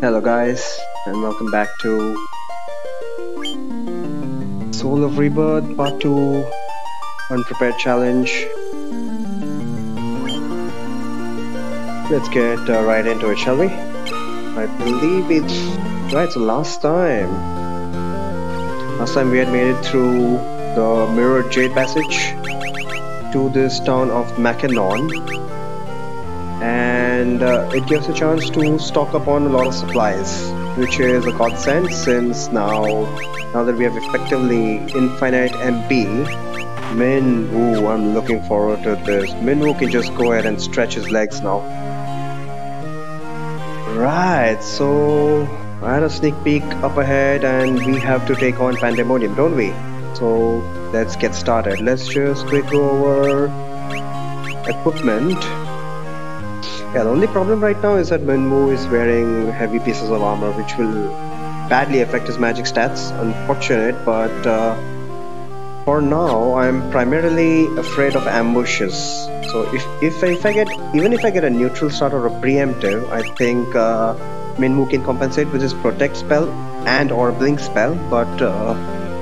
Hello guys, and welcome back to Soul of Rebirth Part 2 Unprepared Challenge. Let's get right into it, shall we? I believe it's... right, so last time we had made it through the Mirrored Jade Passage to this town of Mackinac, and it gives a chance to stock up on a lot of supplies, which is a godsend since now that we have effectively infinite MP. Minwoo, I'm looking forward to this. Minwoo can just go ahead and stretch his legs now. Right, so I had a sneak peek up ahead and we have to take on Pandemonium, don't we? So let's get started. Let's just quick go over equipment. Yeah, the only problem right now is that Minwoo is wearing heavy pieces of armor, which will badly affect his magic stats. Unfortunate, but for now, I'm primarily afraid of ambushes. So if I get a neutral start or a preemptive, I think Minwoo can compensate with his protect spell and or blink spell. But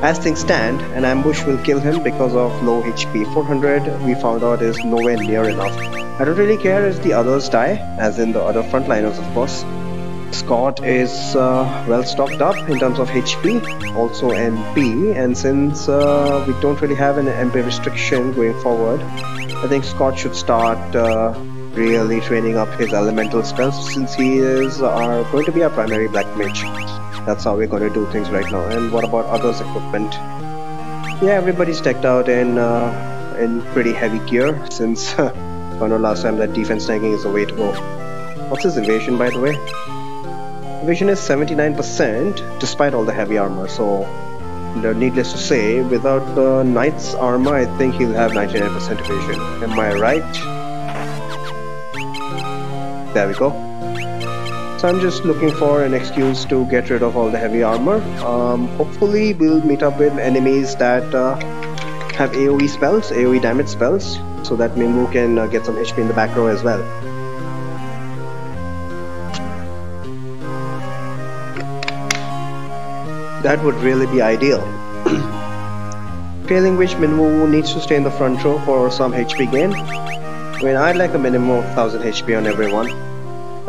as things stand, an ambush will kill him because of low HP. 400 we found out is nowhere near enough. I don't really care if the others die, as in the other frontliners of course. Scott is well stocked up in terms of HP, also MP, and since we don't really have an MP restriction going forward, I think Scott should start really training up his elemental spells since he is going to be our primary black mage. That's how we're going to do things right now. And what about others' equipment? Yeah, everybody's decked out in pretty heavy gear since I know last time that defense tanking is the way to go. What's his evasion, by the way? Evasion is 79% despite all the heavy armor, so needless to say, without the knight's armor, I think he'll have 99% evasion. Am I right? There we go. So I'm just looking for an excuse to get rid of all the heavy armor. Hopefully we'll meet up with enemies that have AoE spells, AoE damage spells, so that Minwoo can get some HP in the back row as well. That would really be ideal. Failing which, Minwoo needs to stay in the front row for some HP gain. I mean, I'd like a minimum of 1000 HP on everyone.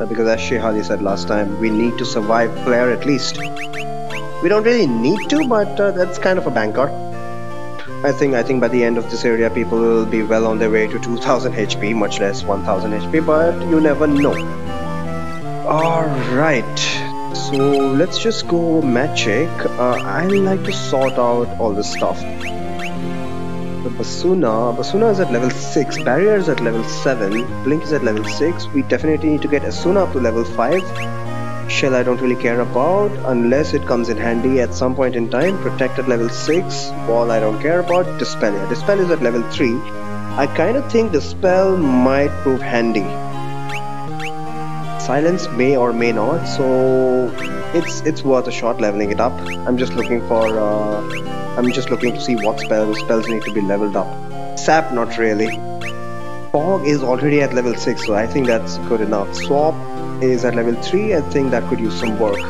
Because as Shehali said last time, we need to survive player at least. We don't really need to, but that's kind of a banker. I think by the end of this area, people will be well on their way to 2000 HP, much less 1000 HP, but you never know. Alright, so let's just go magic. I like to sort out all this stuff. The Basuna is at level 6, Barrier is at level 7, Blink is at level 6. We definitely need to get Asuna up to level 5. Shell I don't really care about unless it comes in handy at some point in time. Protect at level 6, Wall I don't care about. Dispel, yeah, Dispel is at level 3. I kind of think Dispel might prove handy. Silence may or may not, so it's worth a shot leveling it up. I'm just looking to see what spells need to be leveled up. Sap, not really. Fog is already at level 6, so I think that's good enough. Swap is at level 3, I think that could use some work.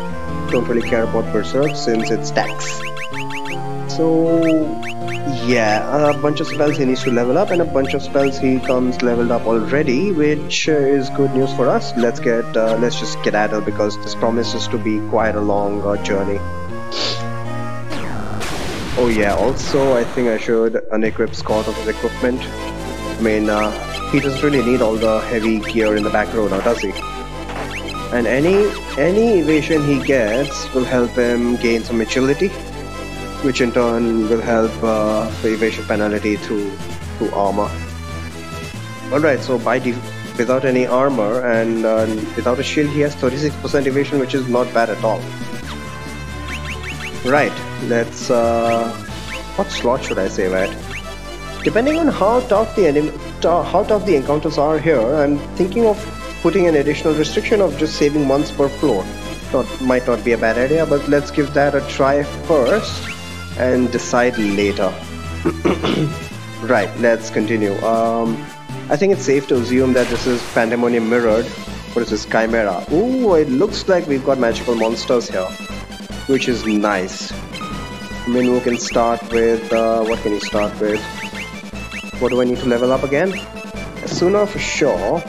Don't really care about Berserk since it stacks. So yeah, a bunch of spells he needs to level up and a bunch of spells he comes leveled up already, which is good news for us. Let's just skedaddle because this promises to be quite a long journey. Oh yeah, also I think I should unequip Scott of his equipment. I mean, he doesn't really need all the heavy gear in the back row now, does he? And any evasion he gets will help him gain some agility, which in turn will help the evasion penalty through armor. Alright, so without any armor and without a shield, he has 36% evasion, which is not bad at all. Right, let's what slot should I save at? Depending on how tough the encounters are here, I'm thinking of putting an additional restriction of just saving once per floor. Might not be a bad idea, but let's give that a try first and decide later. Right, let's continue. I think it's safe to assume that this is Pandemonium Mirrored What is this? Chimera. Ooh, it looks like we've got magical monsters here, which is nice. Minwoo can start with, what can he start with? What do I need to level up again? Asuna for sure.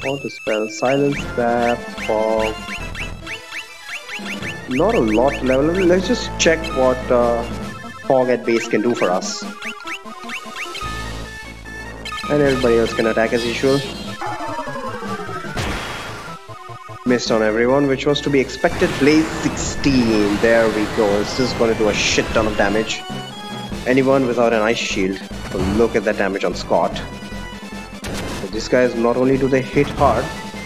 All the spells. Silence, Zap, Fog. Not a lot to level up. Let's just check what Fog at base can do for us. And everybody else can attack as usual. Missed on everyone, which was to be expected. Blaze 16. There we go. This is going to do a shit ton of damage. Anyone without an ice shield. So look at that damage on Scott. So these guys, not only do they hit hard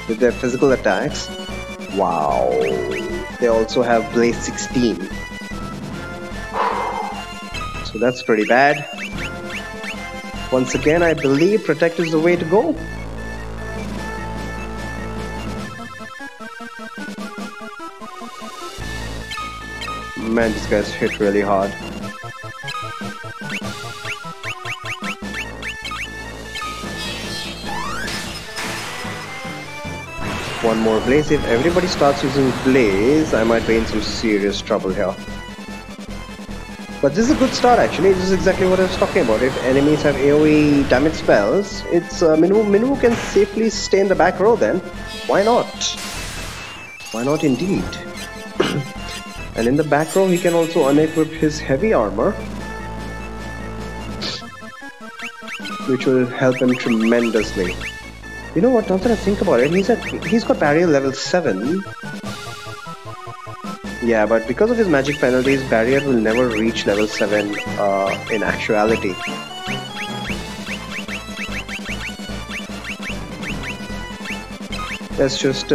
with their physical attacks, wow. They also have Blaze 16. So that's pretty bad. Once again, I believe Protect is the way to go. Man, these guys hit really hard. One more Blaze. If everybody starts using Blaze, I might be in some serious trouble here. But this is a good start actually. This is exactly what I was talking about. If enemies have AoE damage spells, it's Minwoo can safely stay in the back row then. Why not? Why not indeed? And in the back row, he can also unequip his heavy armor, which will help him tremendously. You know what, now that I think about it, he's got barrier level 7. Yeah, but because of his magic penalties, barrier will never reach level 7 in actuality. Let's just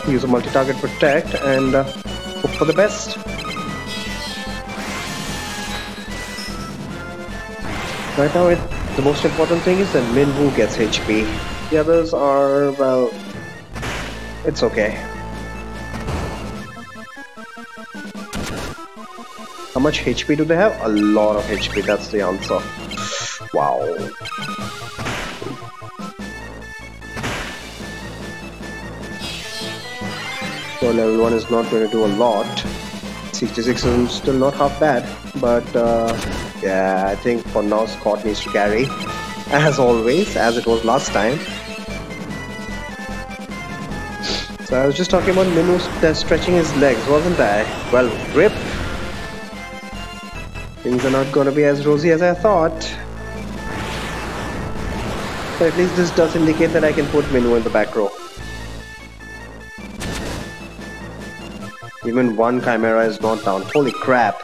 use a multi-target protect and hope for the best. Right now, the most important thing is that Minwoo gets HP. The others are, well, it's okay. How much HP do they have? A lot of HP, that's the answer. Wow. So level 1 is not going to do a lot. 66 is still not half bad, but yeah, I think for now Scott needs to carry. As always, as it was last time. So I was just talking about Minwoo stretching his legs, wasn't I? Well, rip. Things are not going to be as rosy as I thought. But at least this does indicate that I can put Minwoo in the back row. Even one Chimera is not down. Holy crap.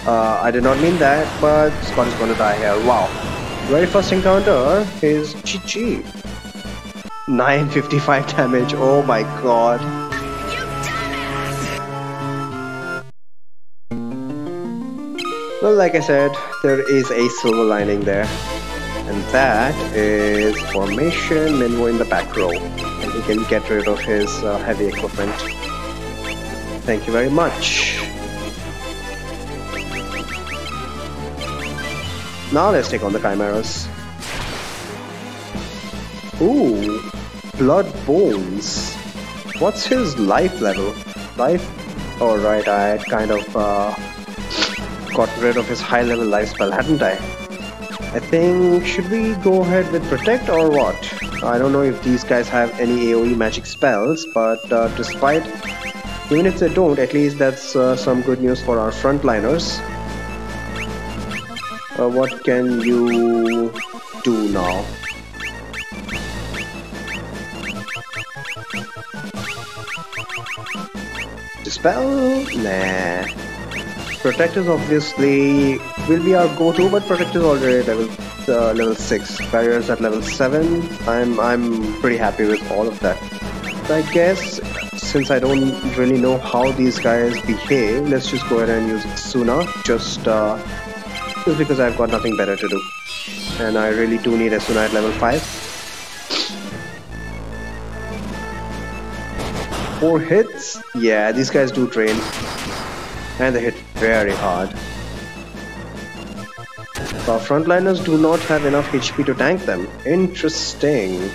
I did not mean that, but Scott is going to die here. Wow. Very first encounter is GG. 955 damage. Oh my god. Well, like I said, there is a silver lining there. And that is formation Minwoo in the back row. And he can get rid of his heavy equipment. Thank you very much. Now let's take on the Chimeras. Ooh, Blood Bones. What's his life level? Life? Oh right, I had kind of got rid of his high level life spell, hadn't I? I think, should we go ahead with Protect or what? I don't know if these guys have any AoE magic spells, but despite, even if they don't, at least that's some good news for our frontliners. What can you do now? Dispel? Nah. Protect is obviously will be our go-to, but Protect is already level 6. Barriers at level 7. I'm pretty happy with all of that. So I guess since I don't really know how these guys behave, let's just go ahead and use Asuna. Just because I've got nothing better to do. And I really do need Asuna at level 5. 4 hits? Yeah, these guys do drain. And they hit very hard. Frontliners do not have enough HP to tank them. Interesting.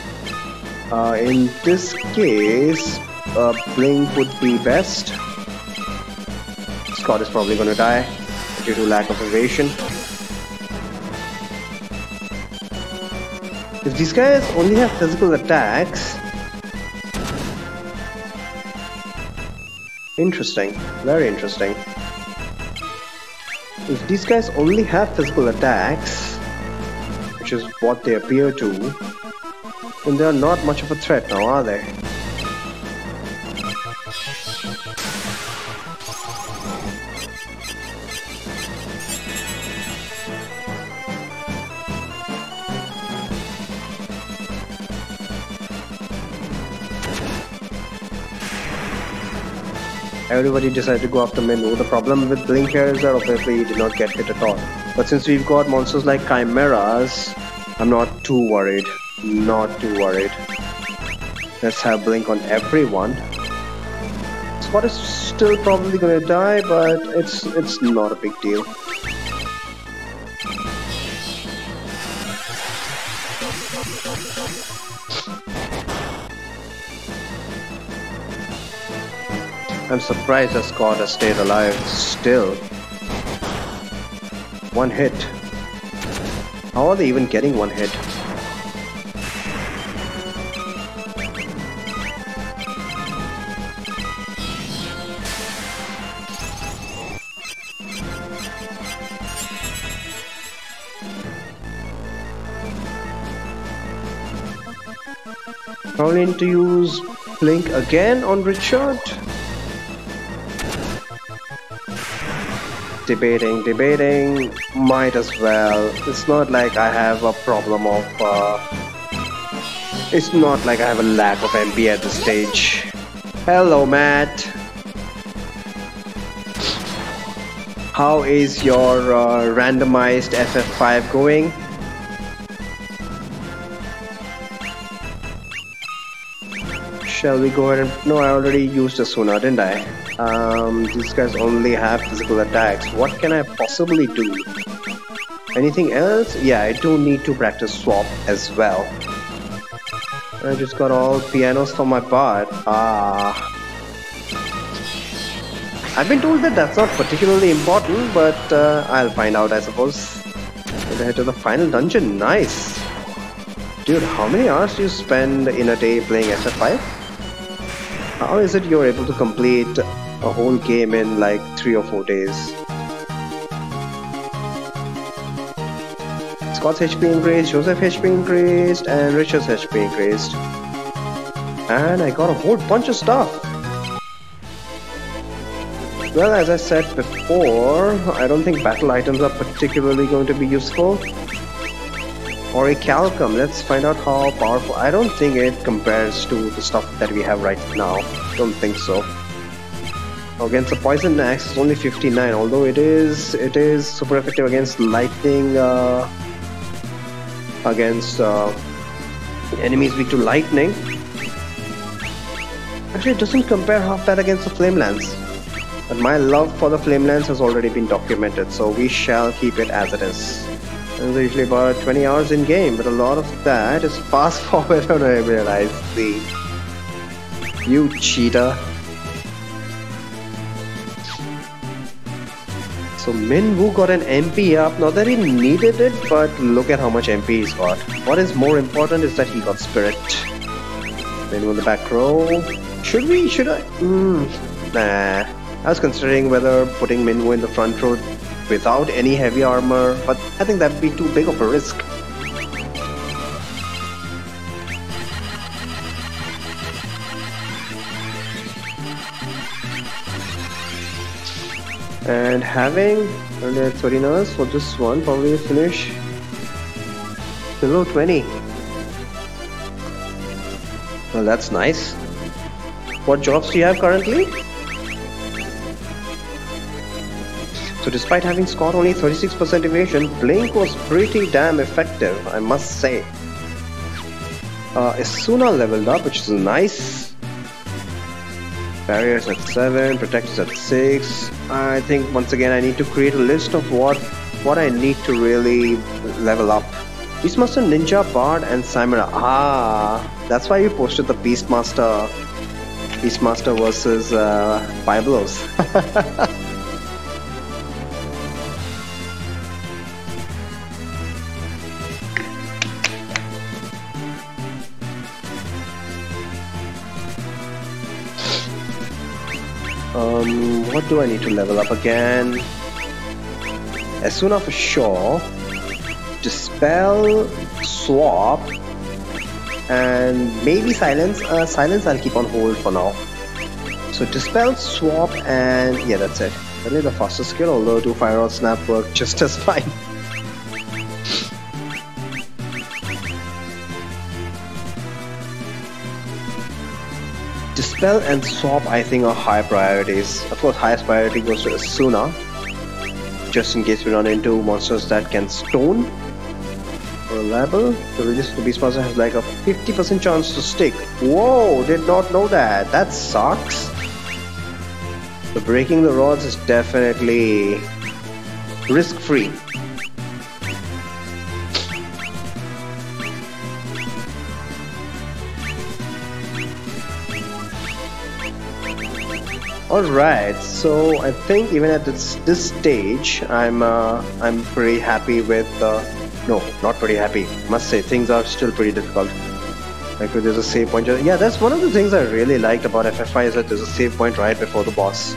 In this case, Blink would be best. Scott is probably going to die due to lack of evasion. If these guys only have physical attacks... Interesting. Very interesting. If these guys only have physical attacks, which is what they appear to, then they are not much of a threat now, are they? Everybody decided to go after Minwu. The problem with Blink here is that obviously he did not get hit at all. But since we've got monsters like Chimeras, I'm not too worried. Not too worried. Let's have Blink on everyone. Scott is still probably gonna die, but it's not a big deal. I'm surprised that Scott has stayed alive still. One hit. How are they even getting one hit? Probably need to use Blink again on Richard. Debating, might as well. It's not like I have a problem of, it's not like I have a lack of MP at this stage. Hello, Matt. How is your randomized FF5 going? Shall we go ahead and... No, I already used Asuna, didn't I? These guys only have physical attacks. What can I possibly do? Anything else? Yeah, I do need to practice swap as well. I just got all pianos for my part. I've been told that that's not particularly important, but I'll find out, I suppose. Let's head to the final dungeon. Nice! Dude, how many hours do you spend in a day playing SF5? How is it you're able to complete a whole game in like 3 or 4 days? Scott's HP increased, Joseph's HP increased, and Richard's HP increased. And I got a whole bunch of stuff. Well, as I said before, I don't think battle items are particularly going to be useful. Orichalcum, let's find out how powerful. I don't think it compares to the stuff that we have right now. Don't think so. Against the poison axe, it's only 59, although it is super effective against lightning, against enemies weak to lightning. Actually, it doesn't compare half that against the flame lance. But my love for the flame lance has already been documented, so we shall keep it as it is. There's usually about 20 hours in game, but a lot of that is fast forward when I realize. See, you cheater. So Minwu got an MP up, not that he needed it, but look at how much MP he's got. What is more important is that he got Spirit. Minwu in the back row. Should I? Nah. I was considering whether putting Minwu in the front row without any heavy armor, but I think that'd be too big of a risk. And having under 30 hours for this one, probably finish below 20. Well, that's nice. What jobs do you have currently? So despite having scored only 36% evasion, Blink was pretty damn effective, I must say. Asuna leveled up, which is nice. Barriers at 7, Protect is at 6. I think once again I need to create a list of what what I need to really level up. Beastmaster, Ninja, Bard, and Chimera. Ah, that's why you posted the Beastmaster versus Biblos. What do I need to level up again? Asuna for sure. Dispel, Swap, and maybe Silence. Silence I'll keep on hold for now. So Dispel, Swap, and yeah, that's it. Really the fastest skill, although 2 Fire Rod Snap work just as fine. Dispel and Swap I think are high priorities. Of course, highest priority goes to Asuna, just in case we run into monsters that can stone. Reliable. The release of the Beastmaster has like a 50% chance to stick. Whoa, did not know that. That sucks. So breaking the rods is definitely risk-free. Alright, so I think even at this stage, I'm pretty happy with no, not pretty happy. Must say, things are still pretty difficult. Like there's a save point. Yeah, that's one of the things I really liked about FFI is that there's a save point right before the boss.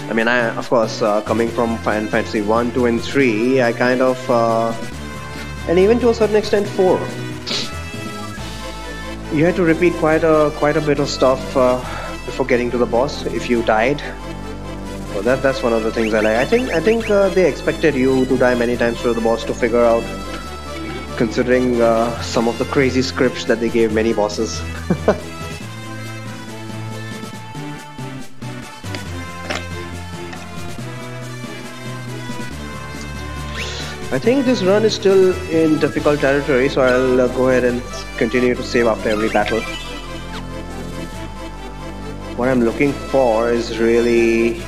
I mean, of course, coming from Final Fantasy 1, 2, and 3, I kind of, and even to a certain extent 4. You had to repeat quite a bit of stuff before getting to the boss if you died. So that's one of the things I like. I think they expected you to die many times to the boss to figure out, considering some of the crazy scripts that they gave many bosses. I think this run is still in difficult territory, so I'll go ahead and continue to save after every battle. What I'm looking for is really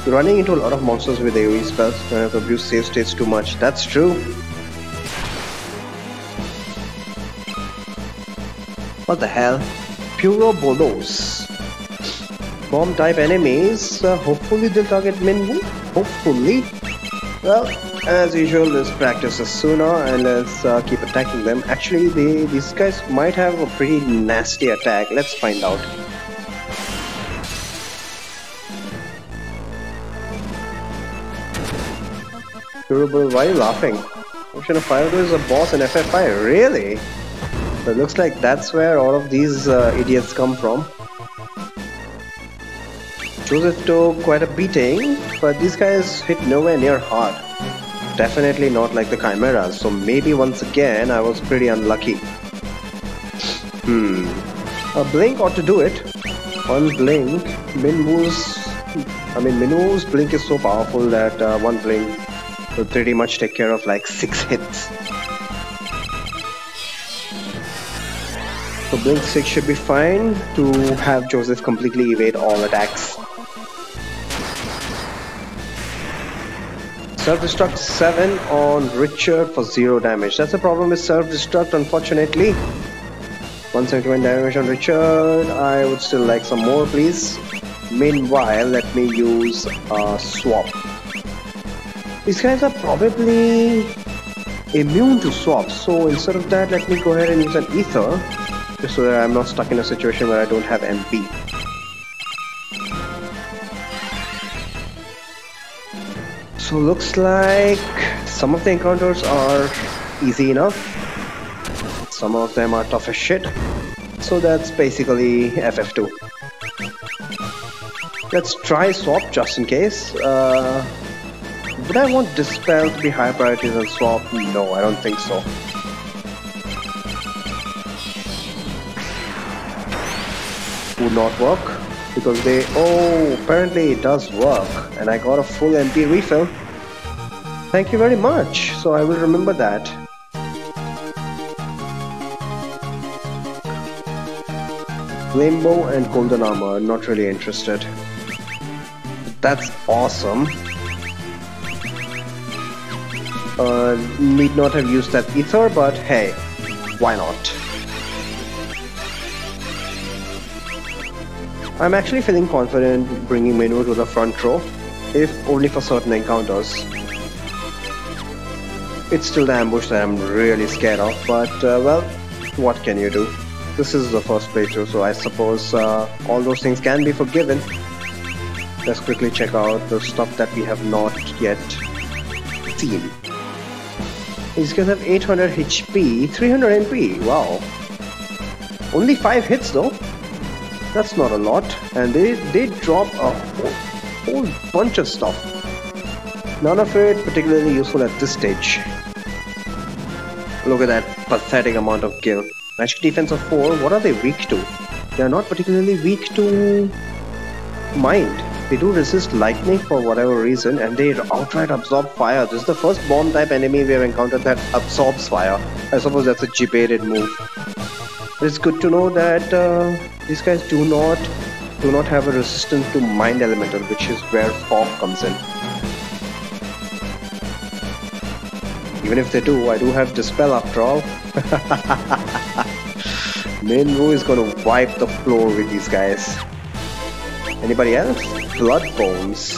running into a lot of monsters with AoE spells. Don't have to abuse save states too much. That's true. What the hell? Puro Bolos. Bomb type enemies. Hopefully they'll target Minwu. Hopefully. Well, as usual, let's practice as sooner and let's keep attacking them. Actually, these guys might have a pretty nasty attack. Let's find out. Durable, why are you laughing? Ocean of Fire is a boss in FF5, really? So it looks like that's where all of these idiots come from. Joseph took quite a beating, but these guys hit nowhere near hard. Definitely not like the Chimeras, so maybe once again I was pretty unlucky. A blink ought to do it. One blink, Minwu's blink is so powerful that one blink will pretty much take care of like 6 hits. So blink 6 should be fine to have Joseph completely evade all attacks. Self-destruct 7 on Richard for 0 damage. That's the problem with self-destruct, unfortunately. 171 damage on Richard. I would still like some more, please. Meanwhile, let me use Swap. These guys are probably immune to Swap, so instead of that, let me go ahead and use an Ether, just so that I'm not stuck in a situation where I don't have MP. So looks like some of the encounters are easy enough, some of them are tough as shit, so that's basically FF2. Let's try Swap just in case. Would I want Dispel to be higher priority than Swap? No, I don't think so. Would not work because they... Oh, apparently it does work and I got a full MP refill. Thank you very much. So I will remember that. Flame Bow and Golden Armor, not really interested. That's awesome. Need not have used that ether, but hey, why not? I'm actually feeling confident bringing Menu to the front row, if only for certain encounters. It's still the ambush that I'm really scared of, but well, what can you do? This is the first playthrough, so I suppose all those things can be forgiven. Let's quickly check out the stuff that we have not yet seen. These guys have 800 HP, 300 MP, wow. Only 5 hits though. That's not a lot, and they drop a whole bunch of stuff. None of it particularly useful at this stage. Look at that pathetic amount of kill. Magic defense of 4, what are they weak to? They are not particularly weak to mind. They do resist lightning for whatever reason, and they outright absorb fire. This is the first bomb type enemy we have encountered that absorbs fire. I suppose that's a GBA move. But it's good to know that these guys do not have a resistance to mind elemental, which is where fog comes in. Even if they do, I do have Dispel after all. Minru is gonna wipe the floor with these guys. Anybody else? Blood Bones.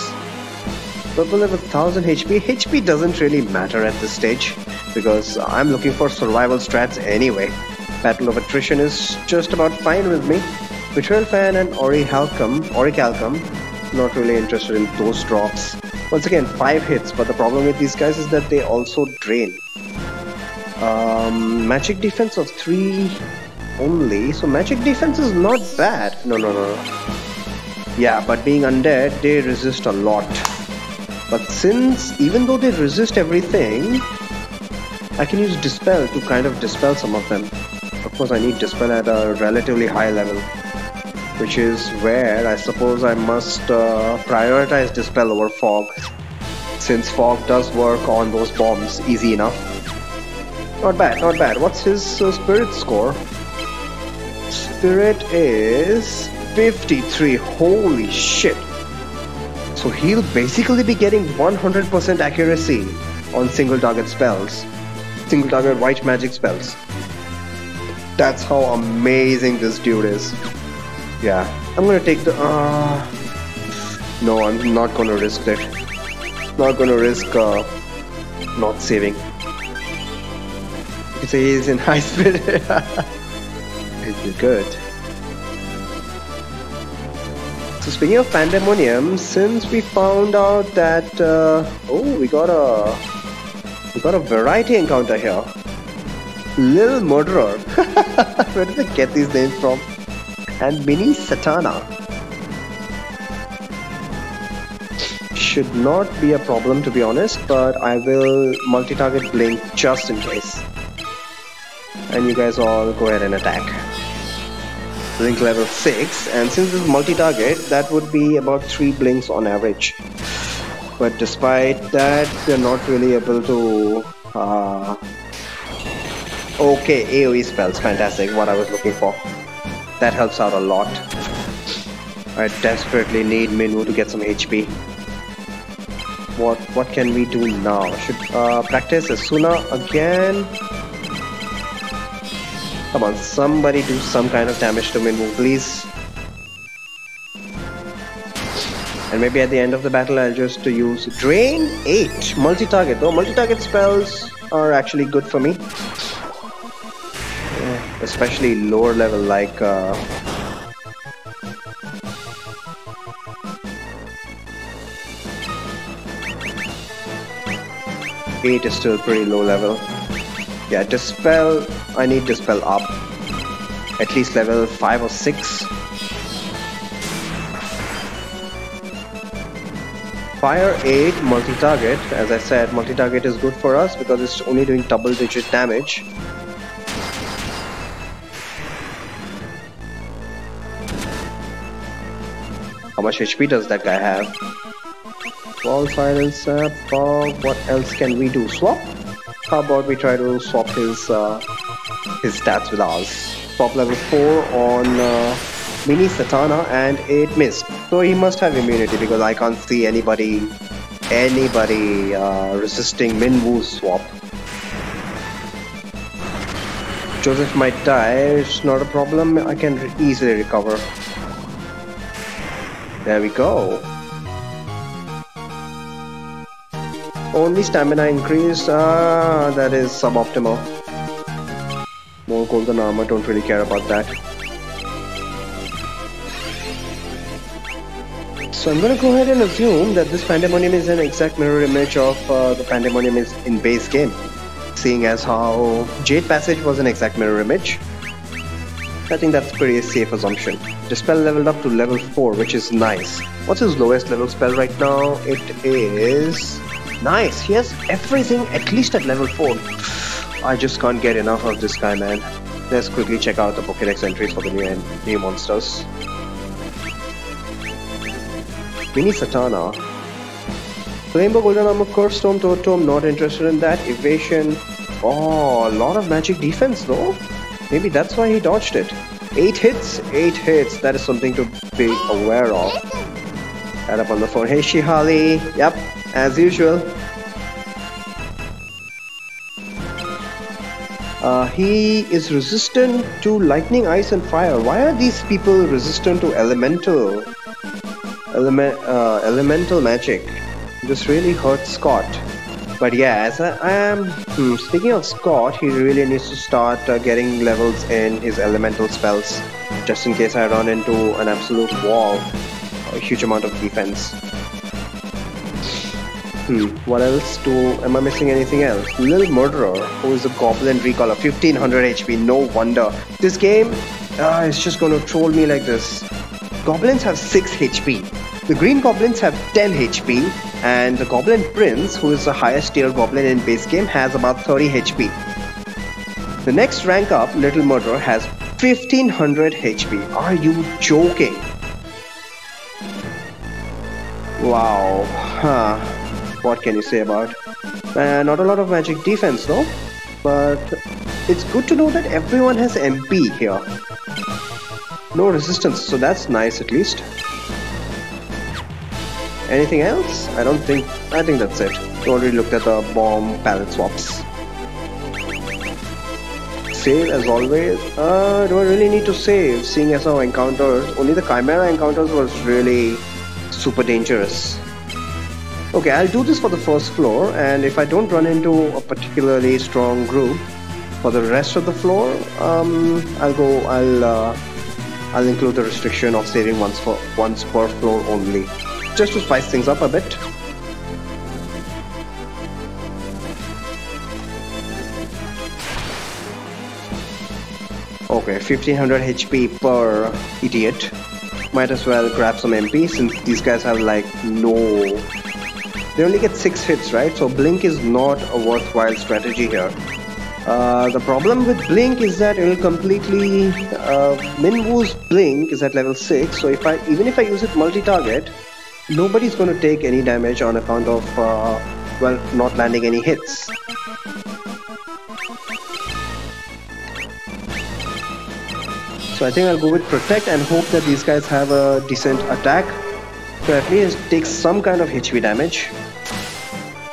Purple level 1000 HP. HP doesn't really matter at this stage because I'm looking for survival strats anyway. Battle of Attrition is just about fine with me. Betrayal Fan and Orichalcum. Not really interested in those drops. Once again, 5 hits, but the problem with these guys is that they also drain. Magic defense of 3 only, so magic defense is not bad. No. Yeah, but being undead, they resist a lot. But since, even though they resist everything, I can use Dispel to kind of dispel some of them. Of course, I need Dispel at a relatively high level, which is where I suppose I must prioritize Dispel over Fog, since Fog does work on those bombs easy enough. Not bad. What's his Spirit score? Spirit is 53. Holy shit. So he'll basically be getting 100% accuracy on single target spells. Single target white magic spells. That's how amazing this dude is. Yeah, I'm gonna take the... No, I'm not gonna risk it. Not gonna risk not saving. You can say he's in high spirit. It's good. So speaking of Pandemonium, since we found out that we got a variety encounter here. Lil Murderer. Where did they get these names from? And Mini Satana. Should not be a problem, to be honest, but I will multi-target Blink just in case. And you guys all go ahead and attack. Blink level 6, and since this is multi-target, that would be about 3 blinks on average. But despite that, they're not really able to... Okay, AoE spells, fantastic, what I was looking for. That helps out a lot. I desperately need Minwoo to get some HP. What can we do now? Should practice Asuna again? Come on, somebody do some kind of damage to Minwoo, please. And maybe at the end of the battle I'll just use Drain 8 multi-target. Though multi-target spells are actually good for me. Especially lower level like 8 is still pretty low level. Yeah, Dispel, I need Dispel up. At least level 5 or 6. Fire 8 multi-target. As I said, multi-target is good for us because it's only doing double-digit damage. How much HP does that guy have? Wall Silence, Fog, what else can we do? Swap? How about we try to swap his stats with ours? Swap level 4 on mini Satana and it missed. So he must have immunity because I can't see anybody resisting Minwoo's swap. Joseph might die, it's not a problem, I can easily recover. There we go. Only stamina increase, that is suboptimal. More golden armor, don't really care about that. So I'm gonna go ahead and assume that this Pandemonium is an exact mirror image of the Pandemonium is in base game. Seeing as how Jade Passage was an exact mirror image, I think that's a pretty safe assumption. Dispel leveled up to level 4, which is nice. What's his lowest level spell right now? It is... Nice! He has everything at least at level 4. I just can't get enough of this guy, man. Let's quickly check out the Pokédex entries for the new monsters. Mini Satana. Rainbow Golden Armor, Curse Storm, Totem, not interested in that. Evasion. Oh, a lot of magic defense though. Maybe that's why he dodged it. 8 hits? 8 hits. That is something to be aware of. Add up on the phone. Hey Shihali. Yep, as usual. He is resistant to lightning, ice and fire. Why are these people resistant to elemental magic? This really hurts Scott. But yeah, as I am speaking of Scott, he really needs to start getting levels in his elemental spells, just in case I run into an absolute wall, a huge amount of defense. What else am I missing anything else? Lil Murderer, who is a Goblin Recaller, 1500 HP, no wonder. This game is just gonna troll me like this. Goblins have 6 HP. The Green Goblins have 10 HP, and the Goblin Prince, who is the highest tier Goblin in base game, has about 30 HP. The next rank up, Little Murderer, has 1500 HP. Are you joking? Wow. What can you say about? Not a lot of magic defense though, but it's good to know that everyone has MP here. No resistance, so that's nice at least. Anything else? I think that's it. Already looked at the bomb palette swaps. Save as always. Do I really need to save? Seeing as how encounters, only the Chimera encounters was really super dangerous. Okay, I'll do this for the first floor, and if I don't run into a particularly strong group for the rest of the floor, I'll include the restriction of saving once per floor only, just to spice things up a bit. Okay, 1500 HP per idiot. Might as well grab some MP since these guys have like no... They only get 6 hits, right? So Blink is not a worthwhile strategy here. The problem with Blink is that it will completely... Minwoo's Blink is at level 6, so even if I use it multi-target, nobody's going to take any damage on account of, well, not landing any hits. So I think I'll go with Protect and hope that these guys have a decent attack. So at least it takes some kind of HP damage.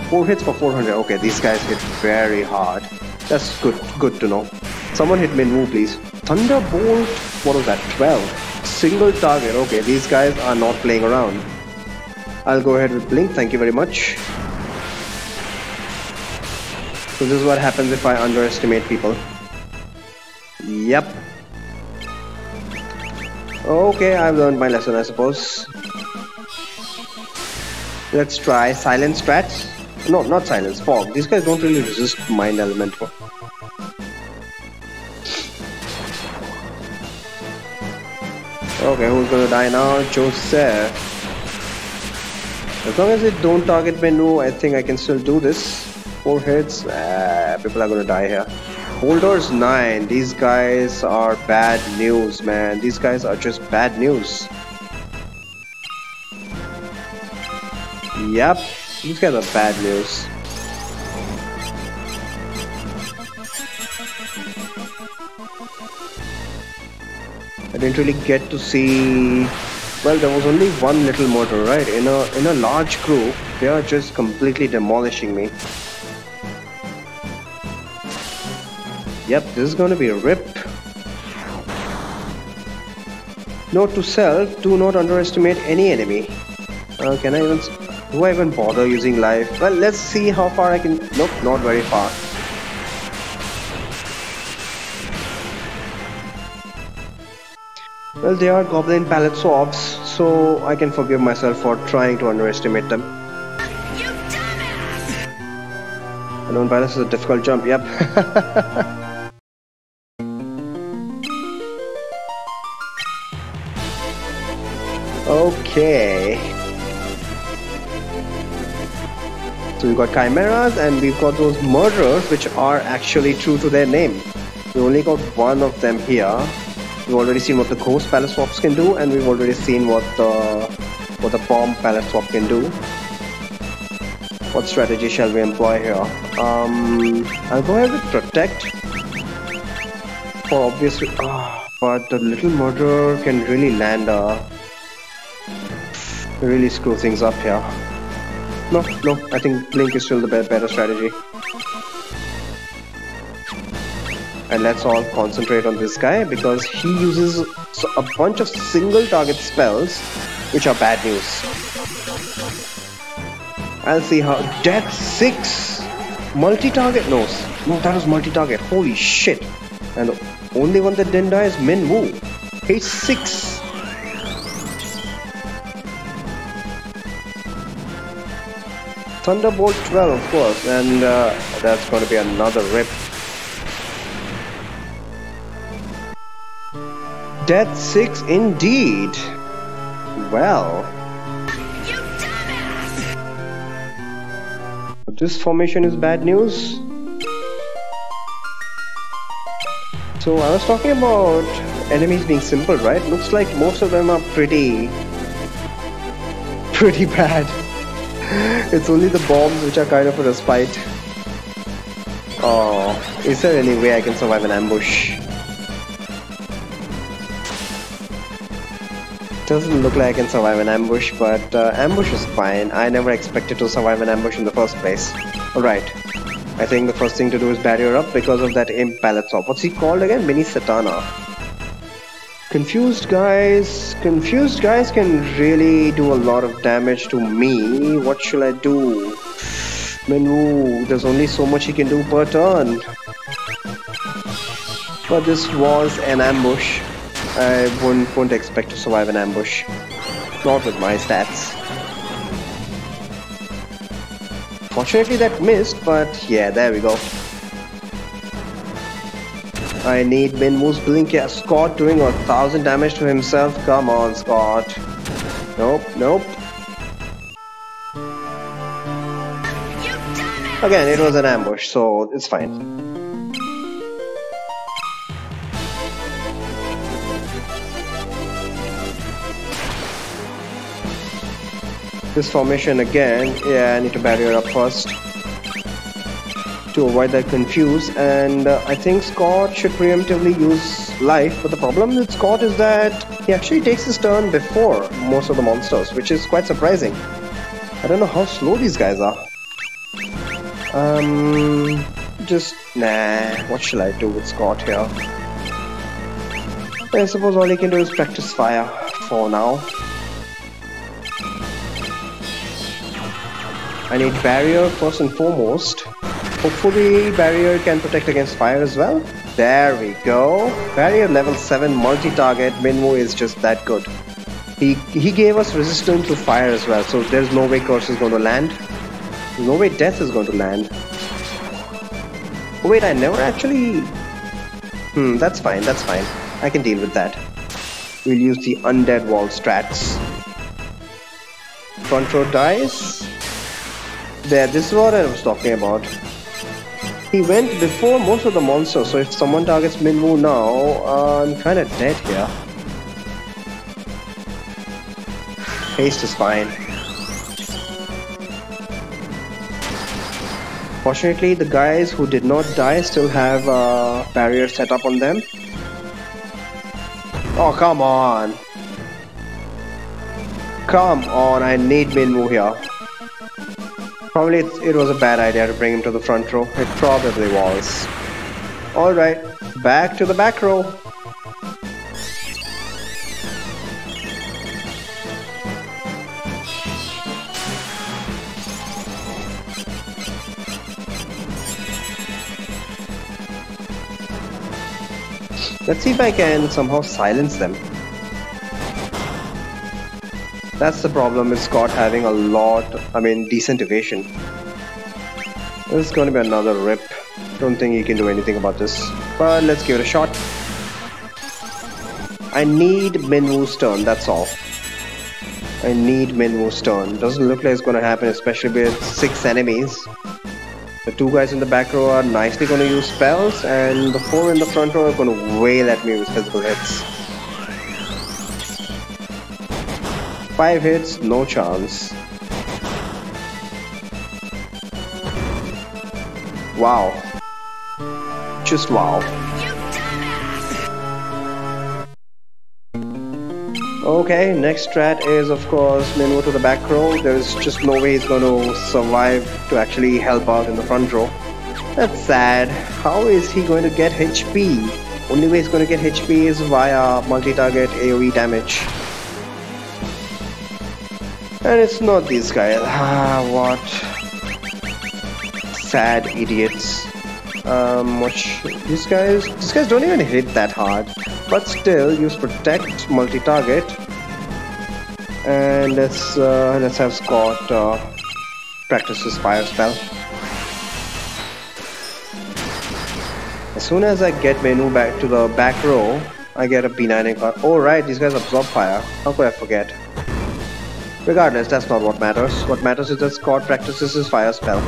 4 hits for 400. Okay, these guys hit very hard. That's good to know. Someone hit Minwoo, please. Thunderbolt, what was that? 12. Single target. Okay, these guys are not playing around. I'll go ahead with Blink, thank you very much. So this is what happens if I underestimate people. Yep. Okay, I've learned my lesson, I suppose. Let's try Silence strats. No, not Silence, Fog. These guys don't really resist Mind Elemental. Okay, who's gonna die now? Joseph. As long as it don't target Minwoo, I think I can still do this. 4 hits. People are gonna die here. Holders 9. These guys are bad news, man. These guys are just bad news. Yep, these guys are bad news. I didn't really get to see. Well, there was only one little mortar, right? In a large group, they are just completely demolishing me. Yep, this is gonna be a rip. Note to self: do not underestimate any enemy. Can I even? Do I even bother using life? Well, let's see how far I can. Nope, not very far. Well, they are goblin palette swaps, so I can forgive myself for trying to underestimate them. You dumbass! Unknown palace is a difficult jump. Yep. Okay. So we've got chimeras and we've got those murderers which are actually true to their name. We only got one of them here. We've already seen what the ghost palace swaps can do, and we've already seen what the bomb palace swap can do. What strategy shall we employ here? I'll go ahead with protect for obvious. But the little murderer can really land really screw things up here. No, I think Blink is still the better strategy. And let's all concentrate on this guy because he uses a bunch of single target spells which are bad news. I'll see how. Death 6! Multi-target? No, that was multi-target. Holy shit. And the only one that didn't die is Min Woo. He's 6. Thunderbolt 12, of course, and that's going to be another rip. Death 6 indeed. Well. You dumbass! This formation is bad news. So I was talking about enemies being simple, right? Looks like most of them are pretty bad. It's only the bombs which are kind of a respite. Oh, is there any way I can survive an ambush? Doesn't look like I can survive an ambush, but ambush is fine. I never expected to survive an ambush in the first place. Alright, I think the first thing to do is barrier up because of that imp palette swap. What's he called again? Mini Satana. Confused guys can really do a lot of damage to me. What should I do? Minwoo, there's only so much he can do per turn. But this was an ambush. I wouldn't expect to survive an ambush. Not with my stats. Fortunately that missed, but yeah, there we go. I need Minwoo's blink. Yeah, Scott doing 1,000 damage to himself. Come on, Scott. Nope. Again, it was an ambush, so it's fine. This formation again, yeah, I need to barrier up first to avoid that confuse, and I think Scott should preemptively use life, but the problem with Scott is that he actually takes his turn before most of the monsters, which is quite surprising. I don't know how slow these guys are. What shall I do with Scott here? I suppose all he can do is practice fire for now. I need barrier first and foremost. Hopefully barrier can protect against fire as well. There we go. Barrier level 7 multi-target. Minwoo is just that good. He gave us resistance to fire as well, so there's no way curse is going to land. There's no way death is going to land. Oh wait, I never actually... that's fine. I can deal with that. We'll use the undead wall strats. Front row dice. There, this is what I was talking about. He went before most of the monsters, so if someone targets Minwoo now, I'm kinda dead here. Haste is fine. Fortunately, the guys who did not die still have a barrier set up on them. Oh, come on. Come on, I need Minwoo here. Probably it was a bad idea to bring him to the front row. It probably was. Alright, back to the back row. Let's see if I can somehow silence them. That's the problem with Scott having decent evasion. This is going to be another rip. Don't think he can do anything about this. But let's give it a shot. I need Minwoo's turn, that's all. I need Minwoo's turn. Doesn't look like it's going to happen, especially with 6 enemies. The 2 guys in the back row are nicely going to use spells, and the 4 in the front row are going to wail at me with physical hits. 5 hits, no chance. Wow. Just wow. Okay, next strat is of course Minwoo to the back row. There's just no way he's going to survive to actually help out in the front row. That's sad. How is he going to get HP? Only way he's going to get HP is via multi-target AoE damage. And it's not these guys. What? Sad idiots. These guys don't even hit that hard. But still, use protect, multi-target, and let's have Scott practice his fire spell. As soon as I get Minwoo back to the back row, I get a B9 card. Oh right, these guys absorb fire. How could I forget? Regardless, that's not what matters. What matters is that Scott practices his fire spell.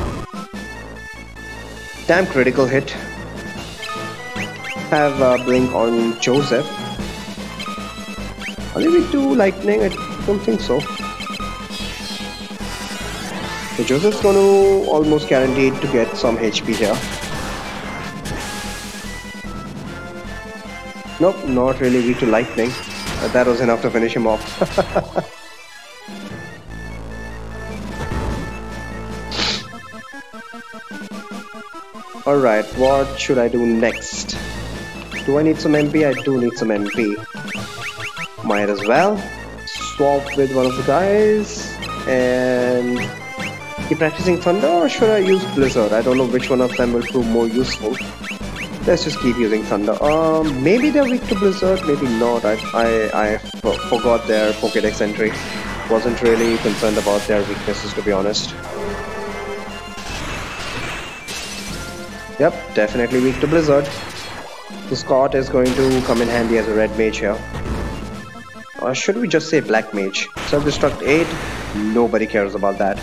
Damn critical hit. Have a blink on Joseph. Are they weak to lightning? I don't think so. So Joseph's going to almost guaranteed to get some HP here. Nope, not really weak to lightning. That was enough to finish him off. Alright, what should I do next? Do I need some MP? I do need some MP. Might as well swap with one of the guys and keep practicing Thunder, or should I use Blizzard? I don't know which one of them will prove more useful. Let's just keep using Thunder. Maybe they're weak to Blizzard, maybe not. I forgot their Pokédex entry. Wasn't really concerned about their weaknesses, to be honest. Yep, definitely weak to Blizzard. So Scott is going to come in handy as a red mage here. Or should we just say black mage? Self-destruct 8, nobody cares about that.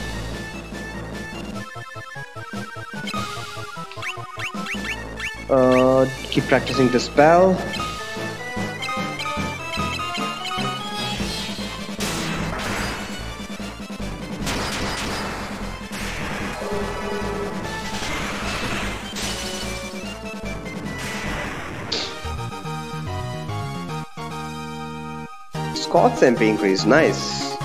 Keep practicing Dispel. Scott's MP increase, nice.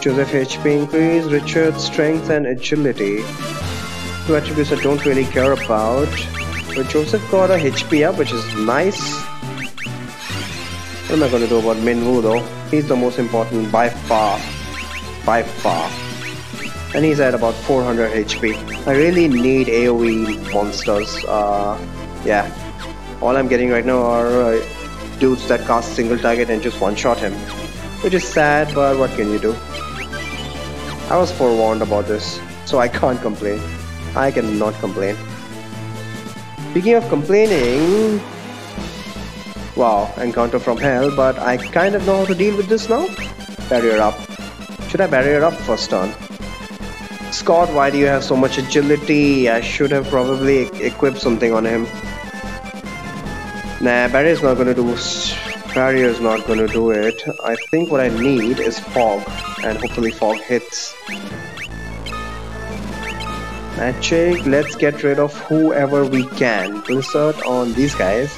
Joseph HP increase, Richard strength and agility. 2 attributes I don't really care about. But Joseph got a HP up, which is nice. What am I going to do about Minwoo though? He's the most important by far. By far. And he's at about 400 HP. I really need AoE monsters. Yeah. All I'm getting right now are dudes that cast single target and just one-shot him. Which is sad, but what can you do? I was forewarned about this, so I can't complain. I cannot complain. Speaking of complaining... Wow, encounter from hell, but I kind of know how to deal with this now. Barrier up. Should I barrier up first turn? Scott, why do you have so much agility? I should have probably equipped something on him. Nah, barrier's not gonna do it. I think what I need is fog, and hopefully fog hits. Magic, let's get rid of whoever we can. Blizzard on these guys.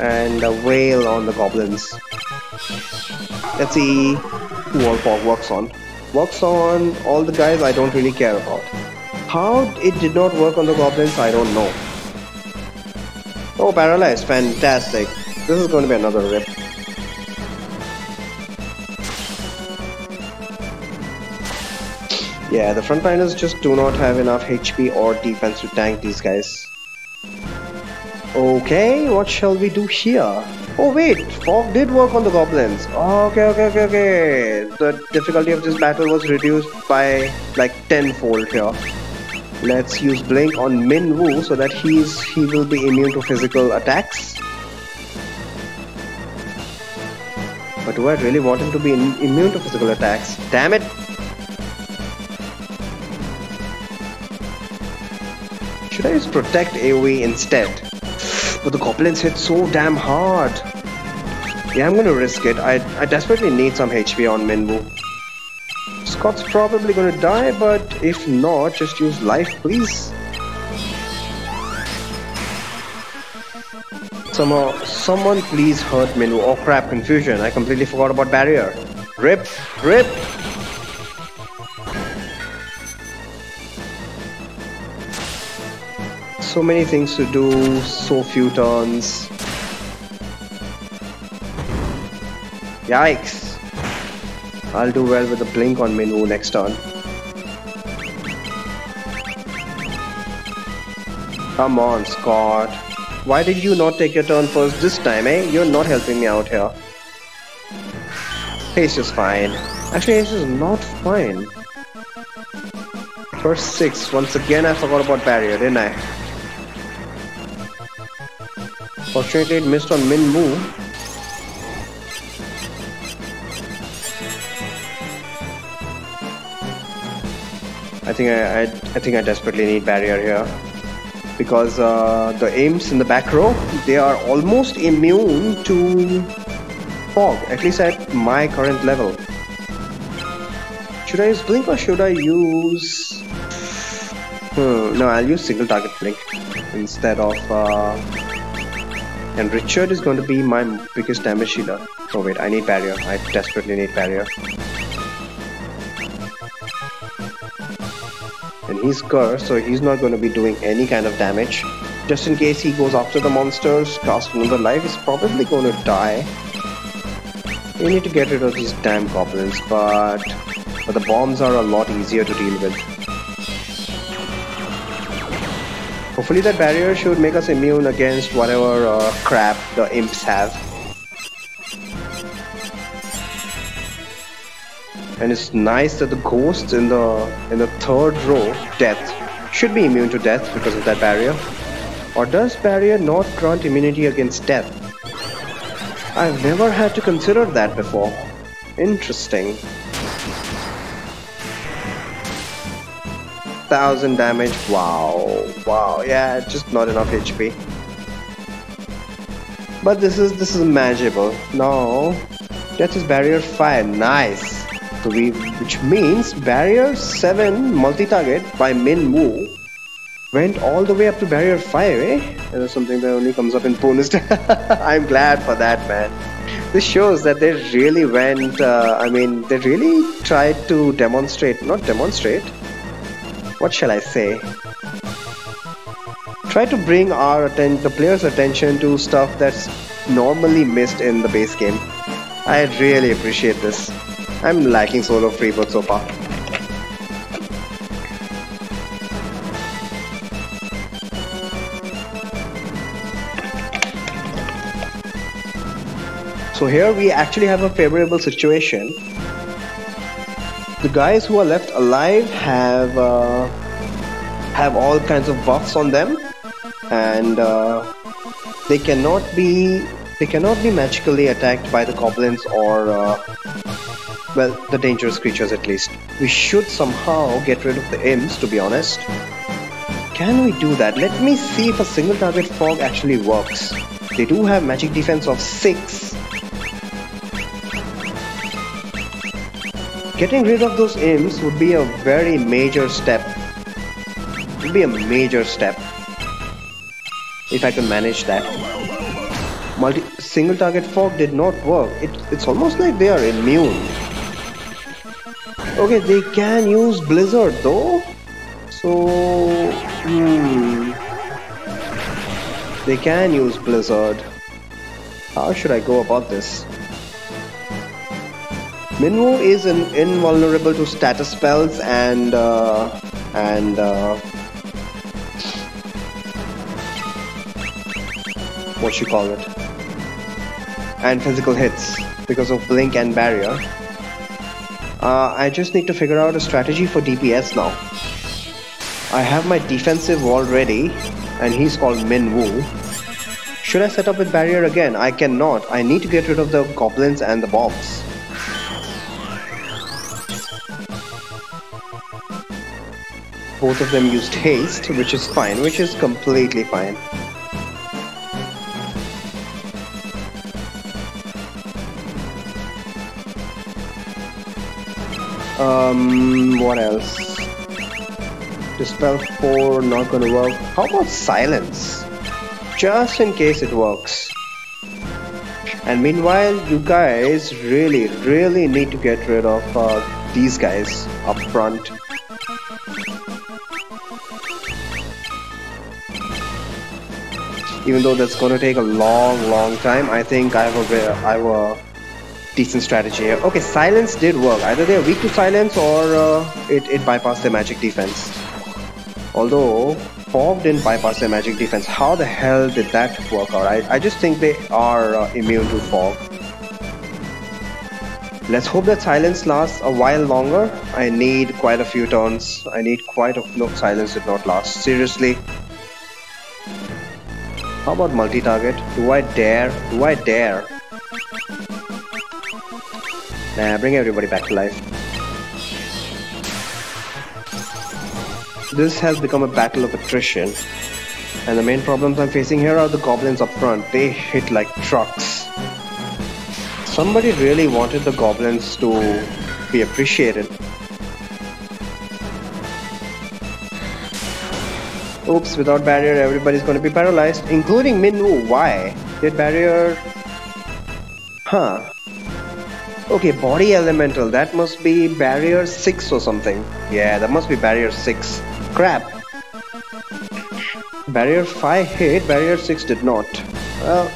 and a whale on the goblins. Let's see who all fog works on. Works on all the guys I don't really care about. How it did not work on the goblins, I don't know. Oh, paralyzed, fantastic. This is going to be another rip. Yeah, the frontliners just do not have enough HP or defense to tank these guys. Okay, what shall we do here? Oh wait, fog did work on the goblins. Okay. The difficulty of this battle was reduced by like tenfold here. Let's use blink on Min Woo so that he will be immune to physical attacks. But do I really want him to be immune to physical attacks? Damn it! Should I use protect AoE instead? But the goblins hit so damn hard. Yeah, I'm gonna risk it. I desperately need some HP on Minwoo. Scott's probably gonna die, but if not, just use life, please. Someone please hurt Minwoo. Oh crap, confusion. I completely forgot about barrier. Rip! So many things to do, so few turns. Yikes! I'll do well with a blink on Minwoo next turn. Come on, Scott. Why did you not take your turn first this time, eh? You're not helping me out here. Haste is fine. Actually, Haste is not fine. First 6. Once again, I forgot about barrier, didn't I? Fortunately, it missed on Min Woo. I think I desperately need barrier here because the imps in the back row, they are almost immune to fog, at least at my current level. Should I use blink or should I use? No, I'll use single target blink instead of. And Richard is going to be my biggest damage healer. Oh wait, I need barrier. I desperately need barrier. And he's cursed, so he's not going to be doing any kind of damage. Just in case he goes after the monsters, cast another life, he's probably going to die. We need to get rid of these damn goblins, but the bombs are a lot easier to deal with. Hopefully that barrier should make us immune against whatever crap the imps have. And it's nice that the ghosts in the third row, death, should be immune to death because of that barrier. Or does barrier not grant immunity against death? I've never had to consider that before. Interesting. 1000 damage. Wow, yeah, just not enough HP. But this is manageable. No, that is barrier 5. Nice. So which means barrier 7 multi-target by Min Woo went all the way up to barrier 5, eh? That's something that only comes up in bonus. I'm glad for that, man. This shows that they really went. They really tried to demonstrate. Not demonstrate. What shall I say? Try to bring the players' attention to stuff that's normally missed in the base game. I really appreciate this. I'm liking solo Rebirth so far. So here we actually have a favorable situation. The guys who are left alive have all kinds of buffs on them, and they cannot be magically attacked by the goblins or well, the dangerous creatures at least. We should somehow get rid of the imps, to be honest. Can we do that? Let me see if a single target fog actually works. They do have magic defense of 6. Getting rid of those imps would be a very major step. It would be a major step if I could manage that. single target fog did not work. It's almost like they are immune. Okay, they can use blizzard though. So, they can use blizzard. How should I go about this? Minwoo is invulnerable to status spells and what you call it, and physical hits because of blink and barrier. I just need to figure out a strategy for DPS now. I have my defensive wall ready, and he's called Minwoo. Should I set up with barrier again? I cannot. I need to get rid of the goblins and the bombs. Both of them used haste, which is fine, which is completely fine. What else? Dispel 4, not gonna work. How about silence? Just in case it works. And meanwhile, you guys really need to get rid of these guys up front. Even though that's gonna take a long time, I think I have a decent strategy here. Okay, silence did work. Either they are weak to silence or it bypassed their magic defense. Although fog didn't bypass their magic defense. How the hell did that work out? I just think they are immune to fog. Let's hope that silence lasts a while longer. I need quite a few turns. No, silence did not last. Seriously. How about multi-target? Do I dare? Do I dare? Nah, bring everybody back to life. This has become a battle of attrition. And the main problems I'm facing here are the goblins up front. They hit like trucks. Somebody really wanted the goblins to be appreciated. Oops, without barrier, everybody's gonna be paralyzed, including Minwoo. Why? Did barrier... Huh. Okay, body elemental. That must be barrier 6 or something. Yeah, that must be barrier 6. Crap. Barrier 5 hit, barrier 6 did not. Well,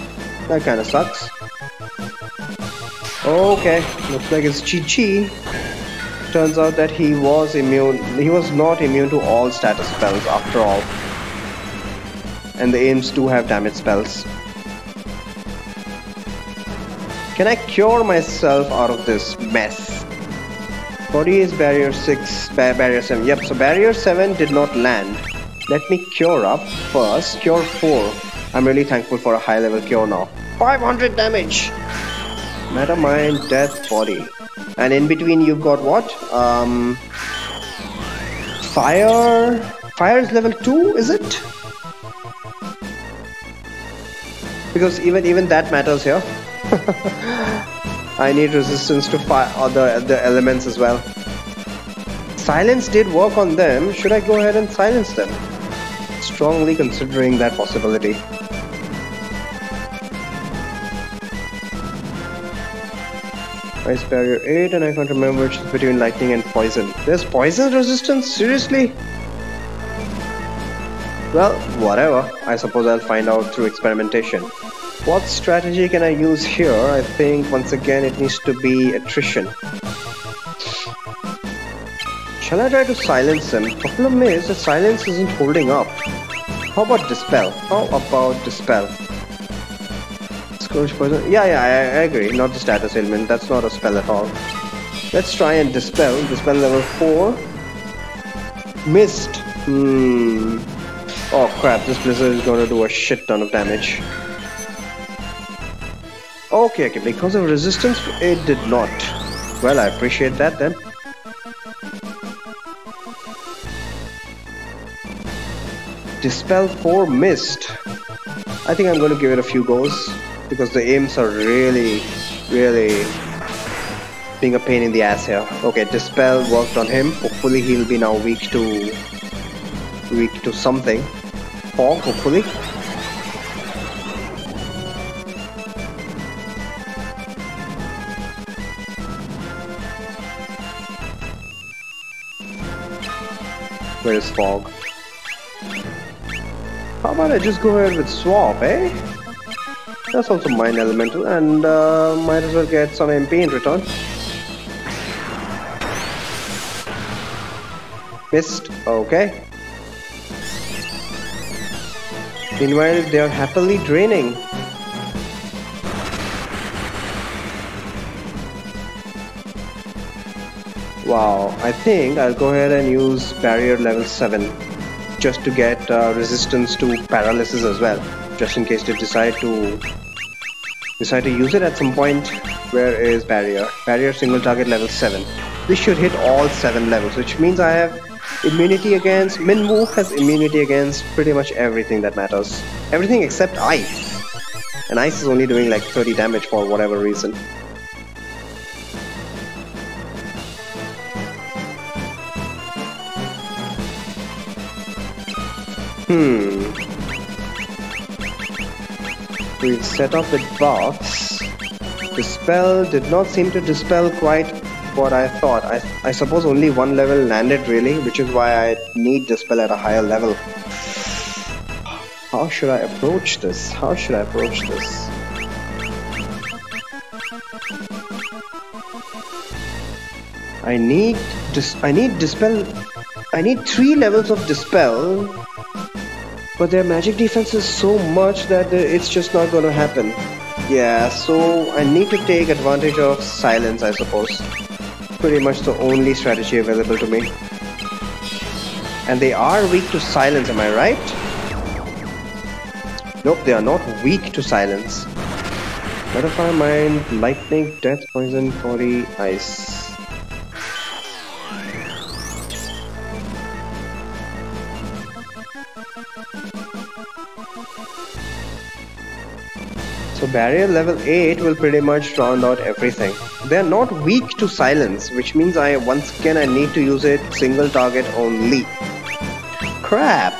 that kinda sucks. Okay, looks like it's Chi-Chi. Turns out that he was not immune to all status spells after all. And the aims do have damage spells. Can I cure myself out of this mess? Body is barrier 6, barrier 7. Yep, so barrier 7 did not land. Let me cure up first. Cure 4. I'm really thankful for a high level cure now. 500 damage! Metamind, death, body. And in between you've got what? Fire? Fire is level 2, is it? Because even that matters here. I need resistance to fire or the elements as well. Silence did work on them. Should I go ahead and silence them? Strongly considering that possibility. Ice barrier 8, and I can't remember which is between lightning and poison. There's poison resistance? Seriously? Well, whatever. I suppose I'll find out through experimentation. What strategy can I use here? I think once again it needs to be attrition. Shall I try to silence them? Problem is the silence isn't holding up. How about dispel? How about dispel? Scourge poison. Yeah, I agree. Not the status ailment. That's not a spell at all. Let's try and dispel. Dispel level 4. Missed. Oh crap, this blizzard is going to do a shit ton of damage. Okay, because of resistance, it did not. Well, I appreciate that then. Dispel 4 missed. I think I'm going to give it a few goes, because the aims are really being a pain in the ass here. Okay, Dispel worked on him. Hopefully he'll be now weak to something. Fog, hopefully. Where is Fog? How about I just go ahead with Swap, eh? That's also Mind Elemental, and might as well get some MP in return. Missed. Okay. Meanwhile, they are happily draining. Wow, I think I'll go ahead and use barrier level 7 just to get resistance to paralysis as well, just in case they decide to use it at some point. Where is barrier? Barrier single target level 7. This should hit all 7 levels, which means I have immunity against... Minwoo has immunity against pretty much everything that matters. Everything except ice. And ice is only doing like 30 damage for whatever reason. We'll set up the box. Dispel did not seem to dispel quite what I thought. I suppose only one level landed really, which is why I need Dispel at a higher level. How should I approach this? How should I approach this? I need Dispel. I need 3 levels of Dispel. But their magic defense is so much that it's just not going to happen. Yeah, so I need to take advantage of silence, I suppose. Pretty much the only strategy available to me. And they are weak to silence, am I right? Nope, they are not weak to silence. Butterfly Mind, Lightning, Death, Poison, Body, Ice. So barrier level 8 will pretty much round out everything. They are not weak to silence, which means once again I need to use it single target only. Crap!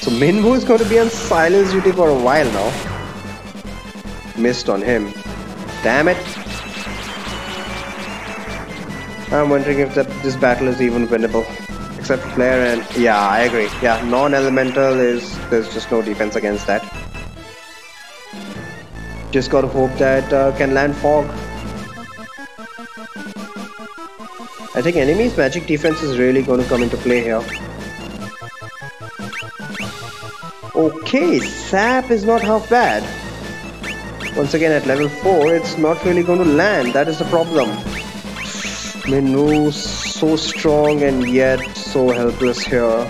So Minwoo is going to be on silence duty for a while now. Missed on him. Damn it! I'm wondering if this battle is even winnable. Except Flare and... yeah, I agree. Yeah, non-elemental there's just no defense against that. Just gotta hope that can land Fog. I think enemy's magic defense is really going to come into play here. Okay, Sap is not half bad. Once again at level 4, it's not really going to land. That is the problem. Minwoo so strong and yet so helpless here.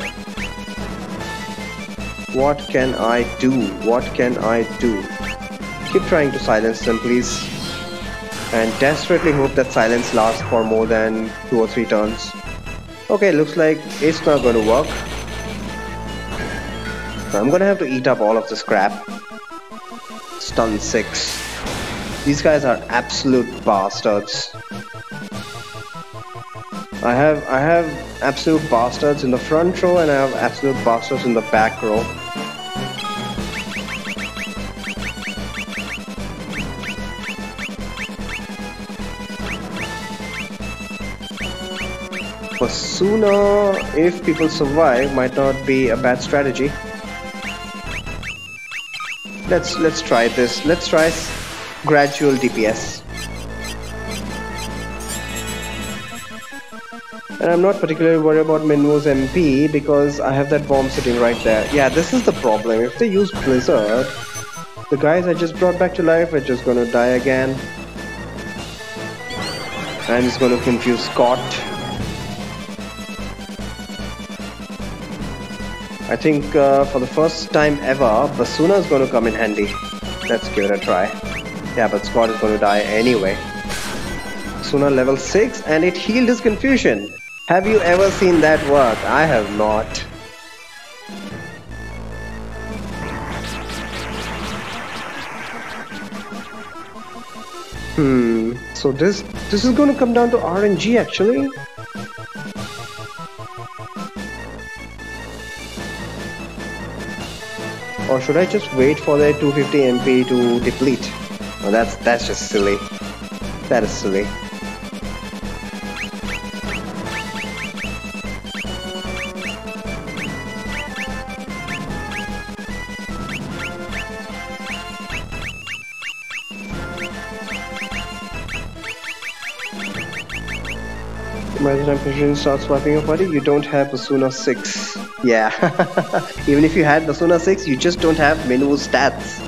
What can I do? What can I do? Keep trying to silence them, please. And desperately hope that silence lasts for more than 2 or 3 turns. Okay, looks like it's not going to work. I'm going to have to eat up all of this crap. Stun 6. These guys are absolute bastards. I have absolute bastards in the front row and I have absolute bastards in the back row. Basuna, if people survive, might not be a bad strategy. Let's try this. Let's try gradual DPS. And I'm not particularly worried about Minwoo's MP because I have that bomb sitting right there. Yeah, this is the problem. If they use Blizzard, the guys I just brought back to life are just gonna die again. And it's gonna confuse Scott. I think for the first time ever, Basuna is going to come in handy. Let's give it a try. Yeah, but Scott is going to die anyway. Basuna level 6 and it healed his confusion. Have you ever seen that work? I have not. So this is going to come down to RNG actually. Or should I just wait for their 250 MP to deplete? Oh, that's just silly. That is silly. By the time Precision starts swiping your party, you don't have Persona 6. Yeah. Even if you had Persona 6, you just don't have Minwoo's stats.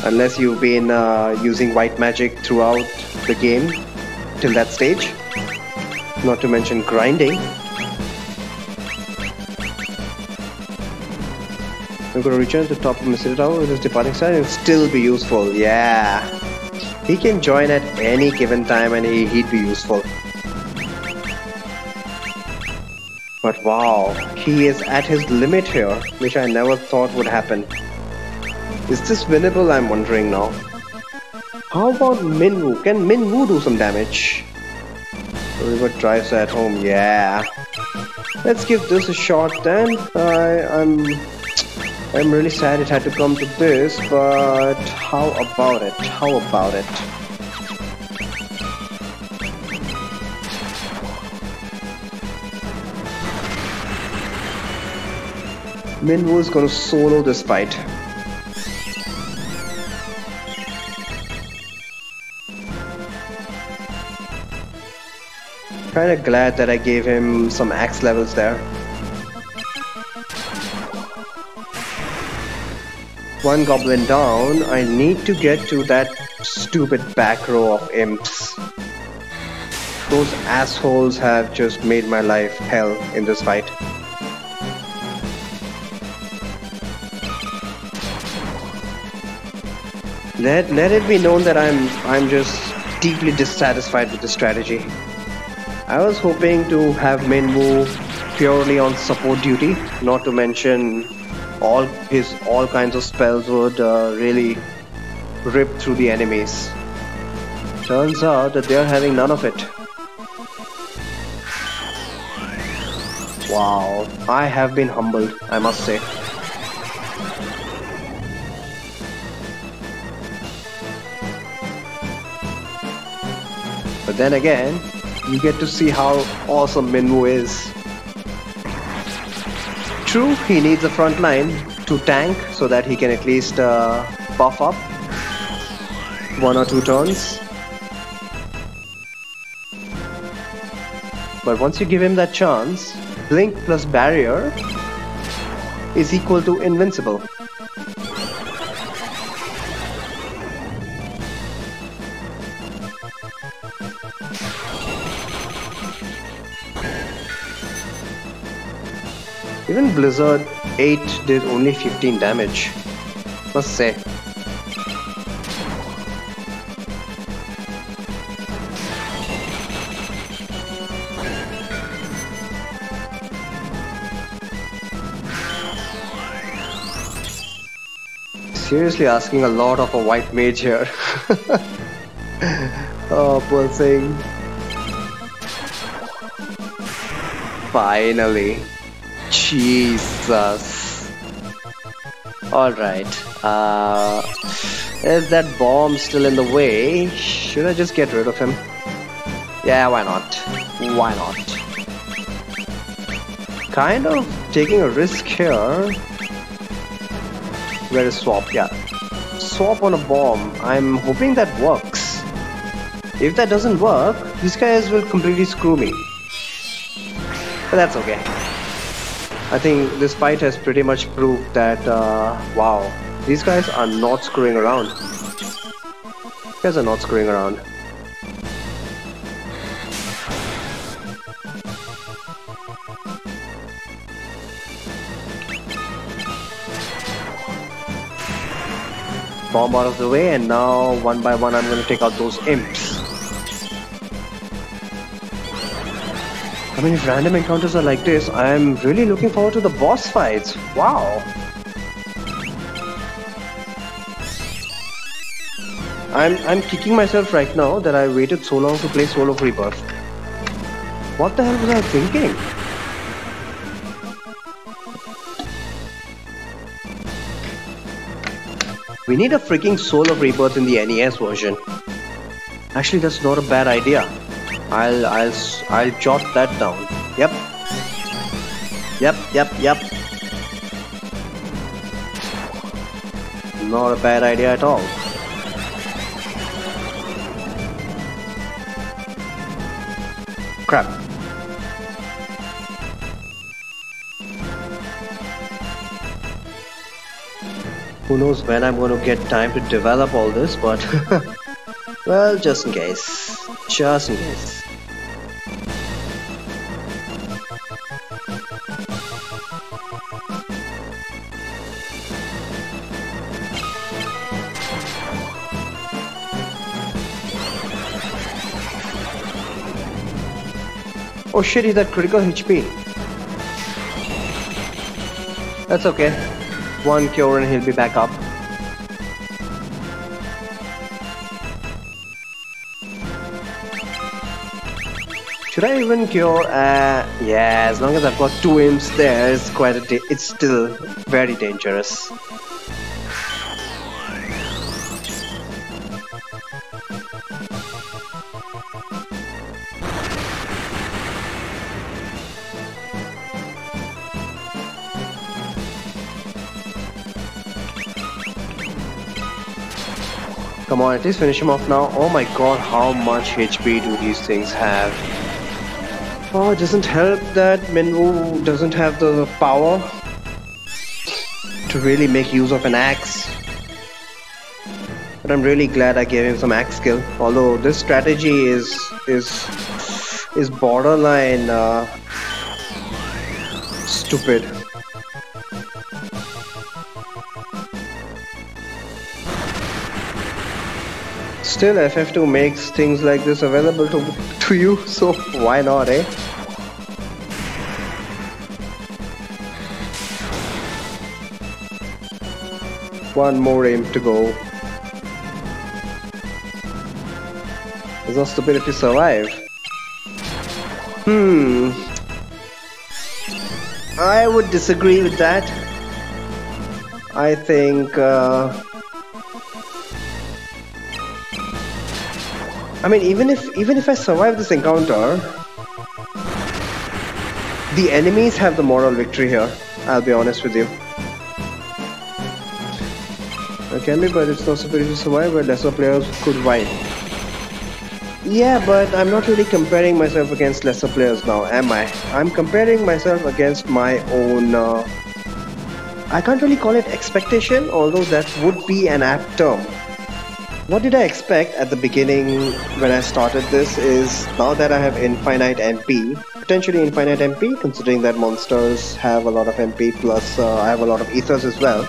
Unless you've been using white magic throughout the game till that stage. Not to mention grinding. We're gonna return to the top of Mr. Tower with his departing side and still be useful. Yeah. He can join at any given time and he'd be useful. But wow, he is at his limit here, which I never thought would happen. Is this winnable? I'm wondering now. How about Minwoo? Can Minwoo do some damage? River drives at home, yeah. Let's give this a shot then. I'm really sad it had to come to this, but how about it? How about it? Minwoo is gonna solo this fight. Kinda glad that I gave him some axe levels there. One goblin down, I need to get to that stupid back row of imps. Those assholes have just made my life hell in this fight. Let it be known that I'm just deeply dissatisfied with the strategy. I was hoping to have Minwoo purely on support duty, not to mention all kinds of spells would really rip through the enemies. Turns out that they're having none of it. Wow, I have been humbled, I must say. But then again, you get to see how awesome Minwoo is. True, he needs a front line to tank so that he can at least buff up 1 or 2 turns. But once you give him that chance, Blink plus Barrier is equal to Invincible. Even Blizzard 8 did only 15 damage, must say. Seriously asking a lot of a white mage here. Oh, poor thing. Finally. Jesus. Alright. Is that bomb still in the way? Should I just get rid of him? Yeah, why not? Why not? Kind of taking a risk here. Where is swap? Yeah. Swap on a bomb. I'm hoping that works. If that doesn't work, these guys will completely screw me. But that's okay. I think this fight has pretty much proved that, wow, these guys are not screwing around. These guys are not screwing around. Bomb out of the way, and now one by one I'm going to take out those imps. I mean, if random encounters are like this, I'm really looking forward to the boss fights. Wow! I'm kicking myself right now that I waited so long to play Solo Rebirth. What the hell was I thinking? We need a freaking Soul of Rebirth in the NES version. Actually, that's not a bad idea. I'll jot that down. Yep. Not a bad idea at all. Crap. Who knows when I'm going to get time to develop all this, but well, just in case. Just in case. Oh shit, he's at critical HP. That's okay. One cure and he'll be back up. Should I even cure? Yeah, as long as I've got 2 imps there, it's quite it's still very dangerous. Come on, at least finish him off now. Oh my god, how much HP do these things have? Oh, it doesn't help that Minwoo doesn't have the power to really make use of an axe. But I'm really glad I gave him some axe skill. Although this strategy is borderline stupid. Still, FF2 makes things like this available to you, so why not, eh? One more aim to go. It's not stupid if you survive. I would disagree with that. I think I mean, even if I survive this encounter, the enemies have the moral victory here. I'll be honest with you. It can be, but it's not supposed to survive, where lesser players could win. Yeah, but I'm not really comparing myself against lesser players now, am I? I'm comparing myself against my own. I can't really call it expectation, although that would be an apt term. What did I expect at the beginning when I started this is, now that I have infinite MP, potentially infinite MP, considering that monsters have a lot of MP, plus I have a lot of ethers as well.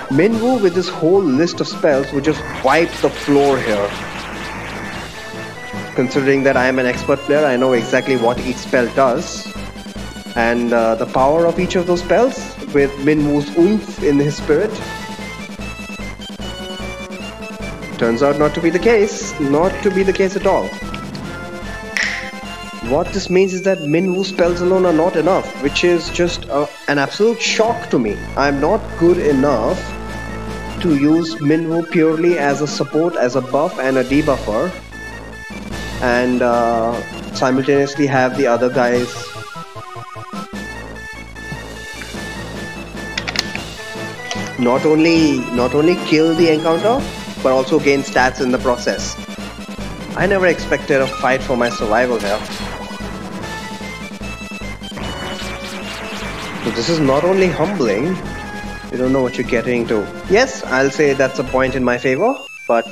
Minwoo with this whole list of spells would just wipe the floor here. Considering that I am an expert player, I know exactly what each spell does. And the power of each of those spells, with Minwoo's oomph in his spirit, turns out not to be the case. Not to be the case at all. What this means is that Minwoo spells alone are not enough, which is just an absolute shock to me. I'm not good enough to use Minwoo purely as a support, as a buff and a debuffer, and simultaneously have the other guys not only kill the encounter, but also gain stats in the process. I never expected a fight for my survival here. So this is not only humbling, you don't know what you're getting into. Yes, I'll say that's a point in my favor, but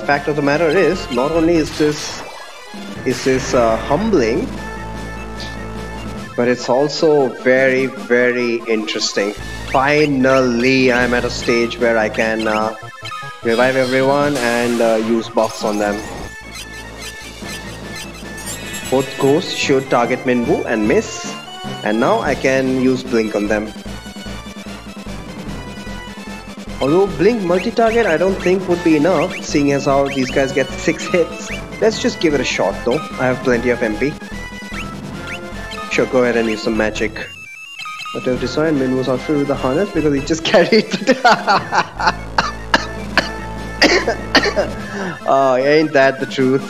fact of the matter is, not only is this humbling, but it's also very, very interesting. Finally, I'm at a stage where I can revive everyone and use buffs on them. Both ghosts should target Minwoo and miss, and now I can use blink on them. Although blink multi-target I don't think would be enough, seeing as how these guys get 6 hits. Let's just give it a shot though, I have plenty of MP. Sure, go ahead and use some magic. But I've designed Minwoo's outfit with the harness because he just carried the oh, ain't that the truth?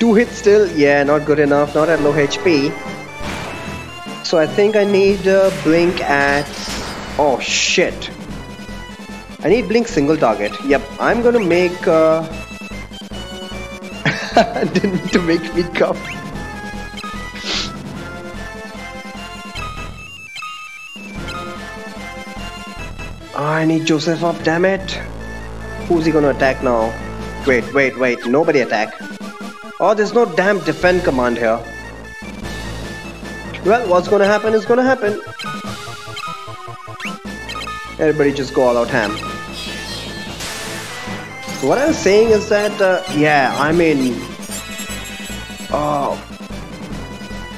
Two hits still? Yeah, not good enough, not at low HP. So I think I need blink at... oh shit. I need blink single target. Yep, I'm gonna make didn't mean to make me cough. I need Joseph up, damn it. Who's he gonna attack now? Wait, nobody attack. Oh, there's no damn defend command here. Well, what's gonna happen is gonna happen. Everybody just go all out ham. So what I was saying is that, yeah, I mean...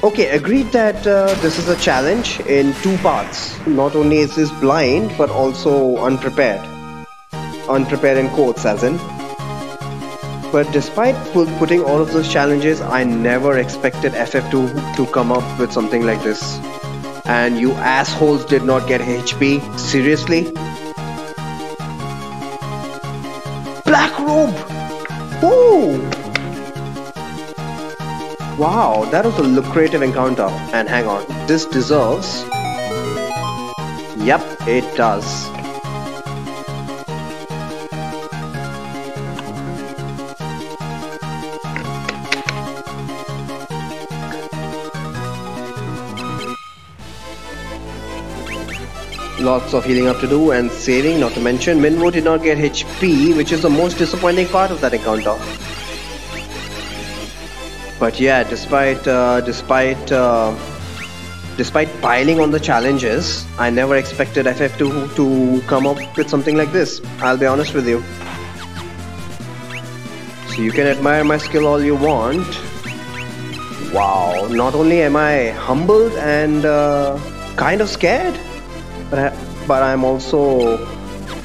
okay, agreed that this is a challenge in two parts. Not only is this blind, but also unprepared. Unprepared in quotes, as in. But despite putting all of those challenges, I never expected FF2 to come up with something like this. And you assholes did not get HP? Seriously? Black robe! Woo! Wow, that was a lucrative encounter. And hang on, this deserves... Yep, it does. Lots of healing up to do and saving, not to mention Minwo did not get HP, which is the most disappointing part of that encounter. But yeah, despite piling on the challenges, I never expected FF2 to come up with something like this. I'll be honest with you. So you can admire my skill all you want. Wow, not only am I humbled and kind of scared, but I'm also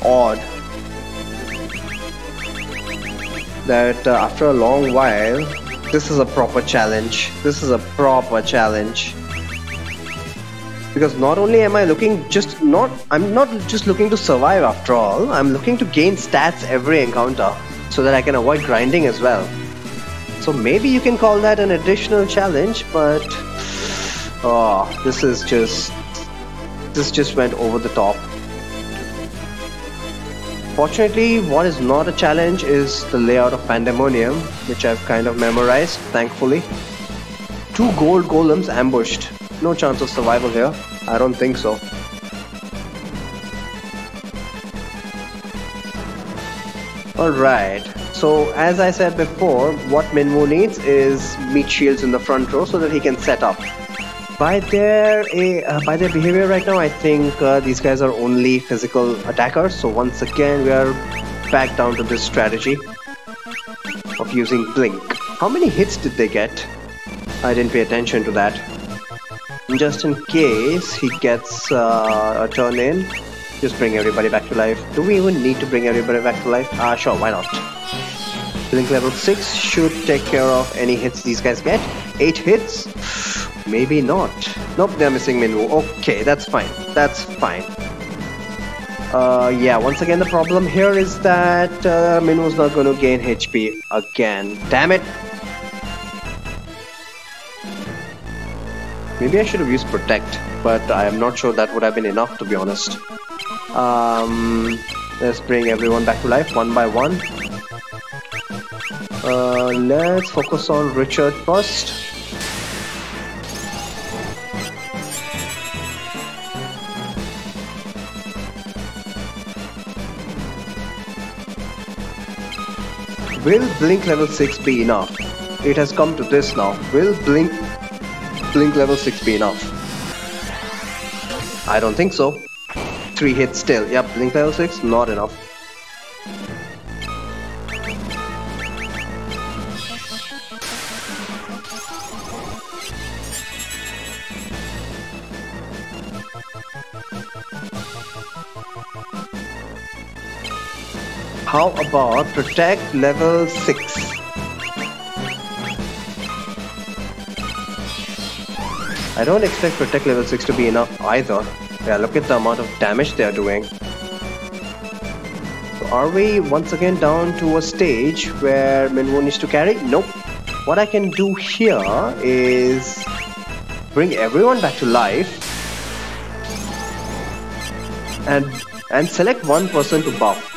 awed that after a long while, this is a proper challenge. This is a proper challenge. Because not only am I I'm not just looking to survive after all, I'm looking to gain stats every encounter so that I can avoid grinding as well. So maybe you can call that an additional challenge, but this just went over the top. Fortunately, what is not a challenge is the layout of Pandemonium, which I've kind of memorized, thankfully. 2 gold golems ambushed. No chance of survival here. I don't think so. Alright, so as I said before, what Minwo needs is meat shields in the front row so that he can set up. By their behavior right now, I think these guys are only physical attackers. So once again, we are back down to this strategy of using Blink. How many hits did they get? I didn't pay attention to that. Just in case he gets a turn in, just bring everybody back to life. Do we even need to bring everybody back to life? Sure, why not? Blink level 6 should take care of any hits these guys get. 8 hits? Maybe not. Nope, they're missing Minwo. Okay, that's fine. That's fine. Yeah, once again the problem here is that Minwo's not going to gain HP again. Damn it! Maybe I should have used Protect, but I am not sure that would have been enough, to be honest. Let's bring everyone back to life one by one. Let's focus on Richard first. Will Blink level 6 be enough? It has come to this now. Will Blink level 6 be enough? I don't think so. 3 hits still. Yep, Blink level 6, not enough. How about Protect level 6? I don't expect Protect level 6 to be enough either. Yeah, look at the amount of damage they are doing. So are we once again down to a stage where Minwo needs to carry? Nope. What I can do here is bring everyone back to life and select one person to buff.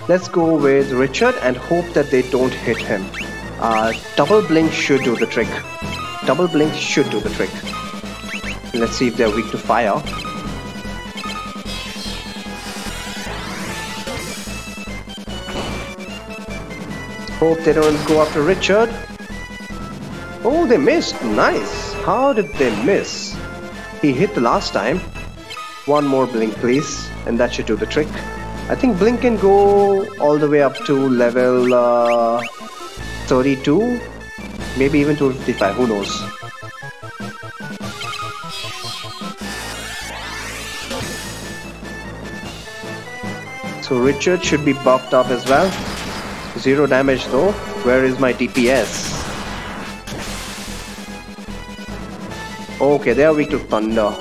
Let's go with Richard and hope that they don't hit him. Double blink should do the trick. Double blink should do the trick. Let's see if they're weak to fire. Hope they don't go after Richard. Oh, they missed. Nice. How did they miss? He hit the last time. One more blink, please. And that should do the trick. I think blink can go all the way up to level 32. Maybe even 255. Who knows? So Richard should be buffed up as well. 0 damage though. Where is my DPS? Okay, they are weak to thunder.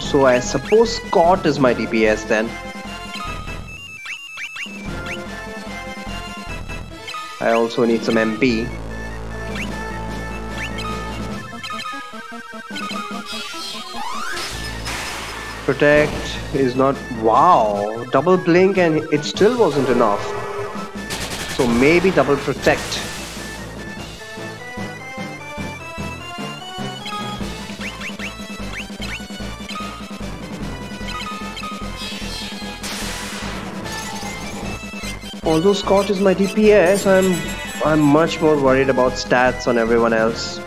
So I suppose Scott is my DPS then. I also need some MP. Protect is not... Wow! Double blink and it still wasn't enough. So maybe double protect. Although Scott is my DPS, I'm much more worried about stats on everyone else.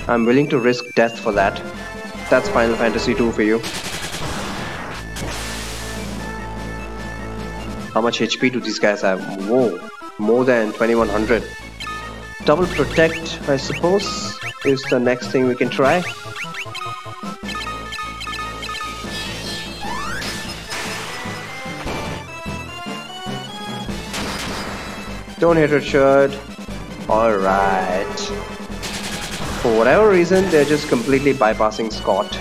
I'm willing to risk death for that. That's Final Fantasy 2 for you. How much HP do these guys have? Whoa, more than 2100. Double protect, I suppose, is the next thing we can try. Don't hit Richard. Alright. For whatever reason, they're just completely bypassing Scott.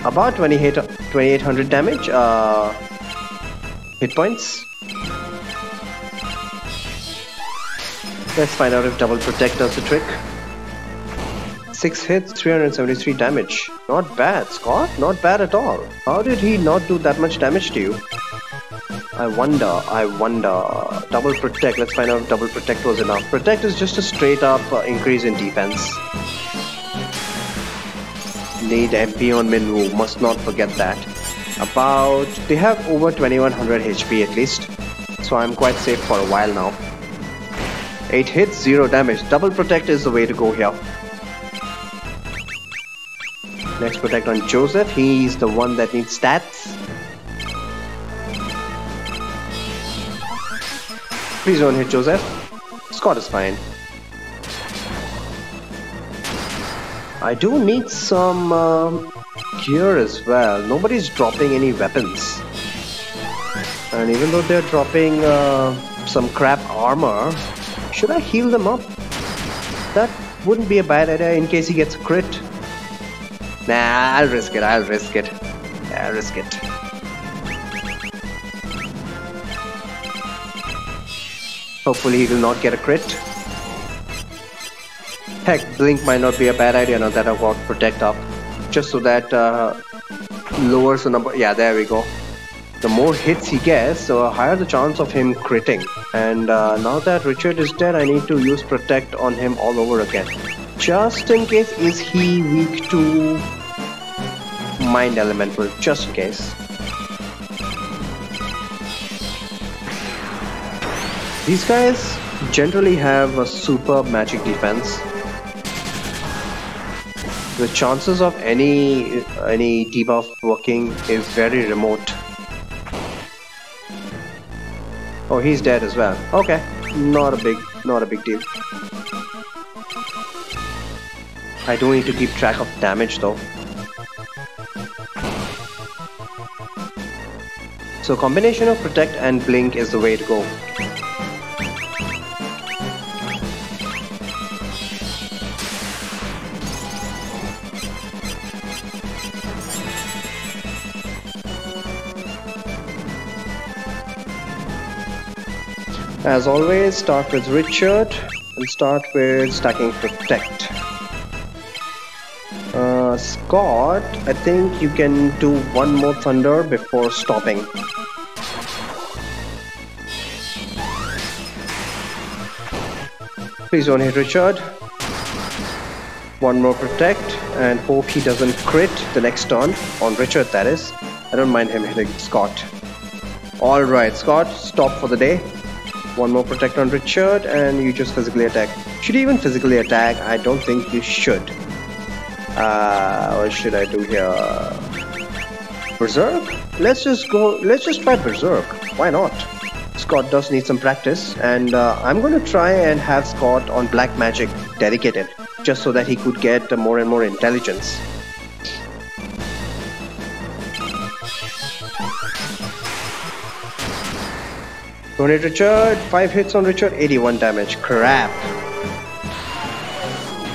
About 2800 damage. Hit points. Let's find out if double protect does the trick. 6 hits, 373 damage. Not bad, Scott. Not bad at all. How did he not do that much damage to you? I wonder. Double protect. Let's find out if double protect was enough. Protect is just a straight up increase in defense. Need MP on Minwoo. Must not forget that. They have over 2100 HP at least. So I'm quite safe for a while now. 8 hits, 0 damage. Double protect is the way to go here. Next protect on Joseph. He's the one that needs stats. Please don't hit Joseph. Scott is fine. I do need some gear as well. Nobody's dropping any weapons. And even though they're dropping some crap armor, should I heal them up? That wouldn't be a bad idea in case he gets a crit. Nah, I'll risk it. I'll risk it. Hopefully he will not get a crit. Heck, blink might not be a bad idea now that I've got protect up. Just so that lowers the number. Yeah, there we go. The more hits he gets, the higher the chance of him critting. And now that Richard is dead, I need to use protect on him all over again. Just in case, is he weak to mind elemental? Just in case. These guys generally have a super magic defense. The chances of any debuff working is very remote. Oh, he's dead as well. Okay, not a big deal. I do need to keep track of damage though. So combination of protect and blink is the way to go. As always, start with Richard and start with stacking Protect. Scott, I think you can do one more Thunder before stopping. Please don't hit Richard. One more Protect and hope he doesn't crit the next turn on Richard, that is. I don't mind him hitting Scott. Alright, Scott, stop for the day. One more Protect on Richard and you just physically attack. Should you even physically attack? I don't think you should. What should I do here? Berserk? Let's just try Berserk. Why not? Scott does need some practice, and I'm going to try and have Scott on Black Magic dedicated, just so that he could get more and more intelligence. Donate Richard, 5 hits on Richard, 81 damage. Crap.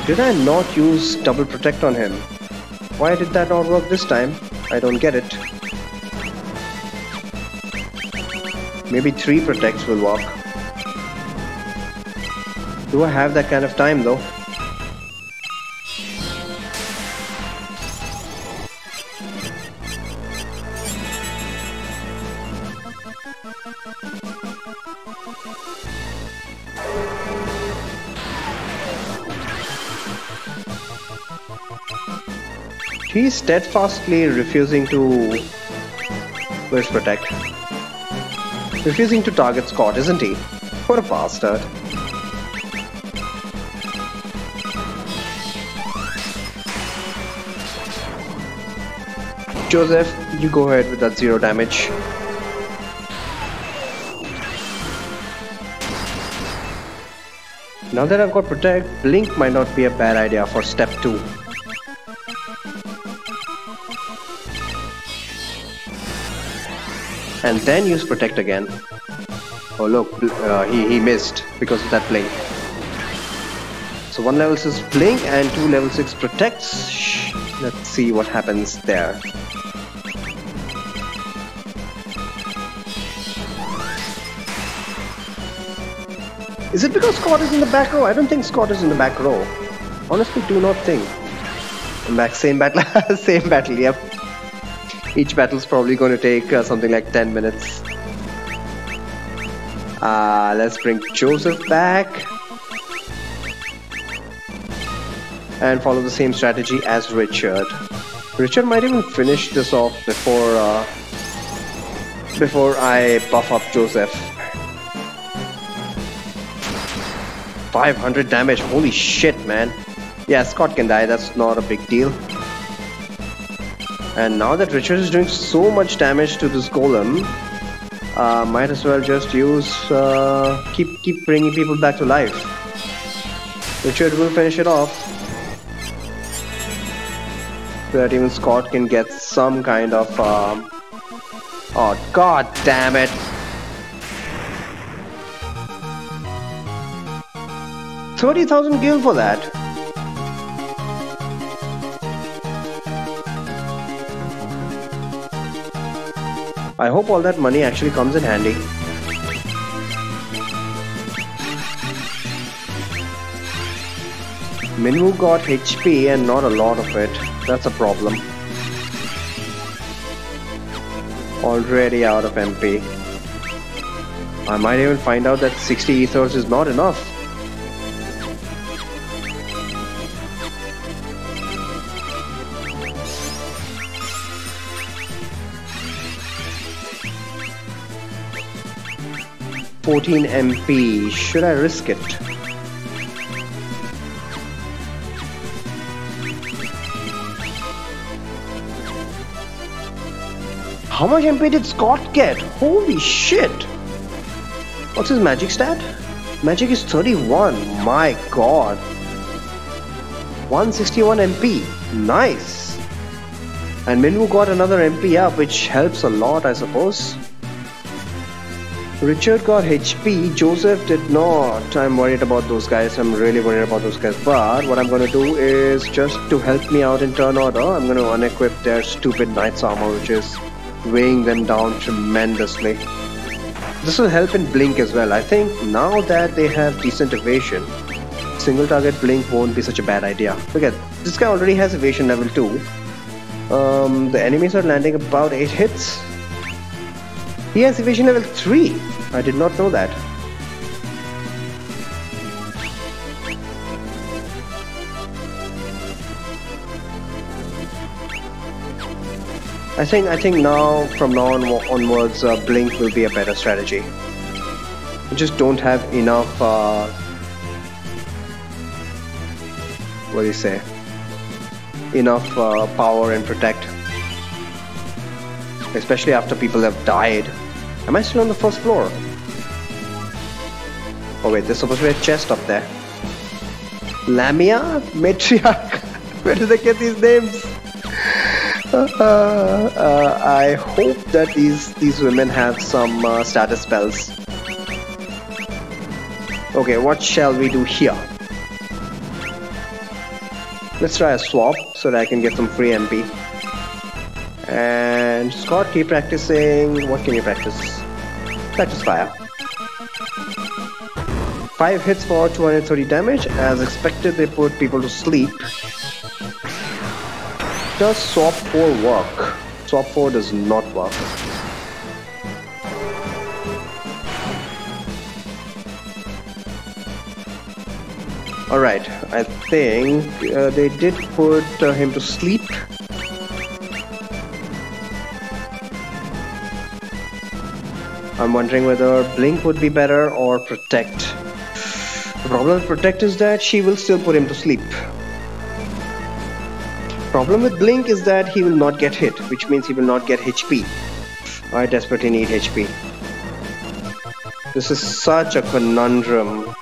Did I not use double protect on him? Why did that not work this time? I don't get it. Maybe 3 protects will work. Do I have that kind of time though? He's steadfastly refusing to... Where's Protect? Refusing to target Scott, isn't he? What a bastard. Joseph, you go ahead with that 0 damage. Now that I've got Protect, Blink might not be a bad idea for step 2. And then use Protect again. Oh look, he missed because of that Blink. So 1 level 6 Blink and 2 level 6 Protects. Let's see what happens there. Is it because Scott is in the back row? I don't think Scott is in the back row. Honestly, do not think. I'm back, same battle, same battle, yep. Each battle is probably going to take something like 10 minutes. Let's bring Joseph back. And follow the same strategy as Richard. Richard might even finish this off before I buff up Joseph. 500 damage, holy shit, man. Yeah, Scott can die, that's not a big deal. And now that Richard is doing so much damage to this golem, might as well just use keep bringing people back to life. Richard will finish it off, so that even Scott can get some kind of oh god damn it, 30,000 gil for that. I hope all that money actually comes in handy. Minwoo got HP and not a lot of it. That's a problem. Already out of MP. I might even find out that 60 ethers is not enough. $14 MP. Should I risk it? How much MP did Scott get? Holy shit! What's his magic stat? Magic is 31. My god. 161 MP. Nice. And Minwoo got another MP up, which helps a lot, I suppose. Richard got HP, Joseph did not. I'm worried about those guys, I'm really worried about those guys. But what I'm going to do is, just to help me out in turn order, I'm going to unequip their stupid Knight's armor, which is weighing them down tremendously. This will help in Blink as well. I think now that they have decent evasion, single target Blink won't be such a bad idea. Look at this guy already has evasion level 2. The enemies are landing about 8 hits. He has evasion level 3. I did not know that. I think now, from now onwards, Blink will be a better strategy. We just don't have enough, what do you say? Enough power and protect. Especially after people have died. Am I still on the first floor? Oh wait, there's supposed to be a chest up there. Lamia? Matriarch? Where do they get these names? I hope that these women have some status spells. Okay, what shall we do here? Let's try a swap so that I can get some free MP. And Scott, keep practicing. What can you practice? Practice fire. 5 hits for 230 damage. As expected, they put people to sleep. Does swap 4 work? Swap 4 does not work. Alright, I think they did put him to sleep. I'm wondering whether Blink would be better or Protect. The problem with Protect is that she will still put him to sleep. Problem with Blink is that he will not get hit, which means he will not get HP. I desperately need HP. This is such a conundrum.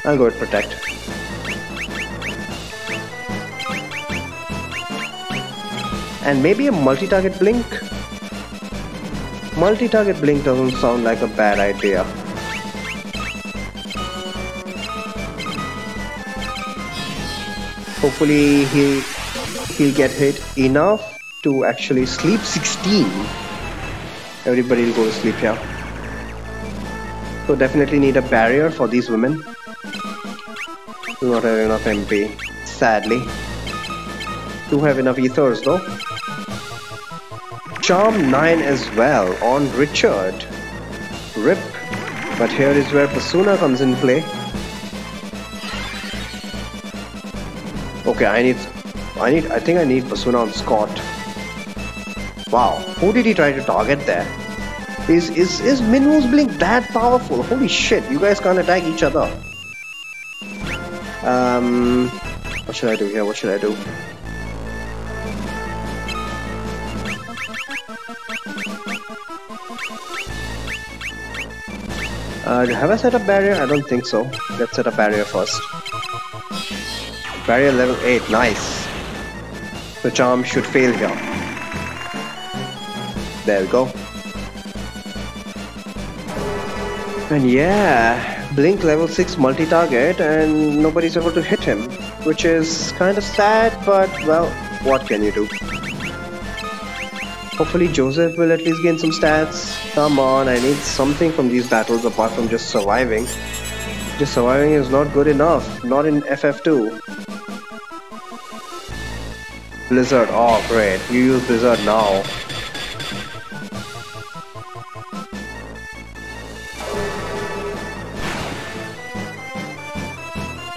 I'll go with Protect. And maybe a multi-target Blink? Multi-target Blink doesn't sound like a bad idea. Hopefully he'll get hit enough to actually sleep. 16. Everybody will go to sleep here. So definitely need a barrier for these women. Do not have enough MP, sadly. Do have enough ethers though. Charm 9 as well on Richard. RIP. But here is where Persona comes in play. Okay, I think I need Persona on Scott. Wow, who did he try to target there? Is Minwoo's Blink that powerful? Holy shit, you guys can't attack each other. What should I do here? What should I do? Have I set a barrier? I don't think so. Let's set a barrier first. Barrier level 8, nice. The charm should fail here. There we go. And yeah, Blink level 6 multi-target and nobody's able to hit him. Which is kind of sad, but well, what can you do? Hopefully Joseph will at least gain some stats. Come on, I need something from these battles apart from just surviving. Just surviving is not good enough. Not in FF2. Blizzard, oh great, you use Blizzard now.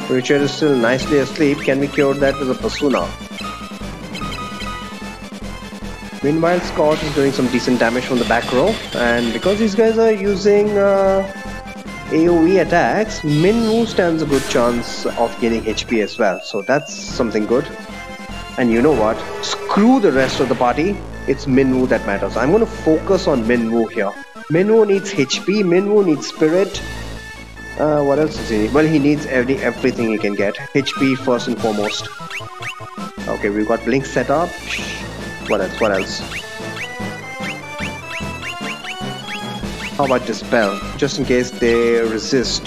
Richard is still nicely asleep. Can we cure that with a Persona? Meanwhile, Scott is doing some decent damage from the back row, and because these guys are using AoE attacks, Minwoo stands a good chance of gaining HP as well, so that's something good. And you know what? Screw the rest of the party, it's Minwoo that matters. I'm going to focus on Minwoo here. Minwoo needs HP, Minwoo needs Spirit. What else does he need? Well, he needs everything he can get. HP first and foremost. Okay, we've got Blink set up. What else? What else? How about Dispel? Just in case they resist.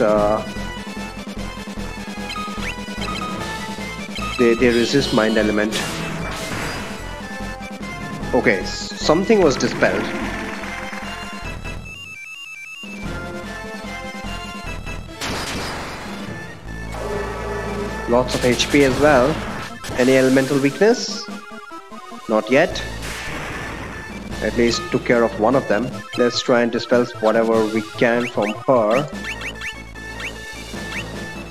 They resist Mind Element. Okay, something was dispelled. Lots of HP as well. Any elemental weakness? Not yet. At least took care of one of them. Let's try and dispel whatever we can from her.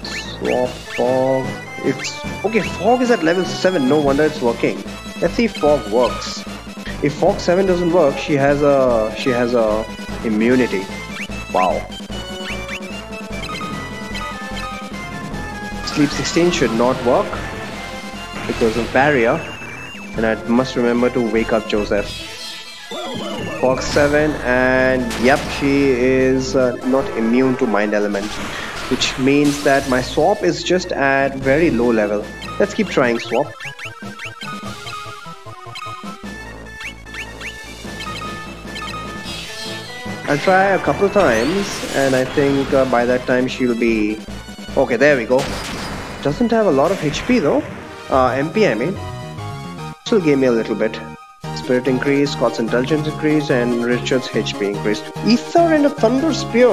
Swap fog. It's okay. Fog is at level 7. No wonder it's working. Let's see if fog works. If fog 7 doesn't work, she has a immunity. Wow. Sleep 16 should not work because of barrier, and I must remember to wake up Joseph. Fog 7, and yep, she is not immune to mind element, which means that my swap is just at very low level. Let's keep trying swap. I'll try a couple times, and I think by that time she'll be... Okay, there we go. Doesn't have a lot of HP though. MP I mean. Still gave me a little bit. Spirit increase, Scott's intelligence increase, and Richard's HP increased. Ether and a thunder spear.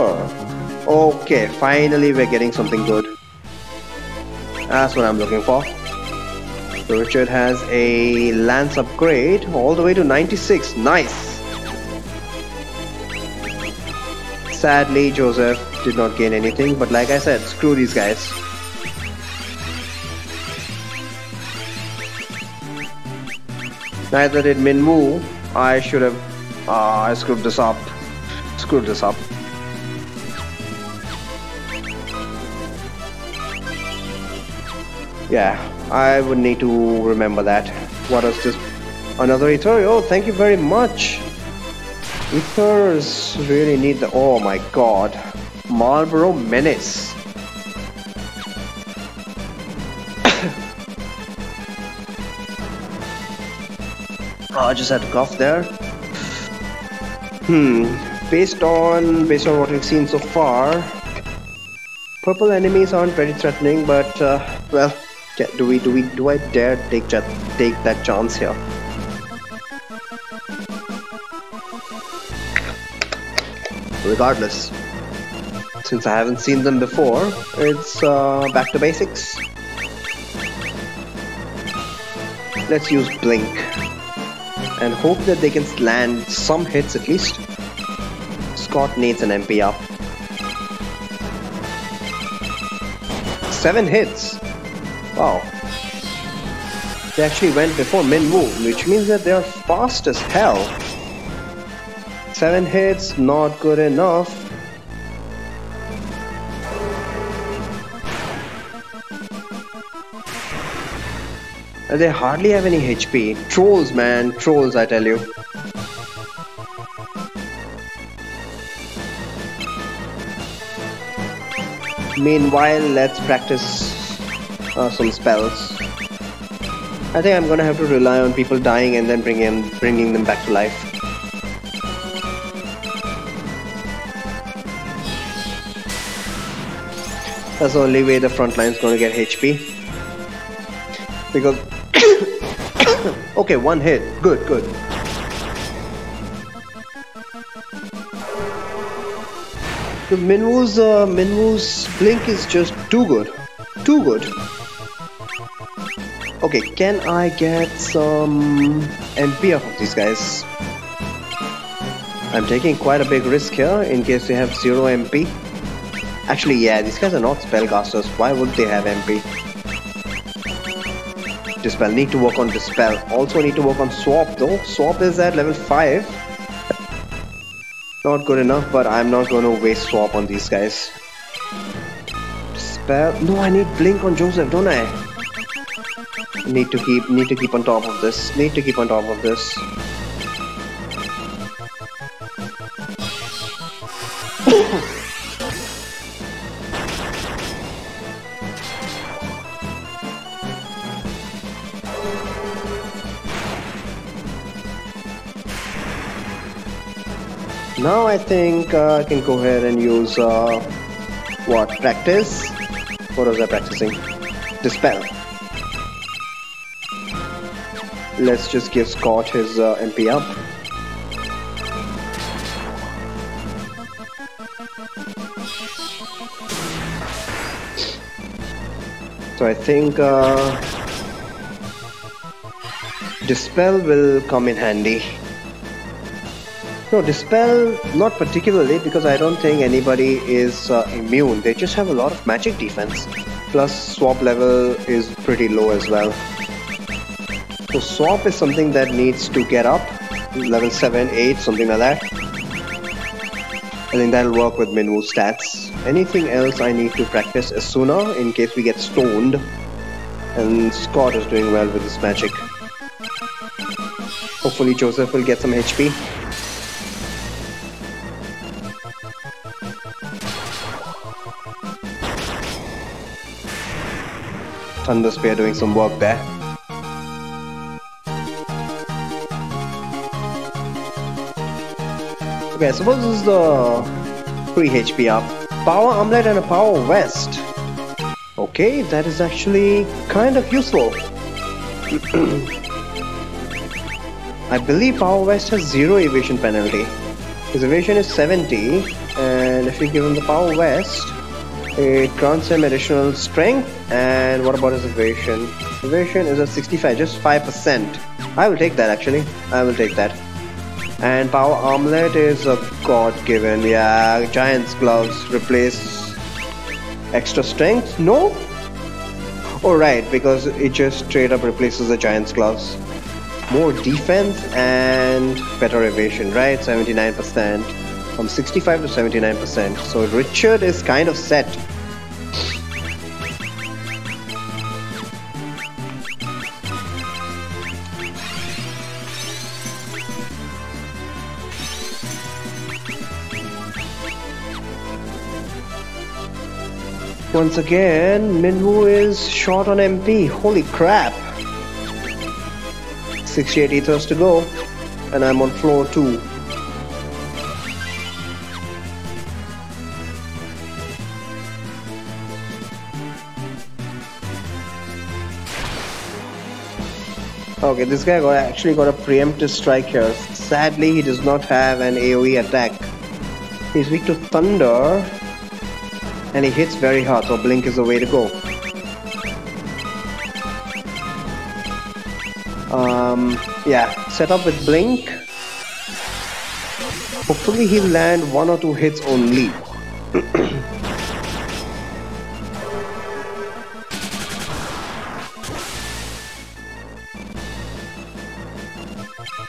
Okay, finally we're getting something good. That's what I'm looking for. So Richard has a lance upgrade all the way to 96. Nice. Sadly, Joseph did not gain anything, but like I said, screw these guys. Neither did Minwoo. I should have... I screwed this up. Screwed this up. Yeah, I would need to remember that. What is this? Another ether? Oh, thank you very much. Ethers really need the... Oh my god. Marlboro Menace. Oh, I just had to cough there. Based on what we've seen so far, purple enemies aren't very threatening, but well, do I dare take that chance here? Regardless, since I haven't seen them before, it's back to basics. Let's use Blink and hope that they can land some hits at least. Scott needs an MP up. 7 hits. Wow. They actually went before Minwoo, which means that they are fast as hell. 7 hits, not good enough. They hardly have any HP. Trolls, man. Trolls, I tell you. Meanwhile, let's practice some spells. I think I'm gonna have to rely on people dying and then bringing them back to life. That's the only way the front line's gonna get HP. Because... okay, 1 hit. Good, good. The Minwoo's blink is just too good. Too good. Okay, can I get some MP off of these guys? I'm taking quite a big risk here in case they have 0 MP. Actually, yeah, these guys are not spellcasters. Why would they have MP? Dispel. Need to work on Dispel. Also need to work on Swap though. Swap is at level 5. Not good enough, but I'm not going to waste Swap on these guys. Dispel. No, I need Blink on Joseph, don't I? Need to keep on top of this. Need to keep on top of this. Now I think I can go ahead and use what? Practice? What was I practicing? Dispel. Let's just give Scott his MP up. So I think Dispel will come in handy. No, Dispel not particularly, because I don't think anybody is immune. They just have a lot of magic defense. Plus swap level is pretty low as well. So swap is something that needs to get up. Level 7, 8, something like that. I think that'll work with Minwoo stats. Anything else I need to practice Asuna in case we get stoned. And Scott is doing well with this magic. Hopefully Joseph will get some HP. Thunder Spear doing some work there. Okay, I suppose this is the 3 HP up. Power Armlet and a Power Vest. Okay, that is actually kind of useful. I believe Power Vest has 0 evasion penalty. His evasion is 70, and if you give him the Power Vest, it grants him additional strength. And what about his evasion? Evasion is at 65, just 5%. I will take that actually. I will take that. And Power Armlet is a god-given. Yeah, Giant's Gloves replace extra strength? No? Oh right, because it just straight up replaces the Giant's Gloves. More defense and better evasion, right? 79%. From 65 to 79%. So Richard is kind of set. Once again, Minwoo is short on MP. Holy crap! 68 ethers to go, and I'm on floor 2. Okay, this guy actually got a preemptive strike here. Sadly, he does not have an AoE attack. He's weak to thunder. And he hits very hard, so Blink is the way to go. Yeah, set up with Blink. Hopefully he'll land 1 or 2 hits only.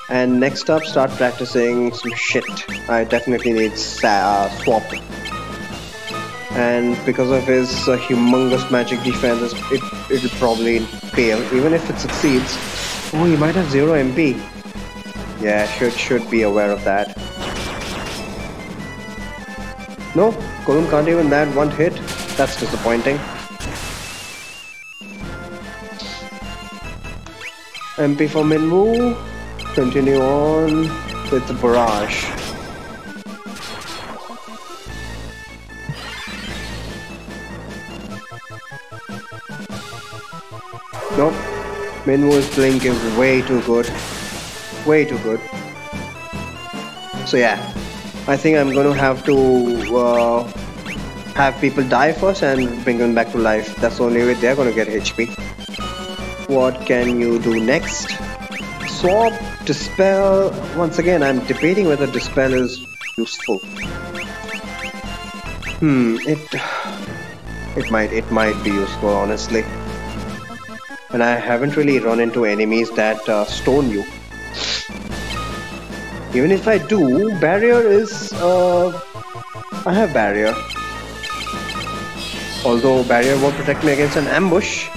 And next up, start practicing some shit. I definitely need swap. And because of his humongous magic defense, it'll probably fail. Even if it succeeds, oh, he might have 0 MP. Yeah, should be aware of that. No, Golem can't even land 1 hit. That's disappointing. MP for Minwoo. Continue on with the barrage. Nope. Minwoo's Blink is way too good. Way too good. So yeah, I think I'm gonna have to have people die first and bring them back to life. That's the only way they're gonna get HP. What can you do next? Swap, Dispel. Once again, I'm debating whether Dispel is useful. It might be useful, honestly. And I haven't really run into enemies that stone you. Even if I do, Barrier is... I have Barrier. Although Barrier won't protect me against an ambush.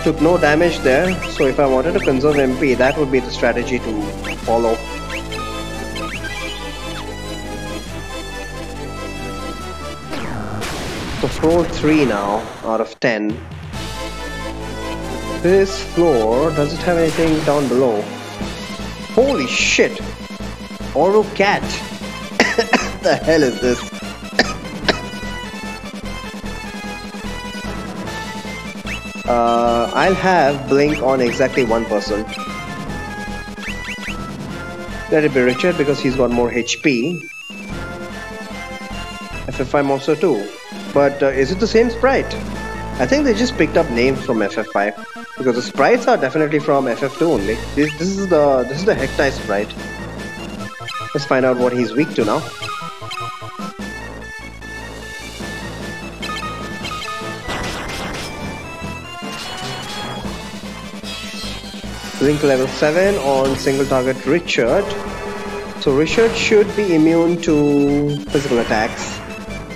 Took no damage there, so if I wanted to conserve MP, that would be the strategy to follow. So floor 3 now, out of 10. This floor, does it have anything down below? Holy shit! Oro Cat! The hell is this? I'll have Blink on exactly 1 person. Let it be Richard because he's got more HP. FF5 Monster 2. But is it the same sprite? I think they just picked up names from FF5 because the sprites are definitely from FF2 only. This is the Hectai sprite. Let's find out what he's weak to now. Link level 7 on single target Richard. So Richard should be immune to physical attacks.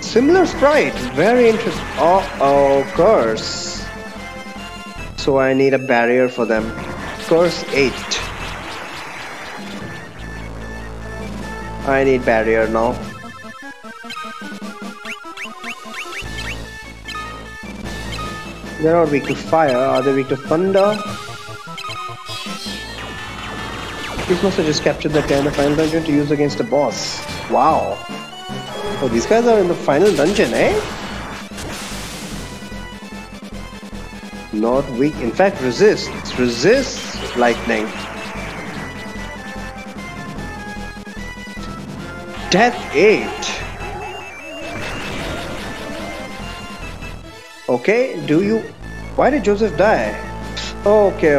Similar sprite, very interesting. Oh, curse. So I need a barrier for them. Curse 8. I need barrier now. They're not weak to fire. Are they weak to thunder? This must have just captured that guy in the final dungeon to use against a boss. Wow. Oh, these guys are in the final dungeon, eh? Not weak. In fact, resists. Resists lightning. Death 8. Okay, do you... Why did Joseph die? Okay.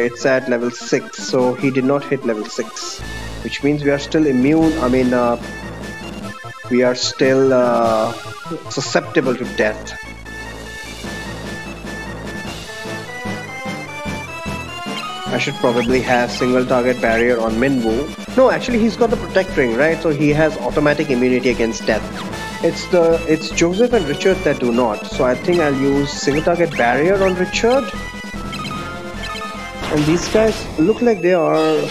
It's at level 6, so he did not hit level 6. Which means we are still immune. I mean, we are still susceptible to death. I should probably have single target barrier on Minwoo. No, actually he's got the protect ring, right? So he has automatic immunity against death. It's Joseph and Richard that do not. So I think I'll use single target barrier on Richard. And these guys look like they are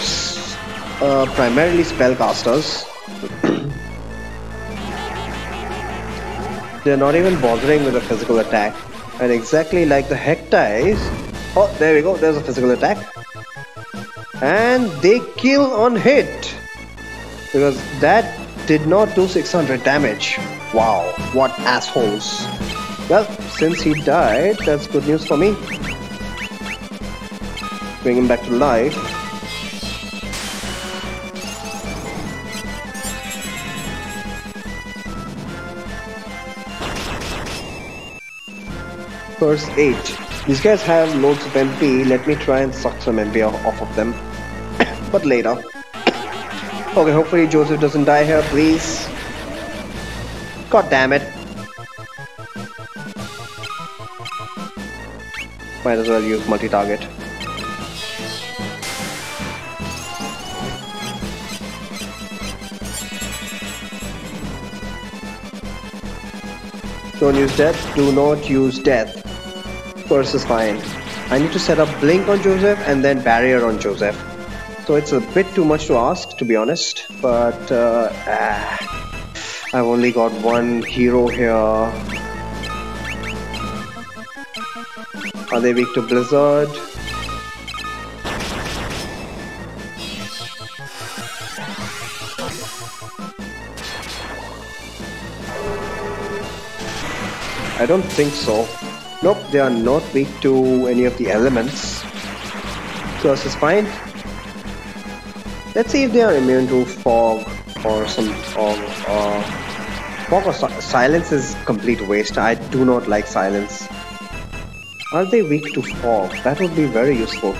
primarily spellcasters. They're not even bothering with a physical attack. And exactly like the Hectais. Oh, there we go. There's a physical attack. And they kill on hit. Because that did not do 600 damage. Wow, what assholes. Well, since he died, that's good news for me. Bring him back to life. First 8. These guys have loads of MP. Let me try and suck some MP off of them. But later. Okay, hopefully Joseph doesn't die here, please. God damn it. Might as well use multi-target. Don't use death. Do not use death. Curse is fine. I need to set up blink on Joseph and then barrier on Joseph. So it's a bit too much to ask, to be honest. But I've only got one hero here. Are they weak to Blizzard? I don't think so. Nope, they are not weak to any of the elements. Curse is fine. Let's see if they are immune to fog or some fog or silence is complete waste. I do not like silence. Are they weak to fog? That would be very useful.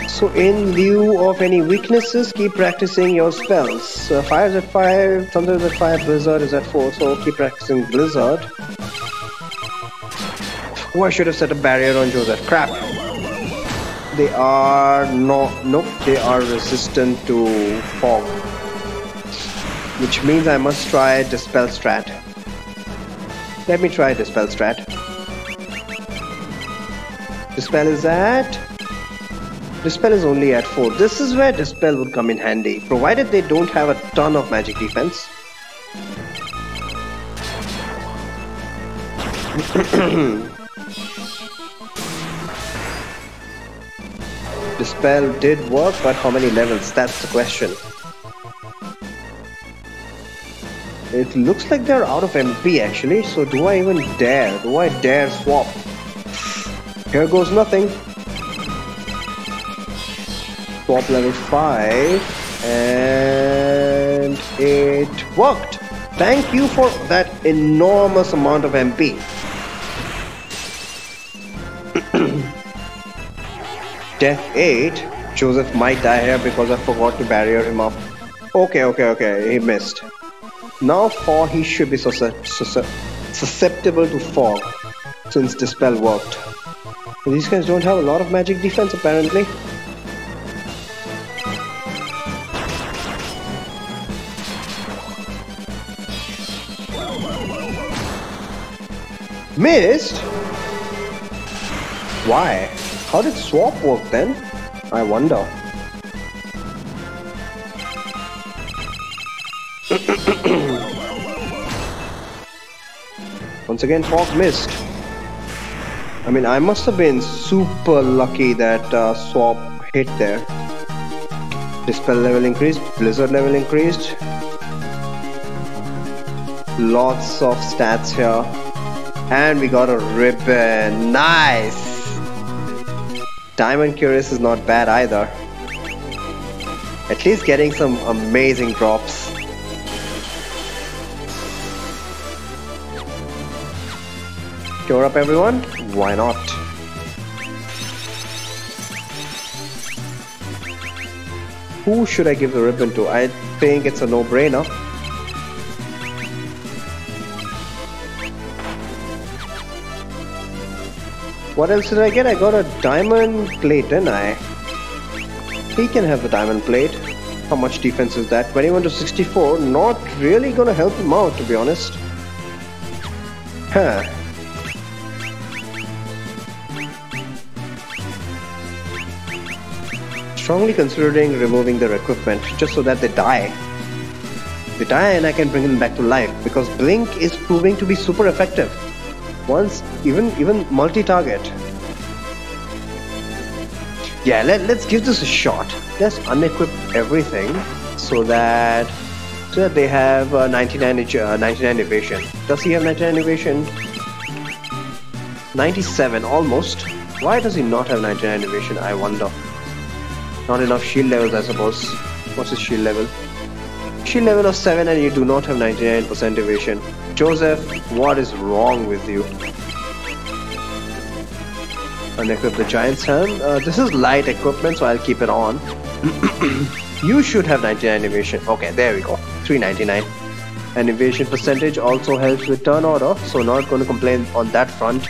So in lieu of any weaknesses, keep practicing your spells. Fire is at 5, Thunder is at 5, Blizzard is at 4, so keep practicing Blizzard. Oh, I should have set a barrier on Joseph. Crap! They are nope, they are resistant to fog. Which means I must try Dispel Strat. Let me try Dispel Strat. Dispel is at... Dispel is only at 4. This is where Dispel would come in handy, provided they don't have a ton of magic defense. Dispel did work, but how many levels? That's the question. It looks like they're out of MP actually, so do I even dare? Do I dare swap? Here goes nothing. swap level 5 and it worked. Thank you for that enormous amount of MP. Death 8. Joseph might die here because I forgot to barrier him up. Okay, he missed. Now he should be susceptible to fog since Dispel worked. But these guys don't have a lot of magic defense apparently. Missed? Why? How did swap work then? I wonder. Once again, fog missed. I mean, I must have been super lucky that swap hit there. Dispel level increased, blizzard level increased. Lots of stats here. And we got a ribbon. Nice! Diamond Curious is not bad either. At least getting some amazing drops. Cure up everyone? Why not? Who should I give the ribbon to? I think it's a no-brainer. What else did I get? I got a diamond plate, didn't I? He can have the diamond plate. How much defense is that? 21 to 64. Not really gonna help him out, to be honest. Huh. Strongly considering removing their equipment just so that they die. They die and I can bring them back to life because Blink is proving to be super effective. Once, even multi-target. Yeah, let's give this a shot. Let's unequip everything so that they have 99 evasion. Does he have 99 evasion? 97 almost. Why does he not have 99 evasion? I wonder. Not enough shield levels, I suppose. What's his shield level? Shield level of 7 and you do not have 99% evasion. Joseph, what is wrong with you? Unequip the Giant's Helm. This is light equipment, so I'll keep it on. You should have 99 evasion. Okay, there we go. 399. And evasion percentage also helps with turn order, so not going to complain on that front.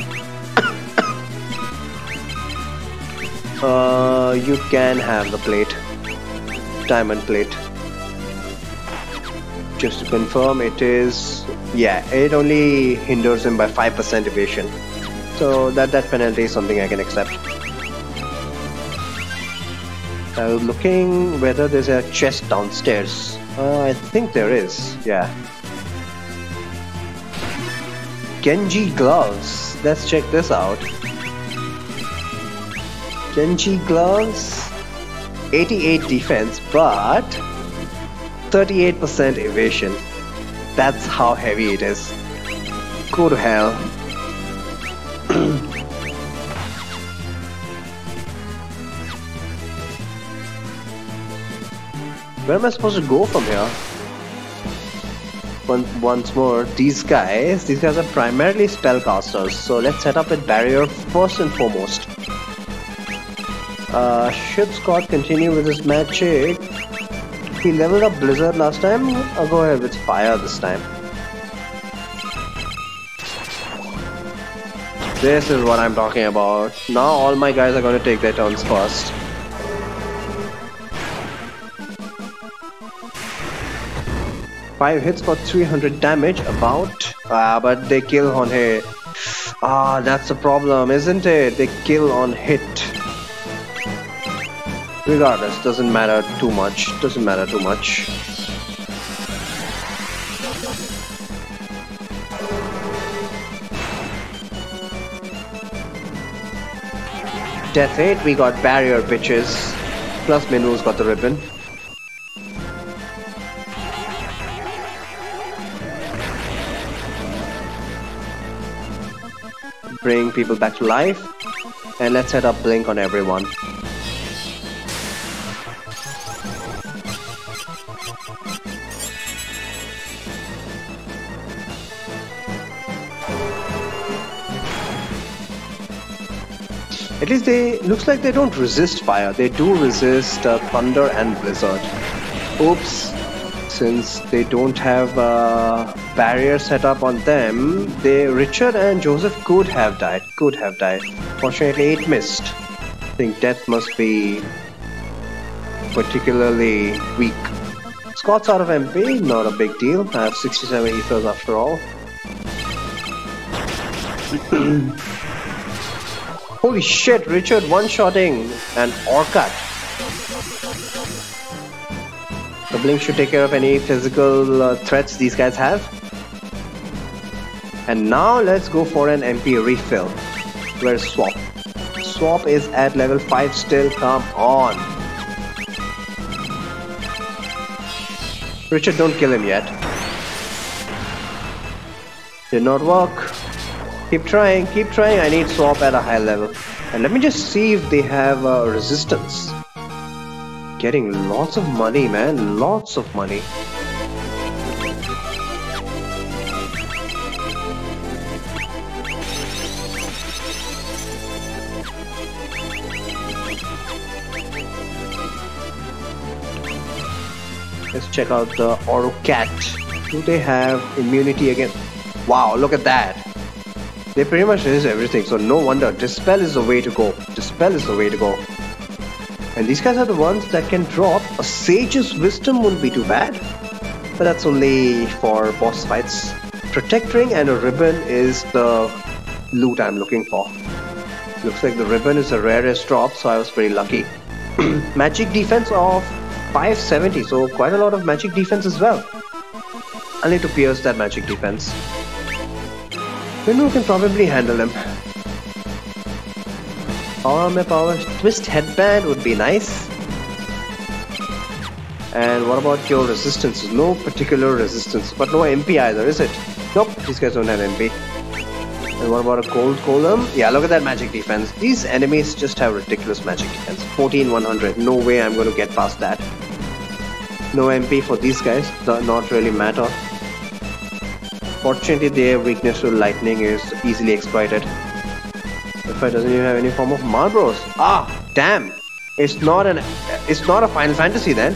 You can have the plate. Diamond plate. Just to confirm, it is... Yeah, it only hinders him by 5% evasion. So that penalty is something I can accept. I was looking whether there's a chest downstairs. I think there is, yeah. Genji gloves. Let's check this out. Genji gloves. 88 defense, but 38% evasion. That's how heavy it is. Go to hell. Where am I supposed to go from here? Once more, these guys are primarily spellcasters, so let's set up a barrier first and foremost. Should Scott continue with his magic? He leveled up Blizzard last time. I'll go ahead with Fire this time. This is what I'm talking about. Now all my guys are going to take their turns first. Five hits for 300 damage, about. But they kill on hit. That's the problem, isn't it? They kill on hit. Regardless, doesn't matter too much. Doesn't matter too much. Death 8, we got barrier bitches. Plus Minu's got the ribbon. Bring people back to life. And let's set up Blink on everyone. At least they looks like they don't resist fire. They do resist thunder and blizzard. Oops. Since they don't have barrier set up on them, Richard and Joseph could have died. Fortunately, it missed. I think death must be particularly weak. Scott's out of MP, not a big deal. I have 67 ethers after all. Holy shit, Richard one-shotting an Orcut. The Blink should take care of any physical threats these guys have. And now let's go for an MP refill. Where's Swap? Swap is at level 5 still, come on. Richard, don't kill him yet. Did not work. Keep trying, I need Swap at a high level. And let me just see if they have resistance. Getting lots of money, man, lots of money. Let's check out the Orocat. Do they have immunity against... Wow, look at that. They pretty much resist everything, so no wonder. Dispel is the way to go. Dispel is the way to go. And these guys are the ones that can drop. A Sage's Wisdom wouldn't be too bad. But that's only for boss fights. Protect Ring and a Ribbon is the loot I'm looking for. Looks like the Ribbon is the rarest drop, so I was pretty lucky. Magic defense of 570, so quite a lot of magic defense as well. I'll need to pierce that magic defense. Windu can probably handle him. Power Twist Headband would be nice. And what about your resistance? No particular resistance, but no MP either, is it? Nope, these guys don't have MP. And what about a Gold Golem? Yeah, look at that magic defense. These enemies just have ridiculous magic defense. 14,100. No way I'm going to get past that. No MP for these guys. Does not really matter. Fortunately, their weakness to lightning is easily exploited. The fight doesn't even have any form of Marlboros. Ah, damn! It's not a Final Fantasy then.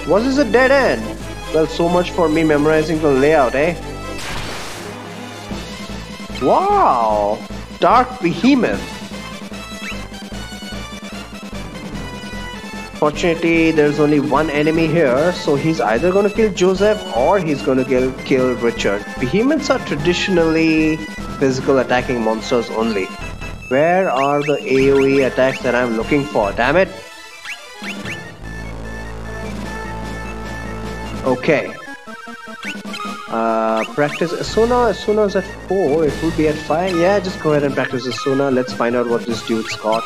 Was this a dead end? Well, so much for me memorizing the layout, eh? Wow! Dark Behemoth. Fortunately, there's only one enemy here, so he's either going to kill Joseph or he's going to kill Richard. Behemoths are traditionally physical attacking monsters only. Where are the AoE attacks that I'm looking for? Damn it! Okay. Practice Asuna. Asuna is at 4. It would be at 5. Yeah, just go ahead and practice Asuna. Let's find out what this dude's got.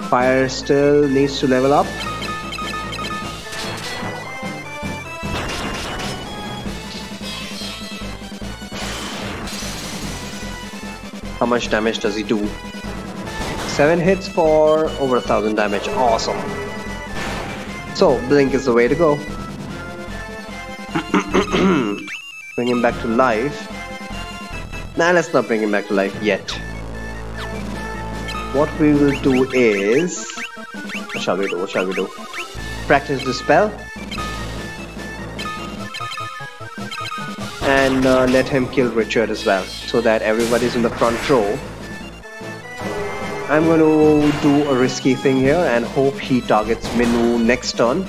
Fire still needs to level up. How much damage does he do? 7 hits for over 1,000 damage. Awesome. So, Blink is the way to go. Bring him back to life. Nah, let's not bring him back to life yet. What we will do is... What shall we do? Practice the spell. And let him kill Richard as well, so that everybody's in the front row. I'm going to do a risky thing here and hope he targets Minwoo next turn.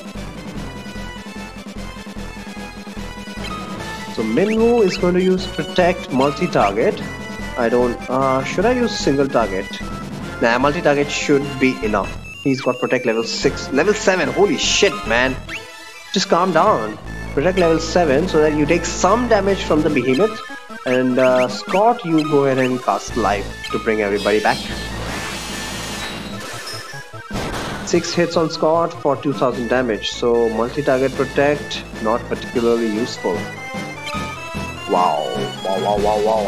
So Minwoo is going to use Protect multi-target. Should I use single target? Nah, multi-target should be enough. He's got Protect level 6. Level 7, holy shit, man. Just calm down. Protect level 7 so that you take some damage from the Behemoth. And Scott, you go ahead and cast Life to bring everybody back. 6 hits on Scott for 2,000 damage. So multi-target Protect, not particularly useful. Wow,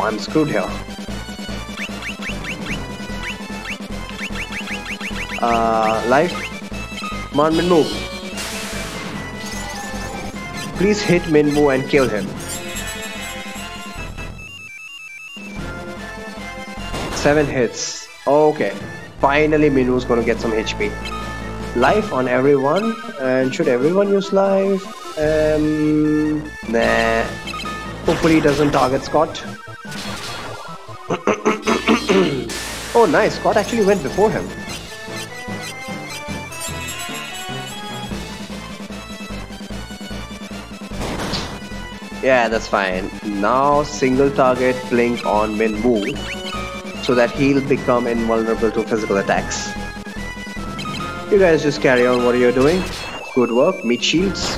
I'm screwed here. Life. Come on, Minwoo. Please hit Minwoo and kill him. 7 hits. Okay. Finally Minu's gonna get some HP. Life on everyone. And should everyone use life? Nah. Hopefully he doesn't target Scott. Oh nice, Scott actually went before him. Yeah, that's fine. Now single target blink on Minwoo so that he'll become invulnerable to physical attacks. You guys just carry on what you're doing. Good work, meat shields.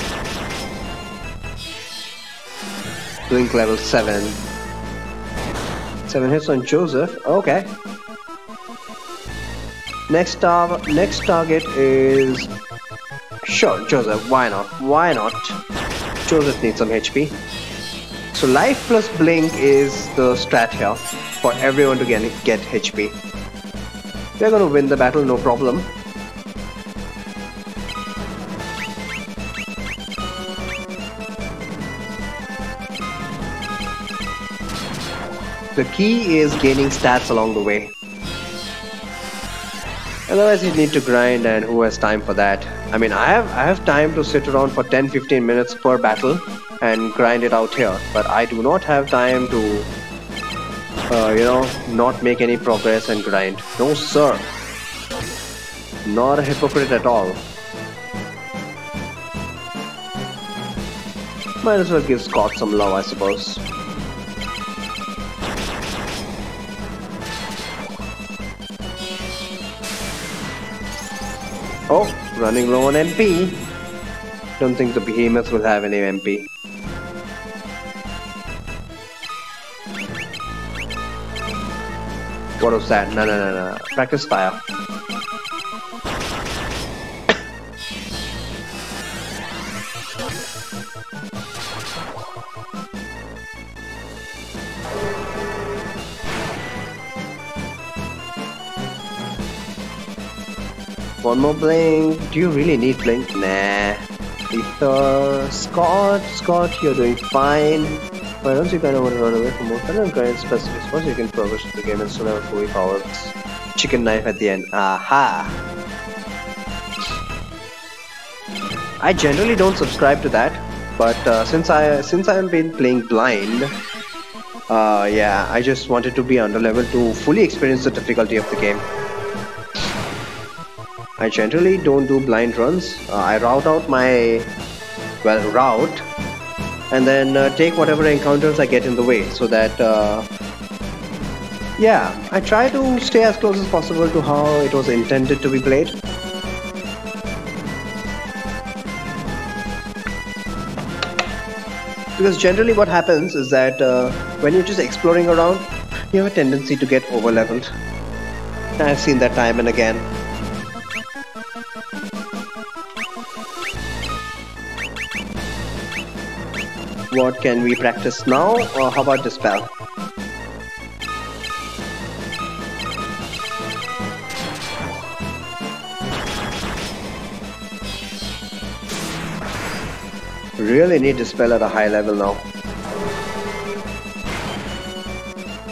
Blink level 7. 7 hits on Joseph, okay. Next target is... Sure, Joseph, why not? Why not? Joseph needs some HP. So life plus blink is the strat here for everyone to get HP. We're gonna win the battle, no problem. The key is gaining stats along the way. Otherwise you need to grind, and who has time for that? I mean, I have time to sit around for 10-15 minutes per battle and grind it out here, but I do not have time to you know, not make any progress and grind. No sir. Not a hypocrite at all. Might as well give Scott some love, I suppose. Oh, running low on MP. Don't think the behemoth will have any MP. What was that? No. Practice fire. One more blink. Do you really need blink? Nah. Ether. Scott, you're doing fine. Why don't you kind of want to run away from more kind of grind specific spots? You can progress the game and still have a fully powered chicken knife at the end. Aha! I generally don't subscribe to that, but since I've been playing blind, yeah, I just wanted to be under level to fully experience the difficulty of the game. I generally don't do blind runs. I route out my route and then take whatever encounters I get in the way, so that yeah, I try to stay as close as possible to how it was intended to be played. Because generally what happens is that when you're just exploring around, you have a tendency to get over leveled. I've seen that time and again. What can we practice now? Or how about Dispel? Really need Dispel at a high level now.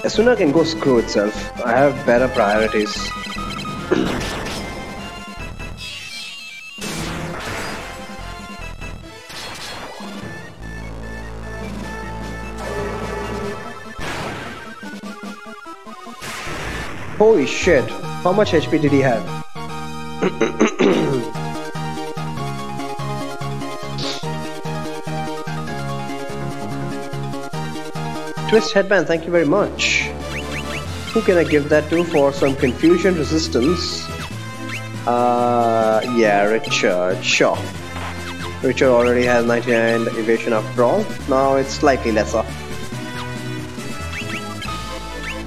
Asuna can go screw itself. I have better priorities. Holy shit, how much HP did he have? Twist Headband, thank you very much. Who can I give that to for some confusion resistance? Yeah, Richard, sure. Richard already has 99 evasion after all. Now it's slightly lesser.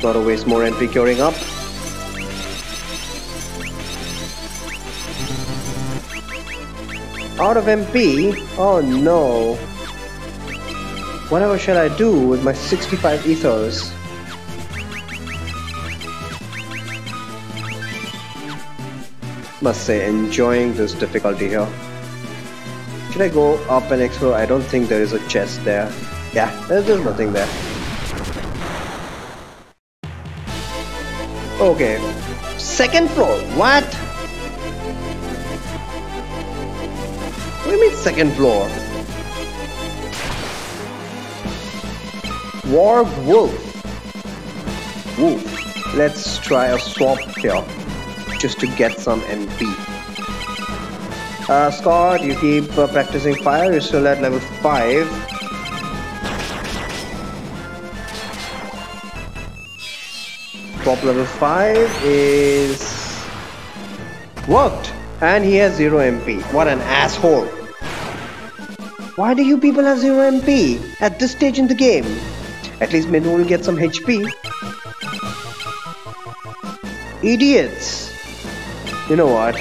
Gotta waste more MP curing up. Out of MP? Oh no. Whatever shall I do with my 65 ethers? Must say, enjoying this difficulty here. Should I go up and explore? I don't think there is a chest there. Yeah, there's nothing there. Okay. Second floor. What? What do you mean second floor? Warg Wolf. Wolf. Let's try a swap here. Just to get some MP. Scott, you keep practicing fire. You're still at level 5. Top level 5 is worked, and he has 0 MP. What an asshole! Why do you people have 0 MP at this stage in the game? At least Minu will get some HP. Idiots! You know what?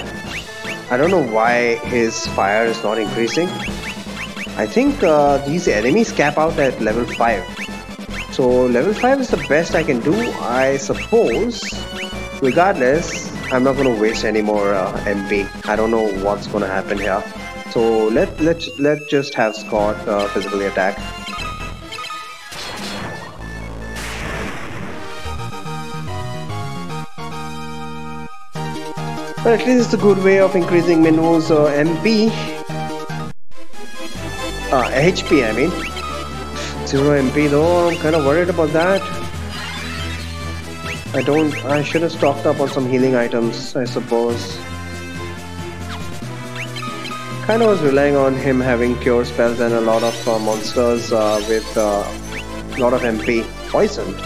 I don't know why his fire is not increasing. I think these enemies cap out at level 5. So level 5 is the best I can do, I suppose. Regardless, I'm not going to waste any more MP. I don't know what's going to happen here. So let's just have Scott physically attack. But at least it's a good way of increasing Minu's MP. HP, I mean. 0 MP though, I'm kind of worried about that. I should have stocked up on some healing items, I suppose. Kind of was relying on him having cure spells and a lot of monsters with a lot of MP poisoned.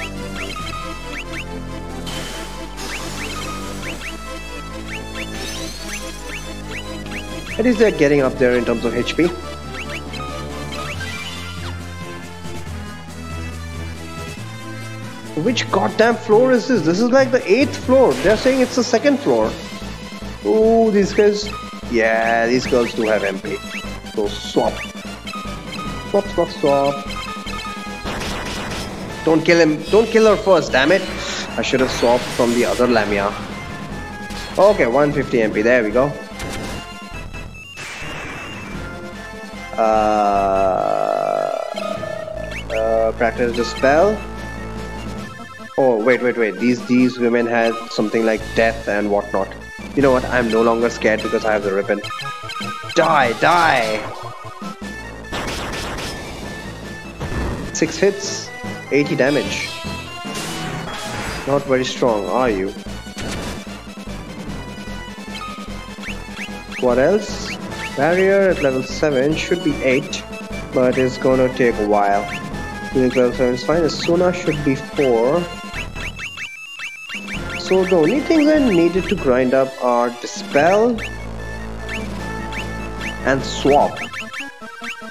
At least they're getting up there in terms of HP. Which goddamn floor is this? This is like the 8th floor. They're saying it's the 2nd floor. Oh, these guys. Yeah, these girls do have MP. So swap. Swap, swap, swap. Don't kill him. Don't kill her first, damn it. I should have swapped from the other Lamia. Okay, 150 MP. There we go. Practice the spell. Oh, wait. These women had something like death and whatnot. You know what? I'm no longer scared because I have the ribbon. Die! 6 hits, 80 damage. Not very strong, are you? What else? Barrier at level 7 should be 8, but it's gonna take a while. Level 7 is fine. Asuna should be 4. So the only things I needed to grind up are Dispel and Swap.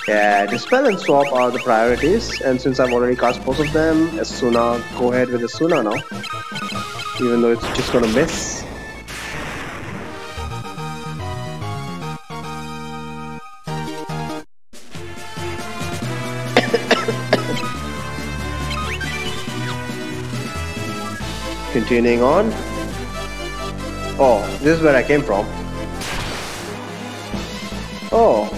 Yeah, Dispel and Swap are the priorities, and since I've already cast both of them, Asuna, go ahead with Asuna now. Even though it's just gonna miss. Continuing on. Oh, this is where I came from. Oh,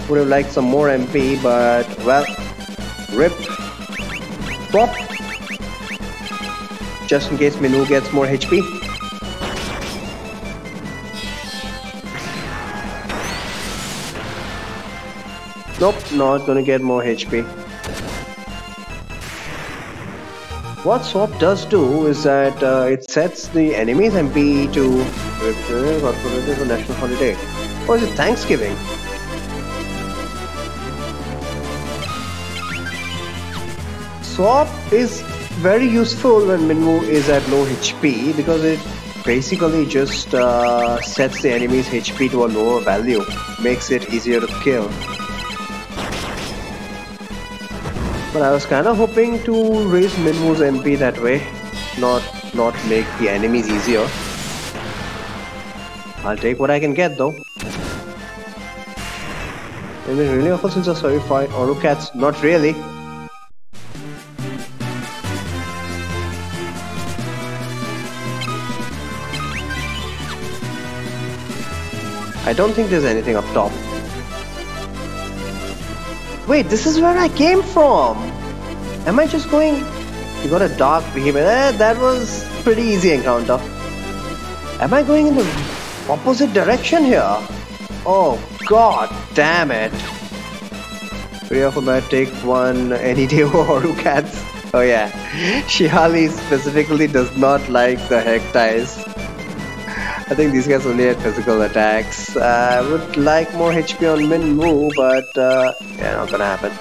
would have liked some more MP, but well, rip. Swap. Just in case Minu gets more HP. Nope, not gonna get more HP. What swap does do is that it sets the enemy's MP to a national holiday. Or is it Thanksgiving? Swap is very useful when Minwoo is at low HP because it basically just sets the enemy's HP to a lower value, makes it easier to kill. But I was kind of hoping to raise Minwoo's MP that way, not make the enemies easier. I'll take what I can get though. And it really offers since a certified Orocats? Not really. I don't think there's anything up top. Wait, this is where I came from! Am I just going... You got a dark behemoth. That was pretty easy encounter. Am I going in the opposite direction here? Oh god damn it. Pretty often I take one any day over Oru cats. Oh yeah, Shihali specifically does not like the Hecties. I think these guys only had physical attacks. I would like more HP on Minmu, but yeah, not gonna happen.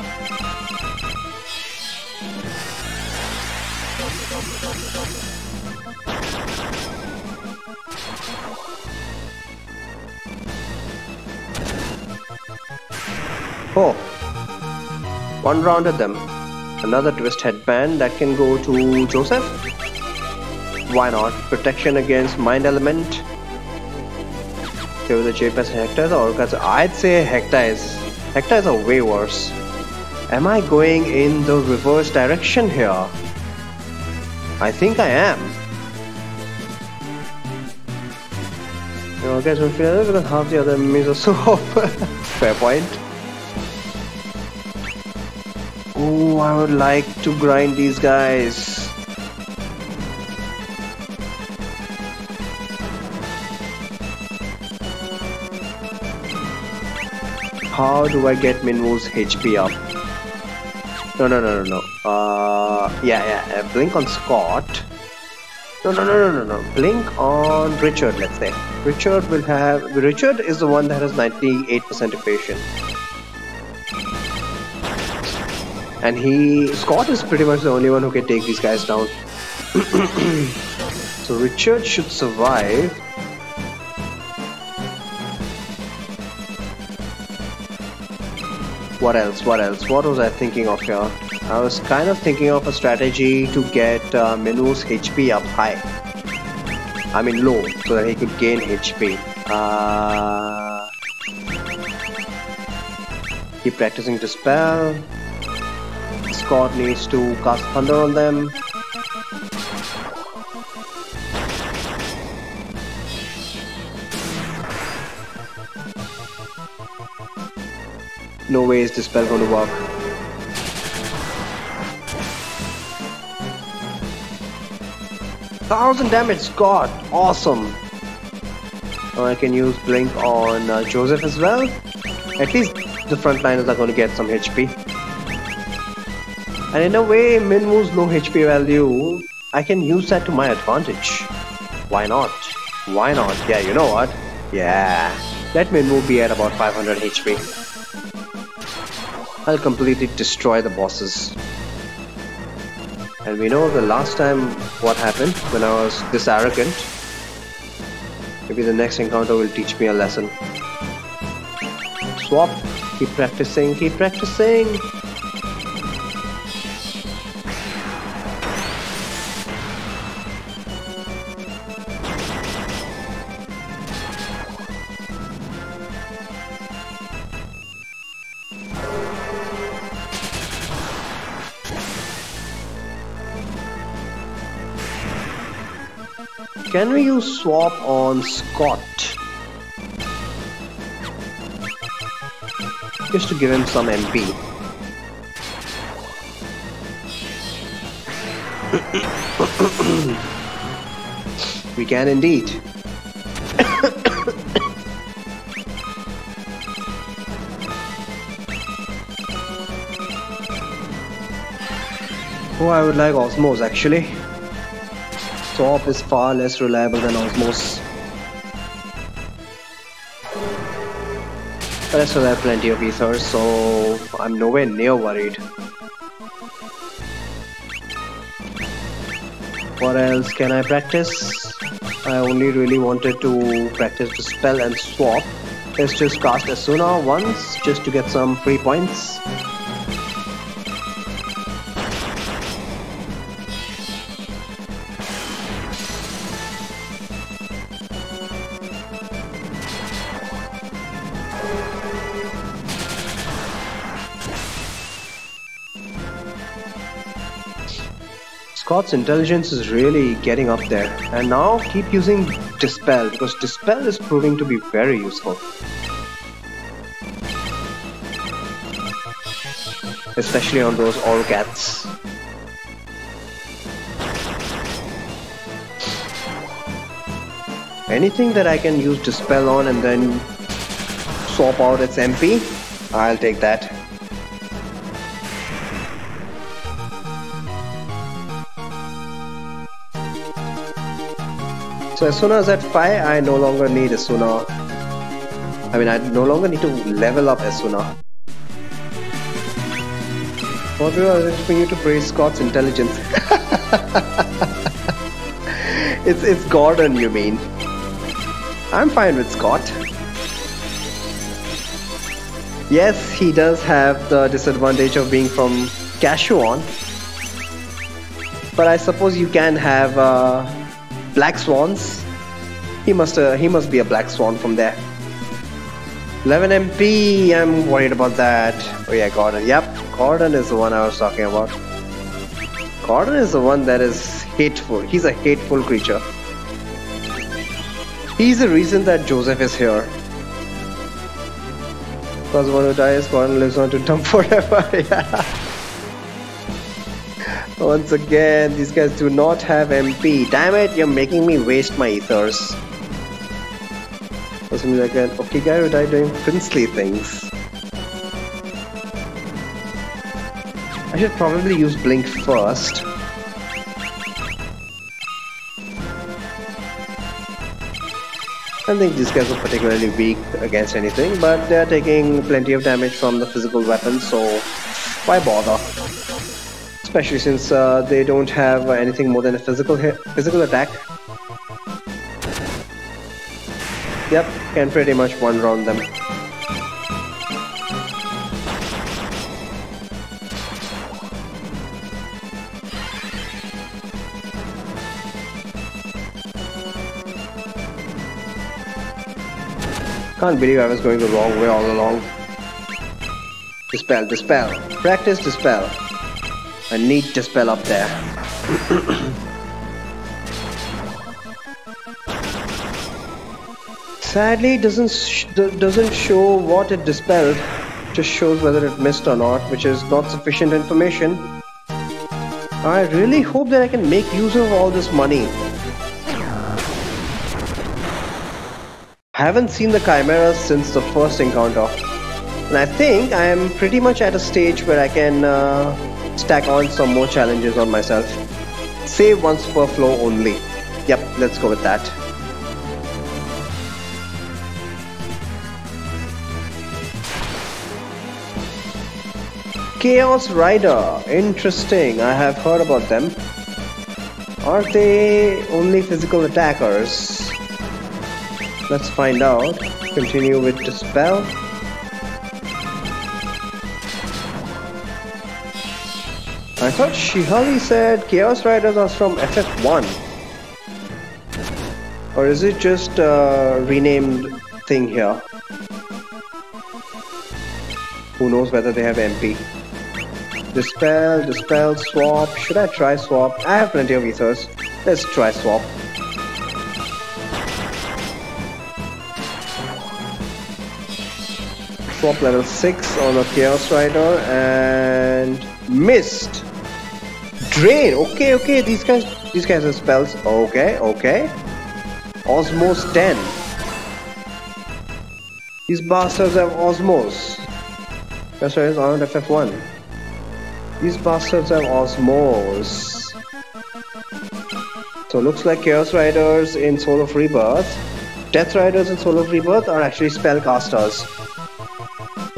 Oh, one round at them. Another twist headband that can go to Joseph. Why not? Protection against mind element. Okay, with the JPS Hectors or Orcas, I'd say Hectors. Hectors are way worse. Am I going in the reverse direction here? I think I am. Orcas don't feel it because half the other enemies are so open. Fair point. Oh, I would like to grind these guys. How do I get Minwoo's HP up? No. Yeah. Blink on Scott. No. Blink on Richard, let's say. Richard is the one that has 98% evasion. And Scott is pretty much the only one who can take these guys down. So Richard should survive. What else? What was I thinking of here? I was kind of thinking of a strategy to get Minwoo's HP up high. I mean low, so that he could gain HP. Keep practicing Dispel. Scott needs to cast Thunder on them. No way is this spell going to work. $1,000 damage, Scott! Awesome! Now I can use Blink on Joseph as well. At least the frontliners are going to get some HP. And in a way, Minwoo's low HP value, I can use that to my advantage. Why not? Why not? Yeah, you know what? Yeah. Let Minwoo be at about 500 HP. I'll completely destroy the bosses. And we know the last time what happened when I was this arrogant. Maybe the next encounter will teach me a lesson. Swap. Keep practicing, keep practicing. Can we use swap on Scott? Just to give him some MP. We can indeed. Oh, I would like Osmos actually. Swap is far less reliable than Osmos. But I still have plenty of ethers, so I'm nowhere near worried. What else can I practice? I only really wanted to practice Dispel and Swap. Let's just cast Asuna once, just to get some free points. Scott's intelligence is really getting up there, and now keep using Dispel because Dispel is proving to be very useful. Especially on those Orcats. Anything that I can use Dispel on and then swap out its MP, I'll take that. So Asuna is at 5, I no longer need Asuna. I mean, I no longer need to level up Asuna. What do I expect you to praise Scott's intelligence? It's Gordon, you mean? I'm fine with Scott. Yes, he does have the disadvantage of being from Cashuan, but I suppose you can have Black Swans. He must be a Black Swan from there. 11 MP, I'm worried about that. Oh yeah, Gordon. Yep, Gordon is the one I was talking about. Gordon is the one that is hateful. He's a hateful creature. He's the reason that Joseph is here. Because one who dies, Gordon lives on to dump forever. Yeah. Once again, these guys do not have MP. Damn it, you're making me waste my ethers. Something like that. Okay, guy who died doing princely things. I should probably use Blink first. I don't think these guys are particularly weak against anything, but they're taking plenty of damage from the physical weapons, so why bother? Especially since they don't have anything more than a physical attack. Yep, can pretty much one-round them. Can't believe I was going the wrong way all along. Dispel, Dispel. Practice Dispel. I need Dispel up there. Sadly, it doesn't show what it dispelled. Just shows whether it missed or not, which is not sufficient information. I really hope that I can make use of all this money. I haven't seen the Chimeras since the first encounter, and I think I am pretty much at a stage where I can stack on some more challenges on myself. Save once per flow only. Yep, let's go with that. Chaos Rider, interesting. I have heard about them. Are they only physical attackers? Let's find out. Continue with Dispel. I thought Shihali said Chaos Riders are from FF1. Or is it just a renamed thing here? Who knows whether they have MP. Dispel, Dispel, Swap. Should I try Swap? I have plenty of ethers. Let's try Swap. Swap level 6 on a Chaos Rider and missed. Drain. Okay, these guys have spells. Okay. Osmos 10. These bastards have Osmos. Chaos Riders aren't FF1. These bastards have Osmos. So looks like Chaos Riders in Soul of Rebirth. Death Riders in Soul of Rebirth are actually spellcasters.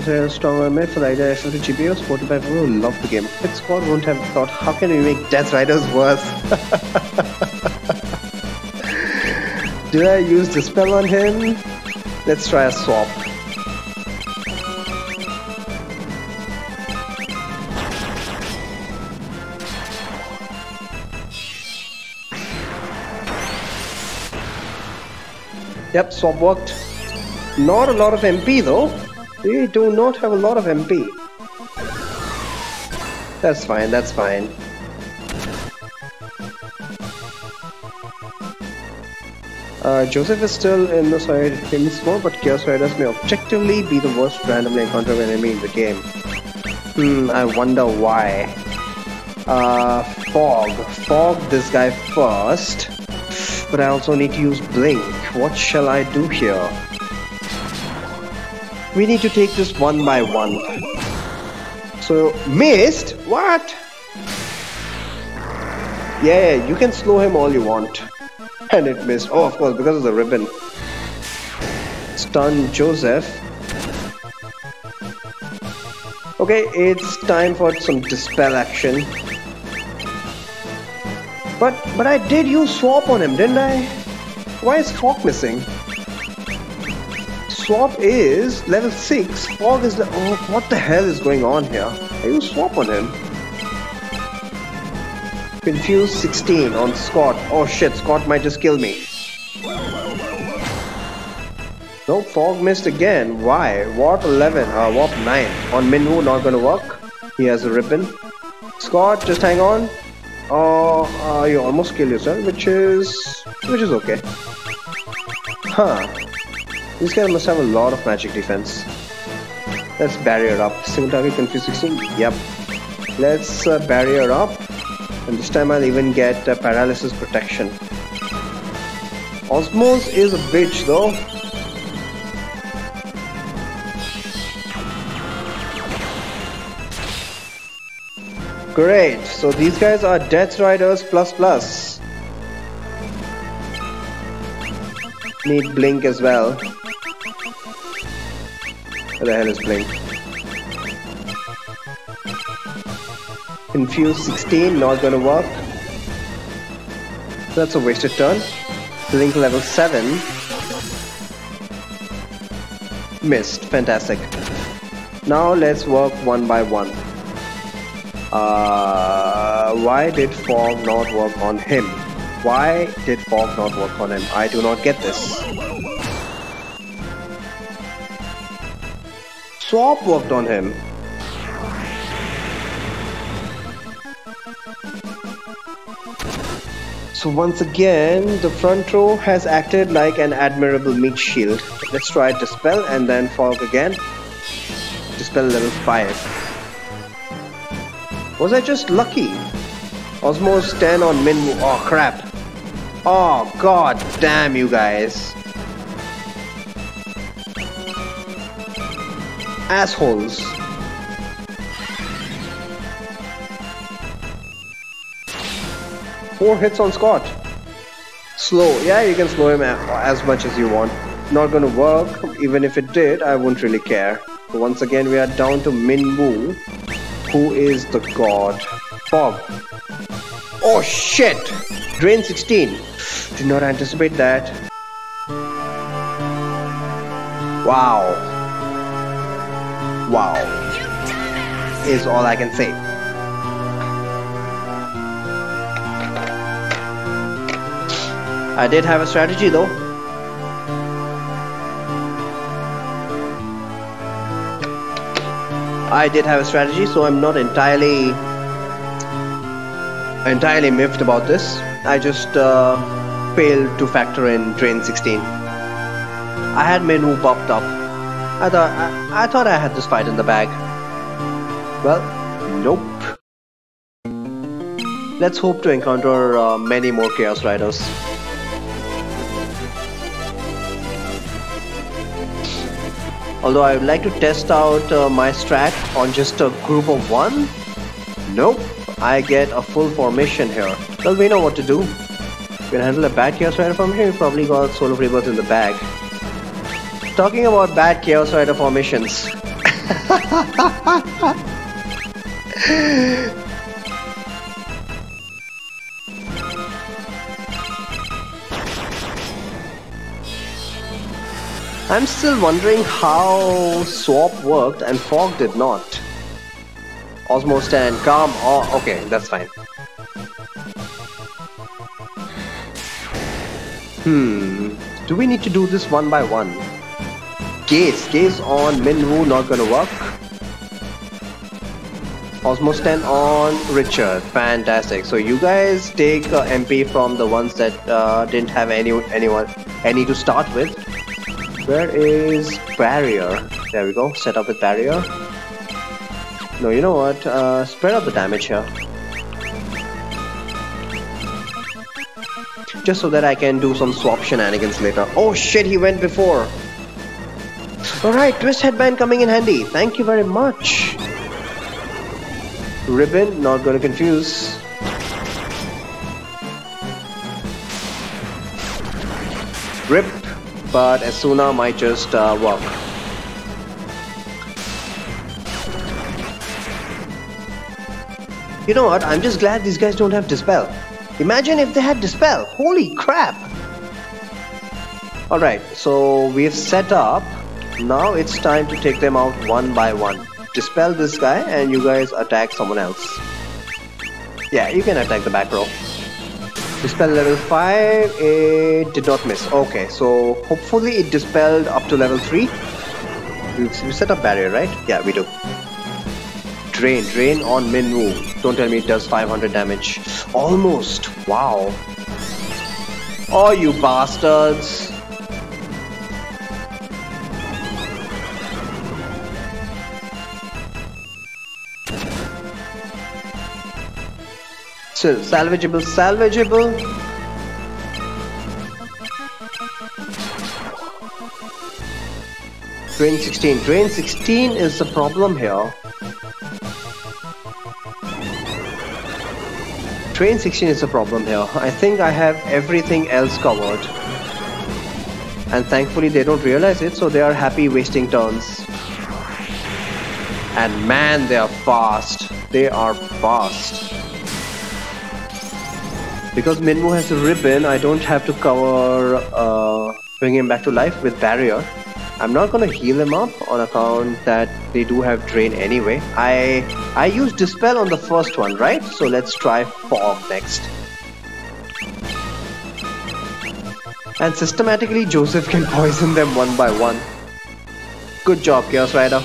They're stronger made for the idea of the GBA supported by people who love the game. Pit Squad won't have thought, how can we make Death Riders worse? Did I use Dispel on him? Let's try a swap. Yep, swap worked. Not a lot of MP though. They do not have a lot of MP. That's fine, that's fine. Joseph is still in the side hymns mode, but Chaos Riders may objectively be the worst randomly encountered enemy in the game. I wonder why. Fog this guy first, but I also need to use Blink. what shall I do here? We need to take this one by one. So, missed? What? Yeah, you can slow him all you want. And it missed. Oh, of course, because of the ribbon. Stun Joseph. Okay, it's time for some dispel action. But I did use swap on him, didn't I? Why is Fog missing? Swap is level 6. Fog is oh, what the hell is going on here? I used swap on him. Confuse 16 on Scott. Oh shit, Scott might just kill me. Nope, Fog missed again. Why? Warp 11, Warp 9. On Minwoo, not gonna work. He has a ribbon. Scott, just hang on. You almost kill yourself, which is okay. Huh. This guy must have a lot of magic defense. Let's barrier up. Single target confuse 16. Yep. Let's barrier up. And this time I'll even get paralysis protection. Osmos is a bitch though. Great, so these guys are Death Riders ++. Need Blink as well. Where the hell is Blink? Confuse 16, not gonna work. That's a wasted turn. Blink level 7. Missed, fantastic. Now let's work one by one. Why did Fog not work on him? Why did Fog not work on him? I do not get this. Swap worked on him. So once again, the front row has acted like an admirable meat shield. Let's try Dispel and then Fog again. Dispel level 5. Was I just lucky? Osmos 10 on Minwoo. Oh crap. Oh god damn you guys. Assholes. Four hits on Scott. Slow. Yeah, you can slow him as much as you want. Not gonna work. Even if it did, I wouldn't really care. So once again, we are down to Minwoo. Who is the god? Fog. Oh shit! Drain 16. Did not anticipate that. Wow. Wow. Is all I can say. I did have a strategy though. I did have a strategy, so I'm not entirely miffed about this. I just failed to factor in Drain 16. I had Minwoo popped up. I thought I had this fight in the bag. Well, nope. Let's hope to encounter many more Chaos Riders. Although I would like to test out my strat on just a group of 1. Nope, I get a full formation here. Well, we know what to do. We can handle a bad Chaos Rider formation. We probably got Soul of Rebirth in the bag. Talking about bad Chaos Rider formations. I'm still wondering how Swap worked and Fog did not. Osmos 10, calm. Oh, okay, that's fine. Do we need to do this one by one? Gaze on Minwoo, not gonna work. Osmos 10 on Richard, fantastic. So you guys take MP from the ones that didn't have any to start with. Where is Barrier? There we go, set up with Barrier. No, you know what, spread out the damage here. just so that I can do some swap shenanigans later. Oh shit, he went before. Alright, twist headband coming in handy. Thank you very much. Ribbon, not gonna confuse. Rip, but Asuna might just work. You know what, I'm just glad these guys don't have Dispel. Imagine if they had Dispel, holy crap! Alright, so we've set up. Now it's time to take them out one by one. Dispel this guy and you guys attack someone else. Yeah, you can attack the back row. Dispel level 5, it did not miss. Okay, so hopefully it dispelled up to level 3. We set up barrier, right? Yeah, we do. Drain on Minwoo. Don't tell me it does 500 damage. Almost. Wow. Oh, you bastards. Still, salvageable. Drain 16. Drain 16 is the problem here. Drain 16 is the problem here. I think I have everything else covered. And thankfully they don't realize it, so they are happy wasting turns. And man, they are fast. They are fast. Because Minwoo has a ribbon, I don't have to cover bring him back to life with barrier. I'm not gonna heal him up on account that they do have drain anyway. I used Dispel on the first one, right? So let's try Fog next. And systematically Joseph can poison them one by one. Good job, Chaos Rider.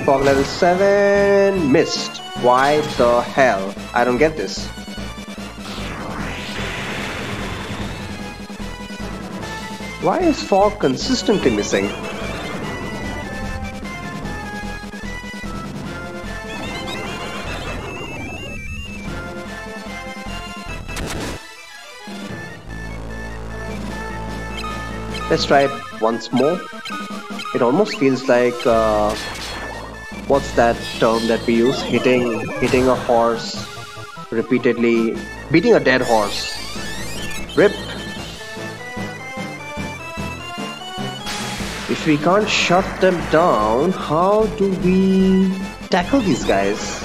Fog level 7 missed. Why the hell? I don't get this. Why is Fog consistently missing? Let's try it once more. It almost feels like what's that term that we use? Hitting a horse repeatedly, beating a dead horse. Rip. If we can't shut them down, how do we tackle these guys?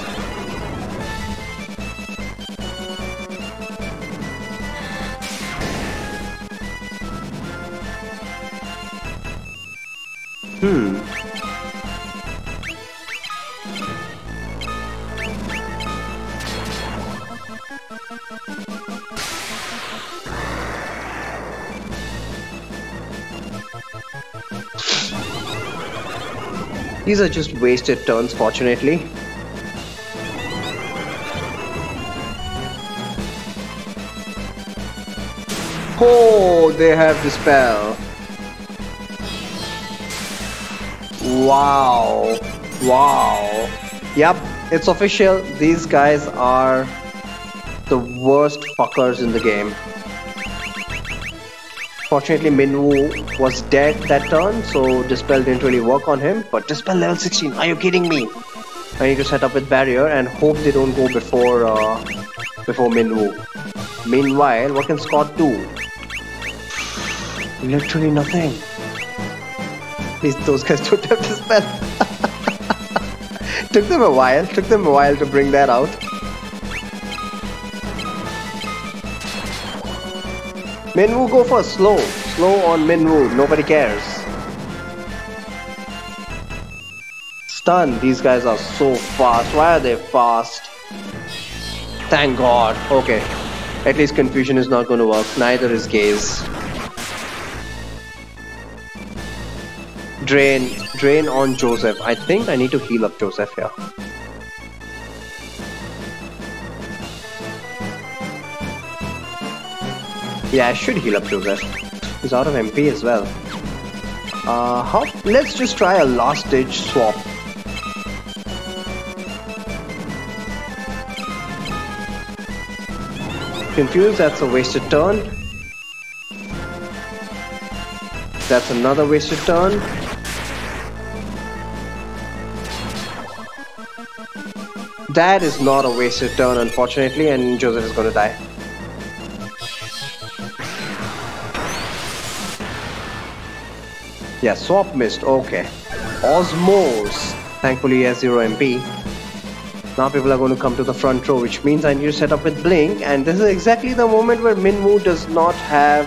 These are just wasted turns, fortunately. Oh, they have Dispel. Wow. Wow. Yep, it's official. These guys are the worst fuckers in the game. Fortunately, Minwoo was dead that turn, so Dispel didn't really work on him. But Dispel level 16, are you kidding me? I need to set up with barrier and hope they don't go before Minwoo. Meanwhile, what can Scott do? Literally nothing. Please, those guys don't have Dispel. Took them a while to bring that out. Minwoo, go for slow on Minwoo, nobody cares. Stun, these guys are so fast. Why are they fast? Thank God. Okay, at least confusion is not going to work, neither is gaze. Drain on Joseph. I think I need to heal up Joseph here. Yeah, I should heal up Joseph. He's out of MP as well. Let's just try a last ditch swap. Confused, that's a wasted turn. That's another wasted turn. That is not a wasted turn, unfortunately, and Joseph is gonna die. Yeah, swap missed, okay. Osmose. Thankfully he has 0 MP. Now people are going to come to the front row, which means I need to set up with Blink, and this is exactly the moment where Minwoo does not have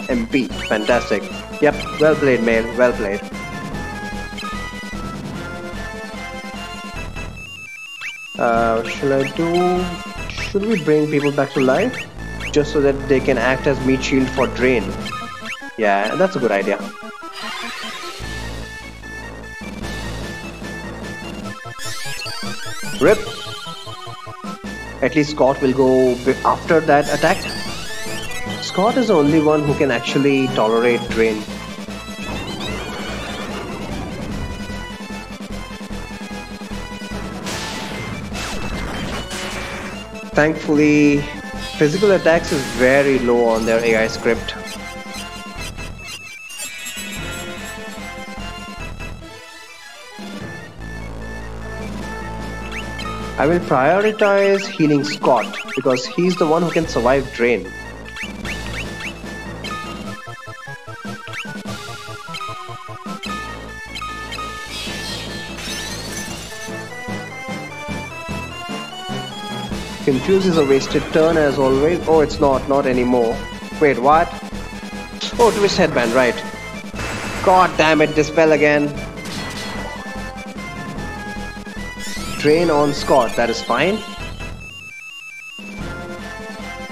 MP. Fantastic. Yep, well played, male, well played. Should we bring people back to life? Just so that they can act as meat shield for drain. Yeah, that's a good idea. Rip. At least Scott will go after that attack. Scott is the only one who can actually tolerate drain. Thankfully, physical attacks is very low on their AI script. I will prioritize healing Scott because he's the one who can survive drain. Confuse is a wasted turn as always. Oh, it's not anymore. Wait, what? Oh, twist headband, right. God damn it, dispel again. Drain on Scott, that is fine.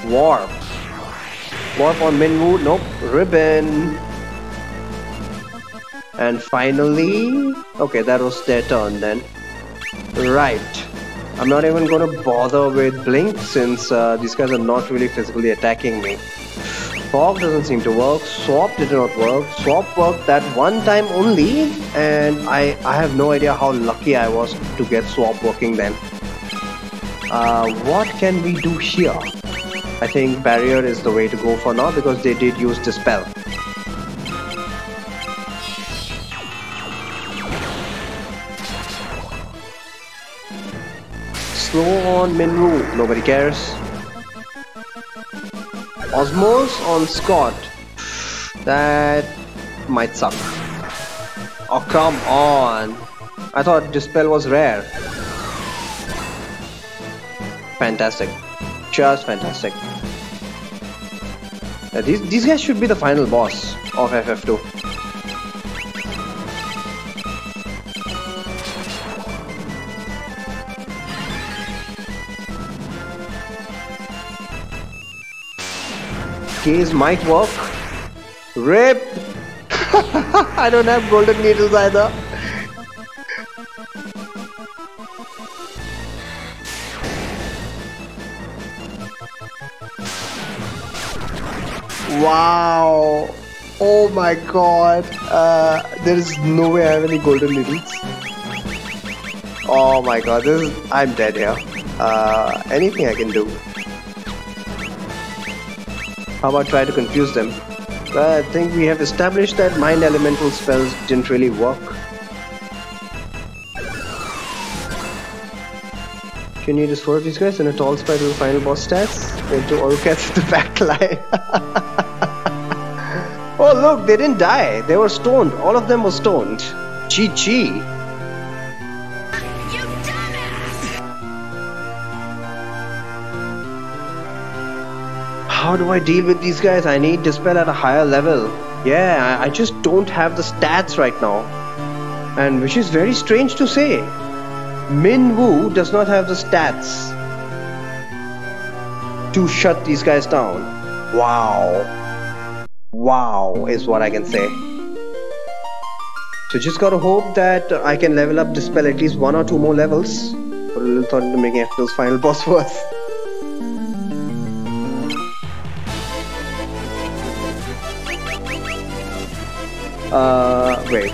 Warp. Warp on Minwoo, nope. Ribbon. And finally... Okay, that was their turn then. Right. I'm not even gonna bother with Blink since these guys are not really physically attacking me. Fog doesn't seem to work. Swap did not work. Swap worked that one time only, and I have no idea how lucky I was to get Swap working then. What can we do here? I think Barrier is the way to go for now because they did use Dispel. Slow on Minwoo, nobody cares. Osmose on Scott. That might suck. Oh, come on. I thought Dispel was rare. Fantastic. Just fantastic. These guys should be the final boss of FF2. Case might work. Rip! I don't have golden needles either. Wow! Oh my god! There is no way I have any golden needles. Oh my god! I'm dead here. Anything I can do. How about try to confuse them? But I think we have established that mind elemental spells didn't really work. You need is 4 of these guys and a tall spider with final boss stats. Into all cats at the back line. Oh look, they didn't die. They were stoned. All of them were stoned. GG. How do I deal with these guys? I need Dispel at a higher level. Yeah, I just don't have the stats right now. And which is very strange to say. Minwoo does not have the stats to shut these guys down. Wow. Wow is what I can say. So just gotta hope that I can level up Dispel at least 1 or 2 more levels. Put a little thought into making FF's final boss worth. Wait.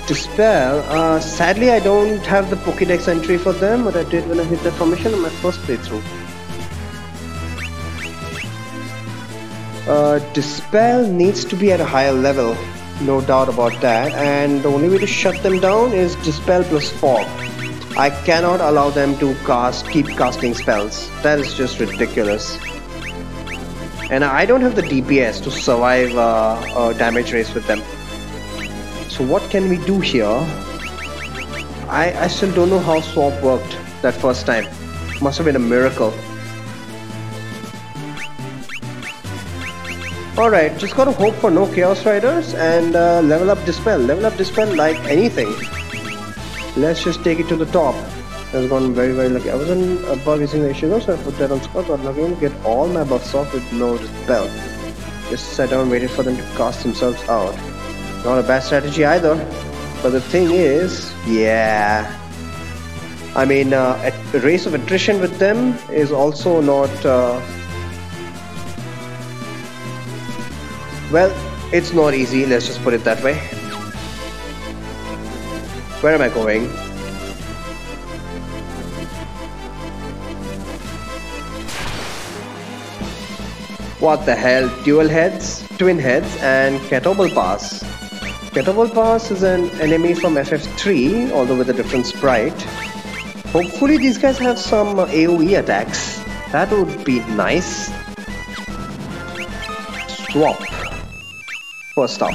Dispel, sadly I don't have the Pokédex entry for them, but I did when I hit that formation on my first playthrough. Dispel needs to be at a higher level, no doubt about that, and the only way to shut them down is Dispel plus Fog. I cannot allow them to keep casting spells. That is just ridiculous. And I don't have the DPS to survive a damage race with them. So what can we do here? I still don't know how Swap worked that first time. Must have been a miracle. Alright, just gotta hope for no Chaos Riders and level up Dispel. Level up Dispel like anything. Let's just take it to the top. That's gone very, very lucky. I was on a bug using the issue, so I put that on Scott, but I'm going to get all my buffs off with no Dispel. Just sat down and waited for them to cast themselves out. Not a bad strategy either. But the thing is, yeah. I mean, a race of attrition with them is also not... well, it's not easy, let's just put it that way. Where am I going? What the hell? Dual heads, twin heads, and Catobal Pass. Catobal Pass is an enemy from FF3, although with a different sprite. Hopefully these guys have some AoE attacks. That would be nice. Swap. First up.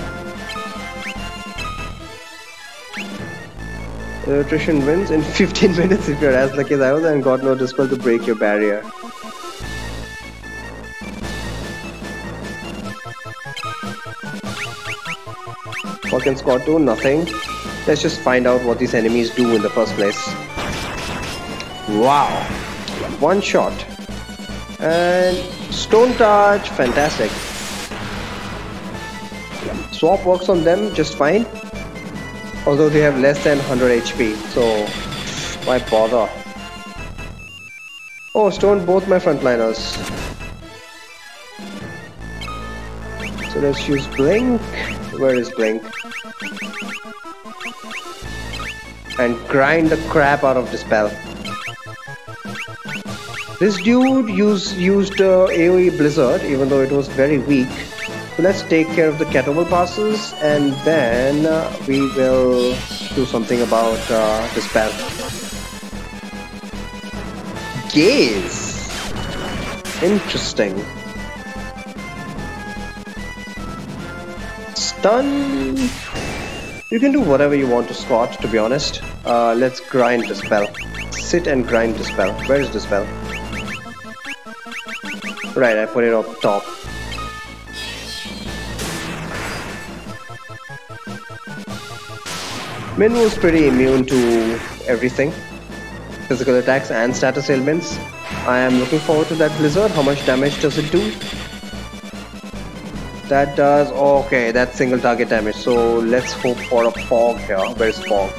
Attrition wins in 15 minutes if you're as lucky as I was and got no Dispel to break your barrier. What can Scott do? Nothing. Let's just find out what these enemies do in the first place. Wow. One shot. And Stone Touch. Fantastic. Swap works on them just fine. Although they have less than 100 HP. So, why bother? Oh, stone both my frontliners. So let's use Blink. Where is Blink? And grind the crap out of Dispel. This dude used AoE Blizzard, even though it was very weak. So let's take care of the Catobal Passes, and then we will do something about Dispel. Gaze! Interesting. Stun... You can do whatever you want to Scott, to be honest. Let's grind Dispel. Sit and grind Dispel. Where is Dispel? Right, I put it up top. Min was pretty immune to everything. Physical attacks and status ailments. I am looking forward to that Blizzard. How much damage does it do? That does... okay, that's single target damage. So let's hope for a Fog here. Where's Fog?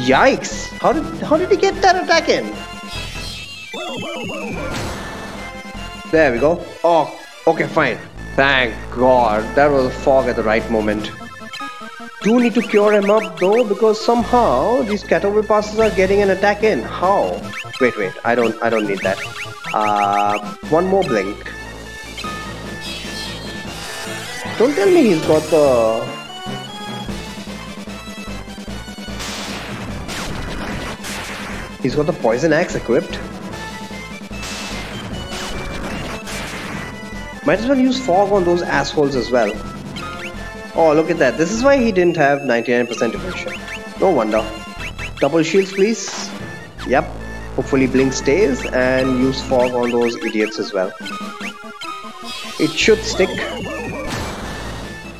Yikes! How did he get that attack in? There we go. Oh, okay, fine. Thank God. That was a Fog at the right moment. Do need to cure him up though, because somehow these Catobal Passes are getting an attack in. How? Wait, I don't need that. One more Blink. Don't tell me he's got the... he's got the Poison Axe equipped. Might as well use Fog on those assholes as well. Oh, look at that. This is why he didn't have 99% evasion. No wonder. Double shields, please. Yep. Hopefully Blink stays, and use Fog on those idiots as well. It should stick.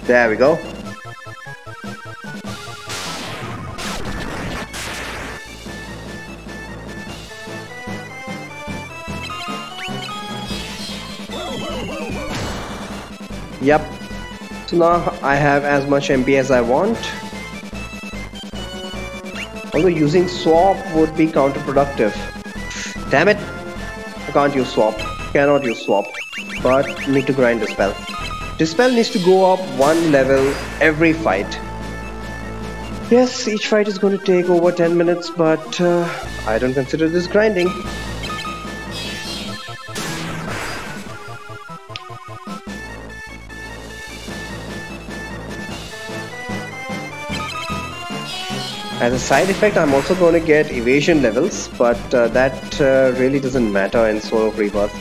There we go. Yep. So now I have as much MP as I want. Although using Swap would be counterproductive. Damn it! I can't use Swap. Cannot use Swap. But need to grind Dispel. Dispel needs to go up one level every fight. Yes, each fight is going to take over 10 minutes, but I don't consider this grinding. As a side effect, I'm also going to get evasion levels, but that really doesn't matter in Sword of Rebirth.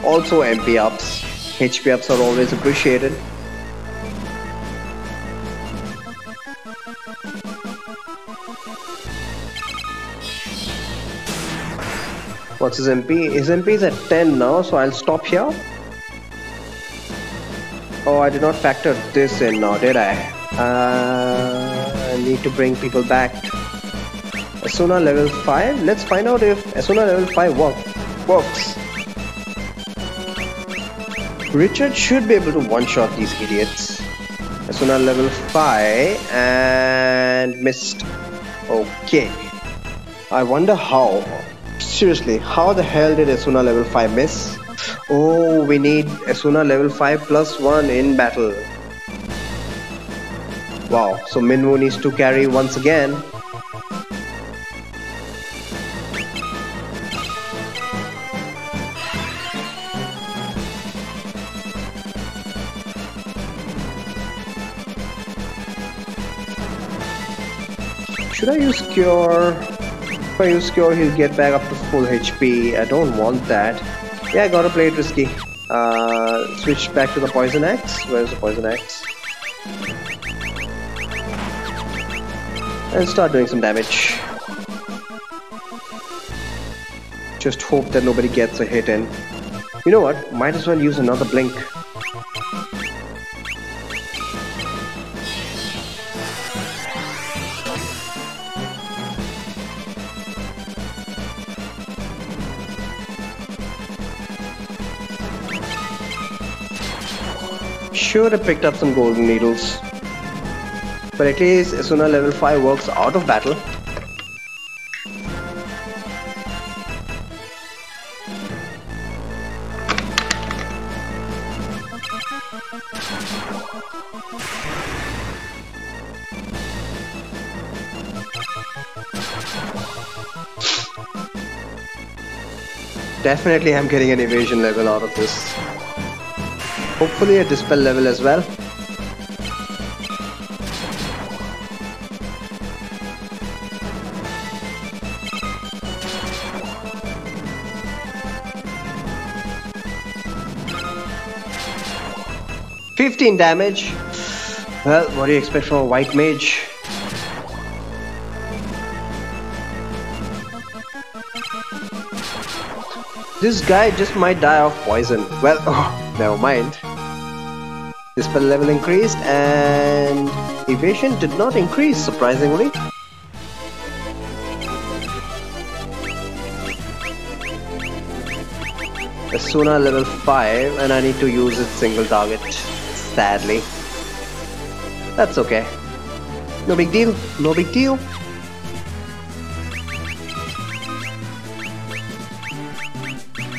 Also MP ups, HP ups are always appreciated. What's his MP? His MP is at 10 now, so I'll stop here. Oh, I did not factor this in now, did I? I need to bring people back. Asuna level 5? Let's find out if Asuna level 5 works. Richard should be able to one-shot these idiots. Asuna level 5 and missed. Okay. I wonder how. Seriously, how the hell did Asuna level 5 miss? Oh, we need Asuna level 5 plus 1 in battle. Wow, so Minwoo needs to carry once again. Should I use Cure? If I use Cure, he'll get back up to full HP. I don't want that. Yeah, I gotta play it risky. Switch back to the Poison Axe. Where's the Poison Axe? And start doing some damage. Just hope that nobody gets a hit in. You know what? Might as well use another blink. Should have picked up some golden needles. But at least Asuna level 5 works out of battle. Definitely I'm getting an evasion level out of this. Hopefully a dispel level as well. $15 damage. Well, what do you expect from a white mage? This guy just might die of poison. Well, oh, never mind. Dispel level increased and evasion did not increase, surprisingly. Asuna level 5 and I need to use its single target, sadly. That's okay. No big deal, no big deal.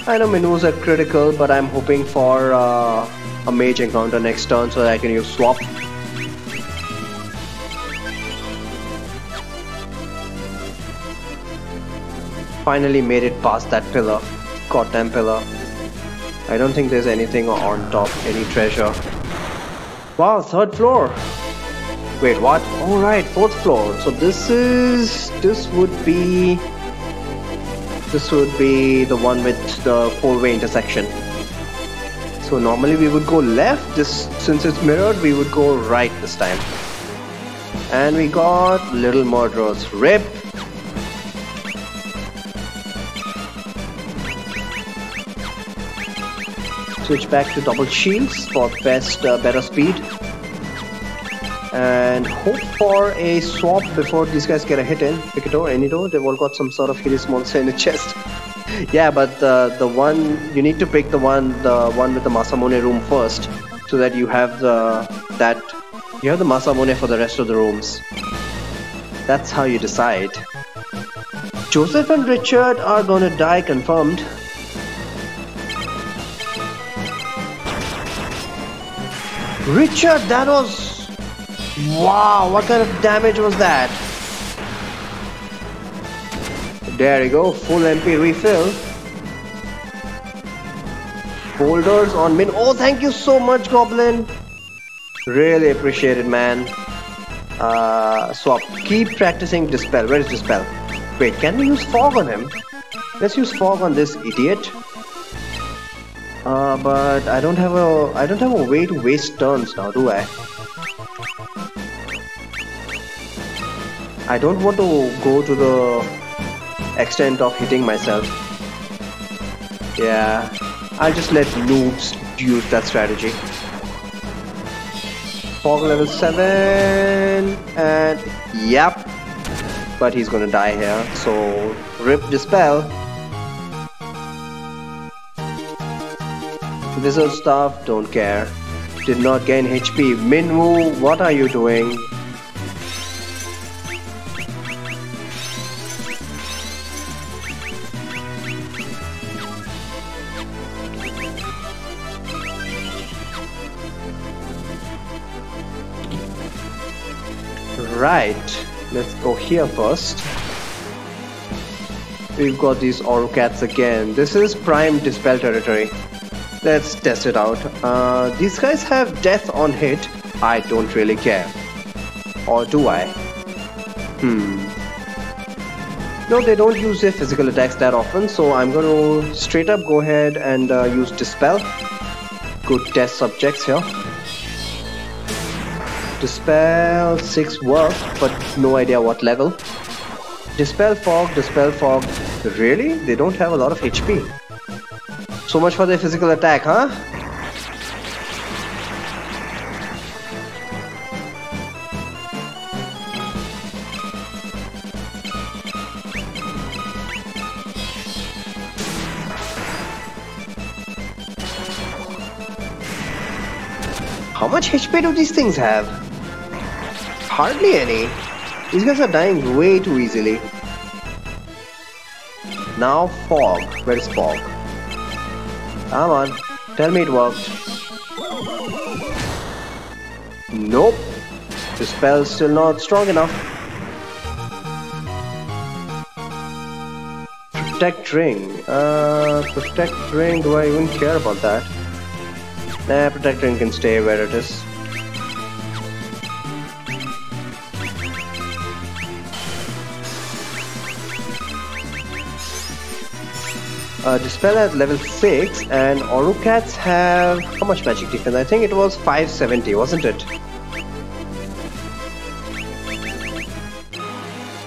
I know Minwoos are critical, but I'm hoping for a mage encounter next turn so that I can use swap. Finally made it past that pillar. Goddamn pillar. I don't think there's anything on top, any treasure. Wow, 3rd floor. Wait, what? Alright, 4th floor. So this would be the one with the 4-way intersection. So normally we would go left. Since it's mirrored, we would go right this time. And we got little murderers. RIP. Switch back to double shields for better speed. And hope for a swap before these guys get a hit in. Pick a door, any door. They've all got some sort of hideous monster in the chest. Yeah, but the one you need to pick the one with the Masamune room first, so that you have the Masamune for the rest of the rooms. That's how you decide. Joseph and Richard are gonna die, confirmed. Richard, that was... Wow, what kind of damage was that? There you go, full MP refill. Boulders on min. Oh, thank you so much, Goblin. Really appreciate it, man. Swap. Keep practicing Dispel. Where is Dispel? Wait, can we use Fog on him? Let's use Fog on this idiot. But I don't have a way to waste turns now, do I? I don't want to go to the extent of hitting myself. Yeah, I'll just let noobs use that strategy. Fog level 7 and yep. But he's gonna die here, so rip Dispel. Wizard Staff, don't care. Did not gain HP. Minwoo, what are you doing? Right, let's go here first. We've got these Orocats again. This is prime Dispel territory. Let's test it out. These guys have death on hit. I don't really care. Or do I? No, they don't use their physical attacks that often, so I'm going to straight up go ahead and use Dispel. Good test subjects here. Dispel 6 work, but no idea what level. Dispel Fog, Dispel Fog. Really? They don't have a lot of HP. So much for their physical attack, huh? How much HP do these things have? Hardly any. These guys are dying way too easily. Now Fog. Where is Fog? Come on. Tell me it worked. Nope. The spell's still not strong enough. Protect Ring. Protect Ring. Do I even care about that? Nah, Protect Ring can stay where it is. Dispel at level 6 and Orocats have how much magic defense? I think it was 570, wasn't it?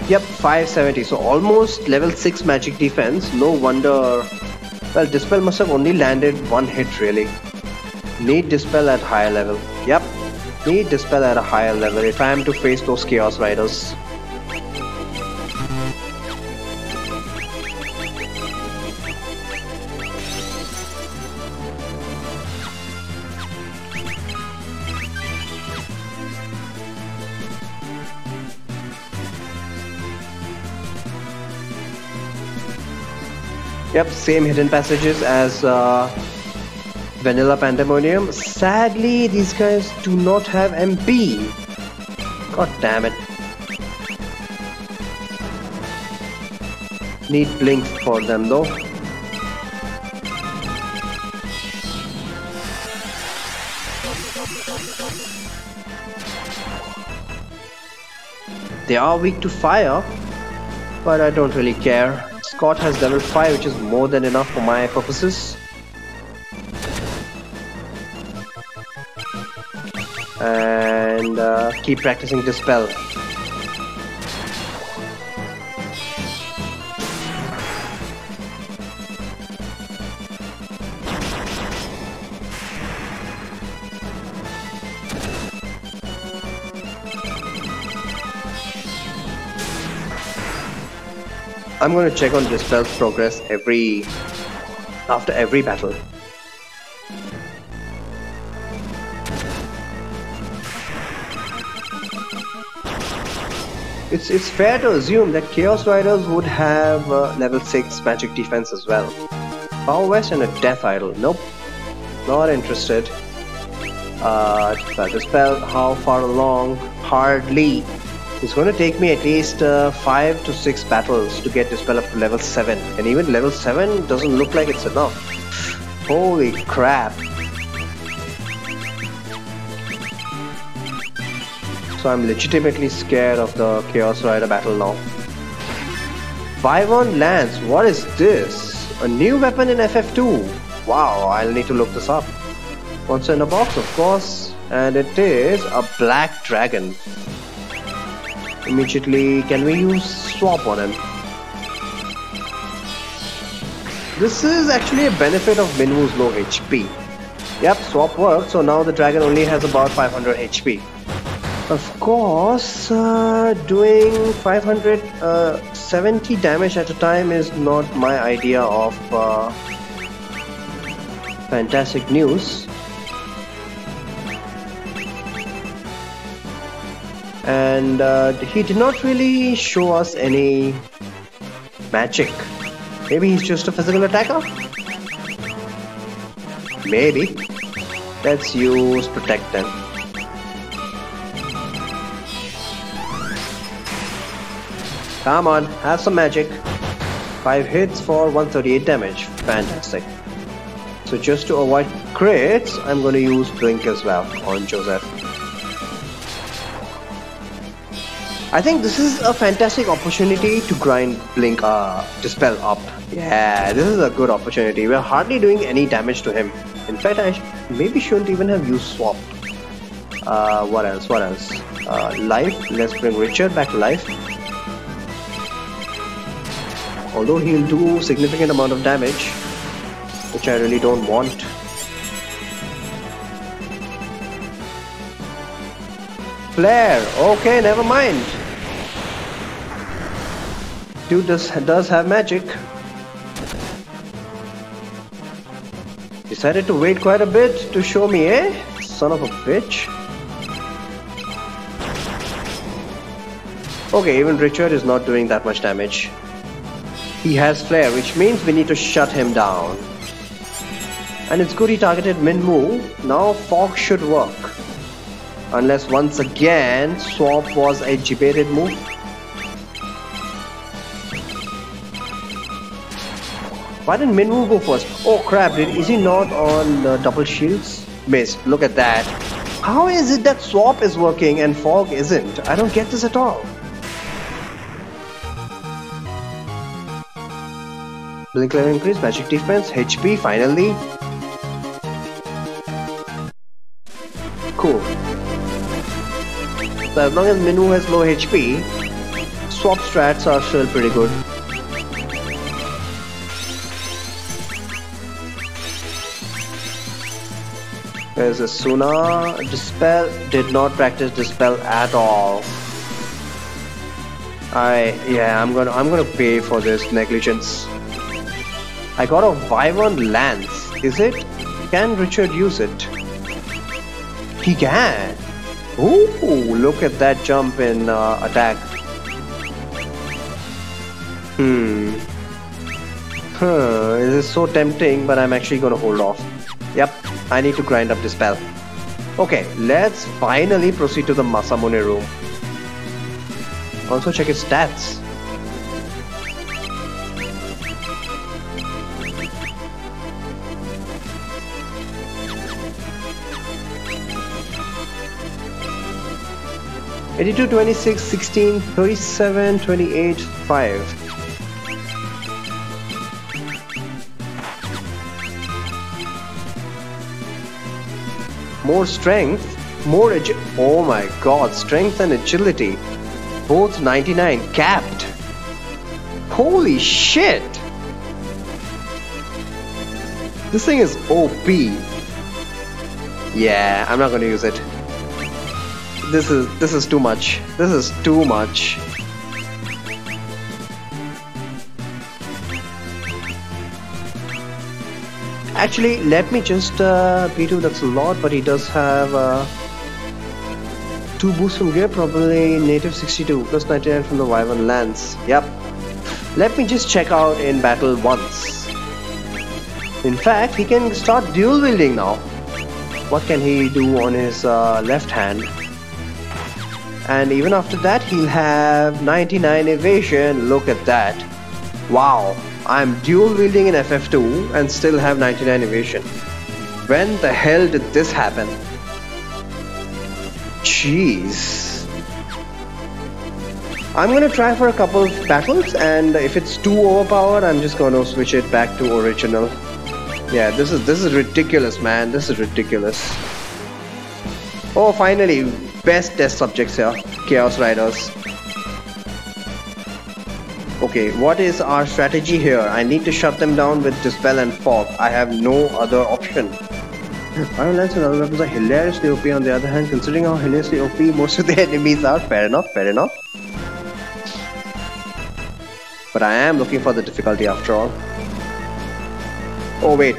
Yep, 570, so almost level 6 magic defense. No wonder. Well, Dispel must have only landed one hit really. Need Dispel at higher level. Yep, need Dispel at a higher level if I am to face those Chaos Riders. Yep, same hidden passages as Vanilla Pandemonium. Sadly, these guys do not have MP. God damn it. Need Blink for them though. They are weak to fire, but I don't really care. Scott has level 5, which is more than enough for my purposes. And keep practicing Dispel. I'm going to check on Dispel's progress after every battle. It's fair to assume that Chaos Riders would have level 6 magic defense as well. Power West and a Death Idol. Nope, not interested. Dispel, how far along? Hardly. It's going to take me at least 5 to 6 battles to get Dispel up to level 7. And even level 7 doesn't look like it's enough. Holy crap. So I'm legitimately scared of the Chaos Rider battle now. 5-on Lance, what is this? A new weapon in FF2. Wow, I'll need to look this up. What's in the box? Of course. And it is a black dragon. Immediately, can we use swap on him? This is actually a benefit of Minwoo's low HP. Yep, swap worked, so now the dragon only has about 500 HP. Of course, doing 570 damage at a time is not my idea of fantastic news. And he did not really show us any magic. Maybe he's just a physical attacker? Maybe. Let's use Protect then. Come on, have some magic. 5 hits for 138 damage. Fantastic. So just to avoid crits, I'm going to use Blink as well on Joseph. I think this is a fantastic opportunity to grind Blink Dispel up. Yeah, this is a good opportunity. We're hardly doing any damage to him. In fact, I maybe shouldn't even have used Swap. What else? Life. Let's bring Richard back to life. Although he'll do significant amount of damage, which I really don't want. Flare. Okay, never mind. Dude does have magic. Decided to wait quite a bit to show me, eh? Son of a bitch. Okay, even Richard is not doing that much damage. He has flare, which means we need to shut him down. And it's good he targeted Minwoo. Now fog should work. Unless once again swap was a debated move. Why didn't Minwoo go first? Oh crap, is he not on double shields? Missed, look at that. How is it that swap is working and fog isn't? I don't get this at all. Blink level increase, magic defense, HP finally. Cool. So as long as Minwoo has low HP, swap strats are still pretty good. There's a Suna. Dispel. Did not practice Dispel at all. I'm gonna pay for this negligence. I got a 5-on Lance. Is it? Can Richard use it? He can. Ooh, look at that jump in attack. It is so tempting, but I'm actually gonna hold off. Yep, I need to grind up Dispel. Okay, let's finally proceed to the Masamune room. Also check his stats. $82, 26, 16, 37, 28, 5. More strength, more oh my god, strength and agility. Both 99, capped. Holy shit! This thing is OP. Yeah, I'm not gonna use it. This is too much. This is too much. Actually, let me just P2, that's a lot, but he does have 2 boosts from gear, probably native 62 plus 99 from the Wyvern Lance. Yep. Let me just check out in battle once. In fact, he can start dual wielding now. What can he do on his left hand? And even after that, he'll have 99 evasion. Look at that. Wow, I'm dual wielding in FF2 and still have 99 evasion. When the hell did this happen? Jeez. I'm gonna try for a couple of battles, and if it's too overpowered, I'm just gonna switch it back to original. Yeah, this is ridiculous, man. This is ridiculous. Oh, finally, best test subjects here, Chaos Riders. Okay, what is our strategy here? I need to shut them down with Dispel and Fog. I have no other option. Iron Lance and other weapons are hilariously OP. On the other hand, considering how hilariously OP most of the enemies are, fair enough, fair enough. But I am looking for the difficulty after all. Oh wait,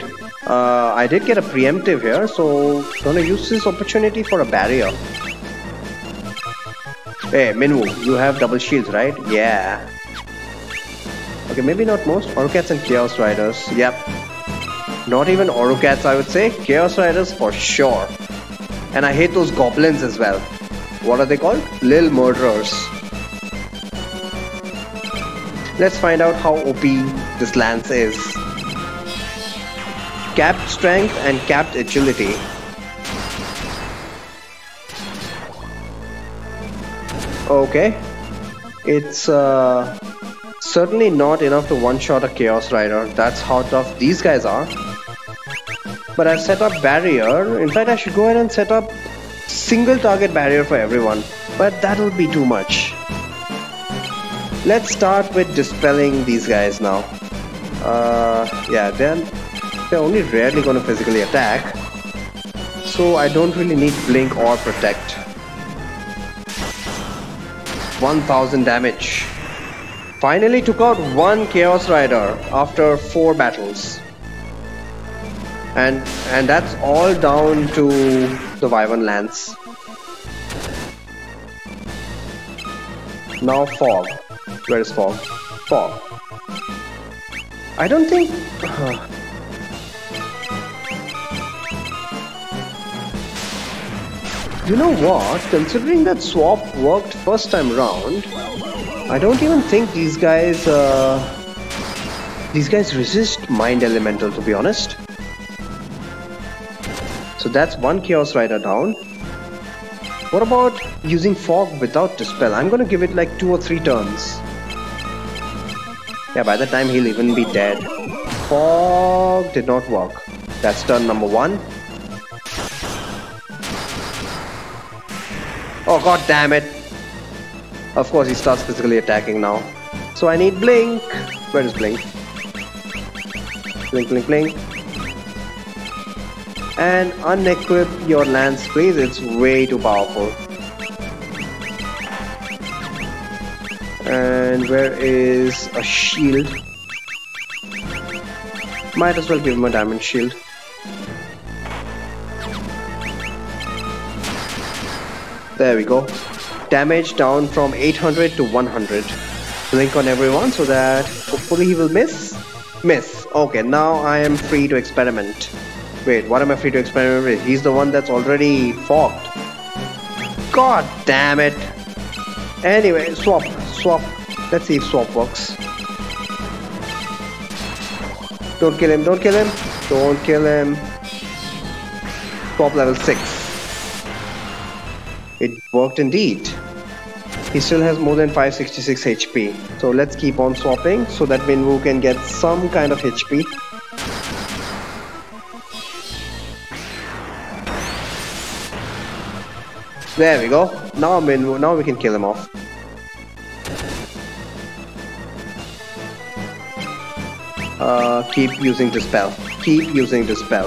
I did get a preemptive here, so gonna use this opportunity for a barrier. Hey, Minwoo, you have double shields, right? Yeah. Okay, maybe not most. Orocats and Chaos Riders. Yep. Not even Orocats, I would say. Chaos Riders for sure. And I hate those goblins as well. What are they called? Lil Murderers. Let's find out how OP this lance is. Capped strength and capped agility. Okay. It's certainly not enough to one-shot a Chaos Rider. That's how tough these guys are. But I've set up barrier. In fact, I should go ahead and set up single target barrier for everyone. But that would be too much. Let's start with dispelling these guys now. Yeah, they're only rarely going to physically attack. So I don't really need blink or protect. 1000 damage. Finally took out one Chaos Rider after 4 battles. And that's all down to the Wyvern Lance. Now Fog. Where is Fog? Fog. I don't think... You know what? Considering that swap worked first time round, I don't even think these guys resist Mind Elemental, to be honest. So that's one Chaos Rider down. What about using Fog without Dispel? I'm gonna give it like 2 or 3 turns. Yeah, by the time he'll even be dead. Fog did not work. That's turn number 1. Oh god damn it. Of course he starts physically attacking now. So I need Blink. Where is Blink? Blink, blink, blink. And unequip your lance please, it's way too powerful. And where is a shield? Might as well give him a diamond shield. There we go. Damage down from 800 to 100. Blink on everyone so that hopefully he will miss. Miss. Okay, now I am free to experiment. Wait, what am I free to experiment with? He's the one that's already fogged. God damn it. Anyway, swap. Let's see if swap works. Don't kill him, don't kill him. Don't kill him. Swap level 6. It worked indeed. He still has more than 566 HP. So let's keep on swapping so that Minwoo can get some kind of HP. There we go. Now Minwoo, now we can kill him off. Keep using Dispel. Keep using Dispel.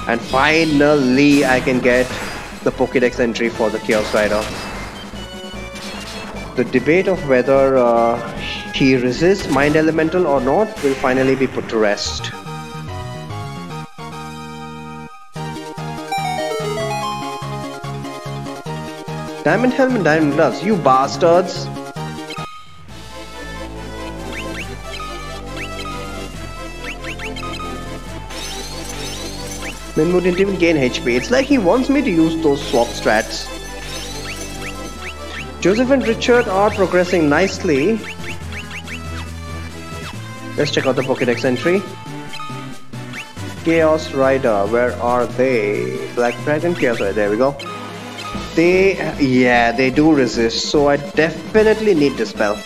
And finally I can get the Pokédex entry for the Chaos Rider. The debate of whether he resists Mind Elemental or not will finally be put to rest. Diamond Helm and Diamond Gloves, you bastards! Minwoo didn't even gain HP. It's like he wants me to use those swap strats. Joseph and Richard are progressing nicely. Let's check out the Pokédex entry. Chaos Rider, where are they? Black Dragon, Chaos Rider, there we go. They do resist, so I definitely need Dispel.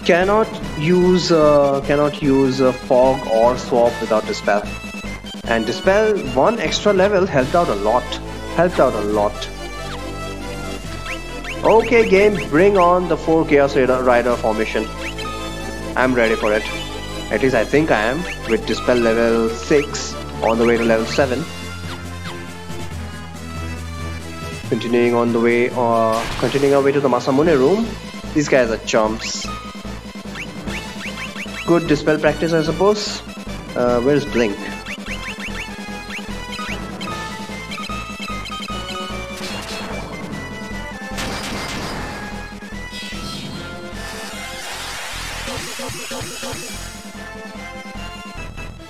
Cannot use Fog or Swap without Dispel. And Dispel, one extra level helped out a lot. Okay game, bring on the 4 Chaos Rider formation. I'm ready for it. At least I think I am, with Dispel level 6 on the way to level 7. Continuing our way to the Masamune room. These guys are chumps. Good Dispel practice, I suppose. Where's Blink?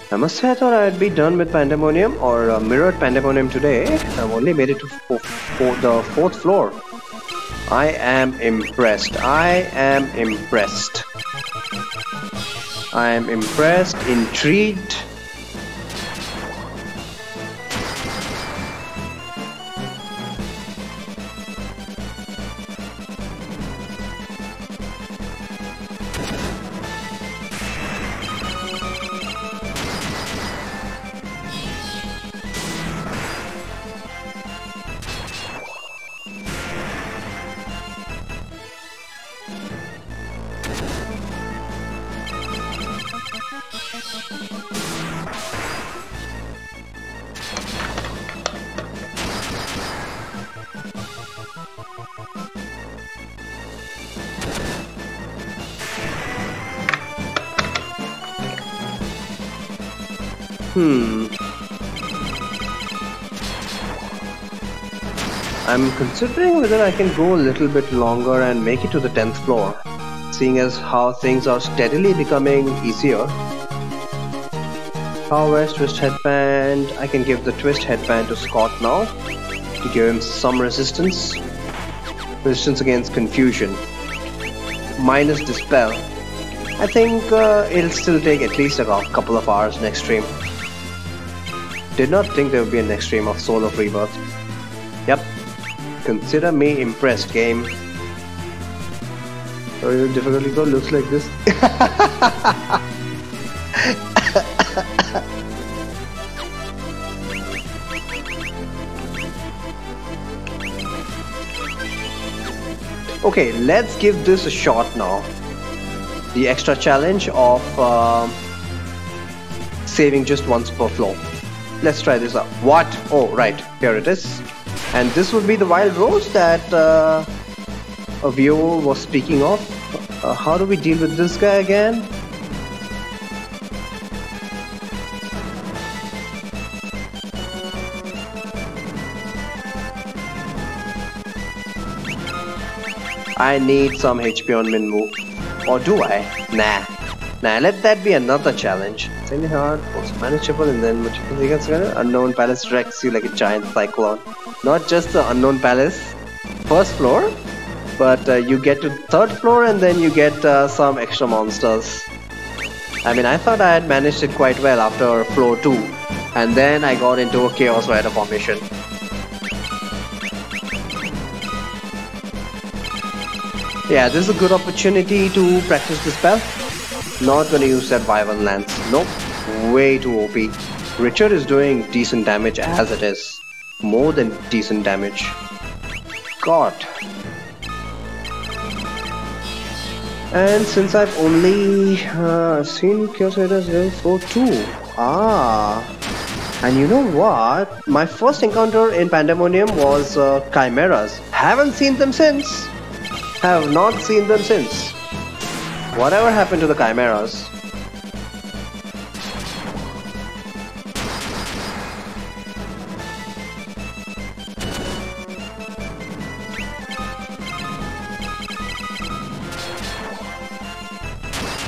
I must say I thought I'd be done with Pandemonium or mirrored Pandemonium today. I've only made it to the 4th floor. I am impressed. Intrigued. I'm considering whether I can go a little bit longer and make it to the 10th floor, seeing as how things are steadily becoming easier. Power West Twist Headband. I can give the Twist Headband to Scott now to give him some resistance. Resistance against confusion. Minus Dispel. I think it'll still take at least a couple of hours next stream. Did not think there would be a next stream of Soul of Rebirth. Yep. Consider me impressed, game. So your difficulty code looks like this. Okay, let's give this a shot now. The extra challenge of saving just once per floor. Let's try this out. What? Oh, right. Here it is. And this would be the Wild Rose that a viewer was speaking of. How do we deal with this guy again? I need some HP on Minwu. Or do I? Nah, let that be another challenge. It's hard, also manageable, and then Unknown Palace directs you like a giant cyclone. Not just the Unknown Palace, 1st floor, but you get to 3rd floor and then you get some extra monsters. I mean, I thought I had managed it quite well after floor 2, and then I got into a Chaos Rider formation. Yeah, this is a good opportunity to practice the spell. Not gonna use that Wyvern Lance. Nope, way too OP. Richard is doing decent damage as it is. More than decent damage. God. And since I've only seen Chaos Riders level 4 too. And you know what? My first encounter in Pandemonium was Chimeras. Haven't seen them since. Have not seen them since. Whatever happened to the Chimeras?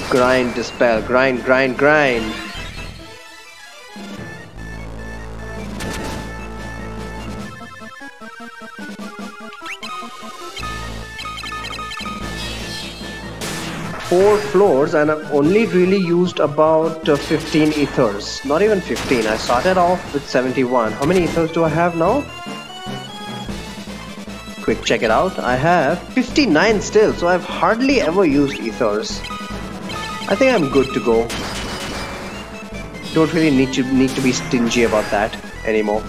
Grind, Dispel, grind. 4 floors and I've only really used about 15 ethers. Not even 15. I started off with 71. How many ethers do I have now? Quick check it out. I have 59 still, so I've hardly ever used ethers. I think I'm good to go. Don't really need to be stingy about that anymore.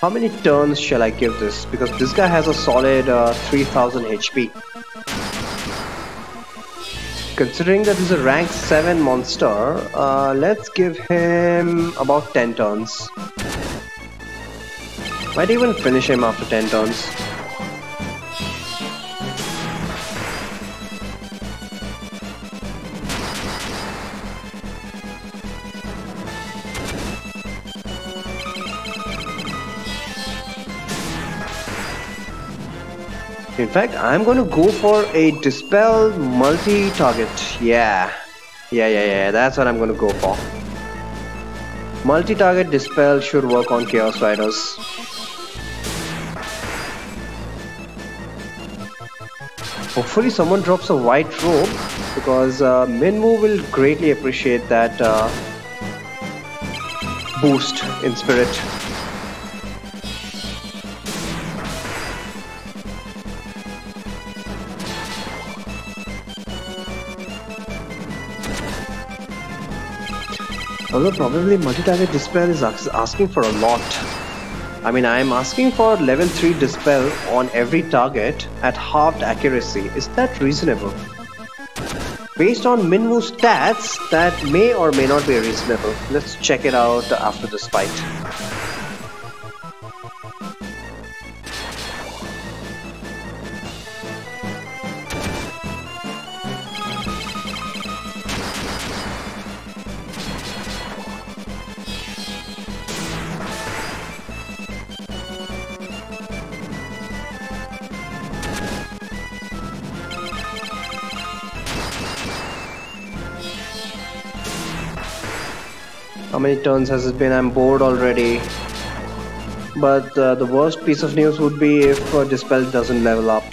How many turns shall I give this? Because this guy has a solid 3000 HP. Considering that this is a rank 7 monster, let's give him about 10 turns. Might even finish him after 10 turns. In fact, I'm going to go for a Dispel multi-target. Yeah, that's what I'm going to go for. Multi-target Dispel should work on Chaos Riders. Hopefully someone drops a white robe, because Minwoo will greatly appreciate that boost in spirit. Although probably multi-target Dispel is asking for a lot. I mean, I am asking for level 3 Dispel on every target at halved accuracy. Is that reasonable? Based on Minwoo's stats, that may or may not be reasonable. Let's check it out after this fight. How many turns has it been? I'm bored already. But the worst piece of news would be if Dispel doesn't level up.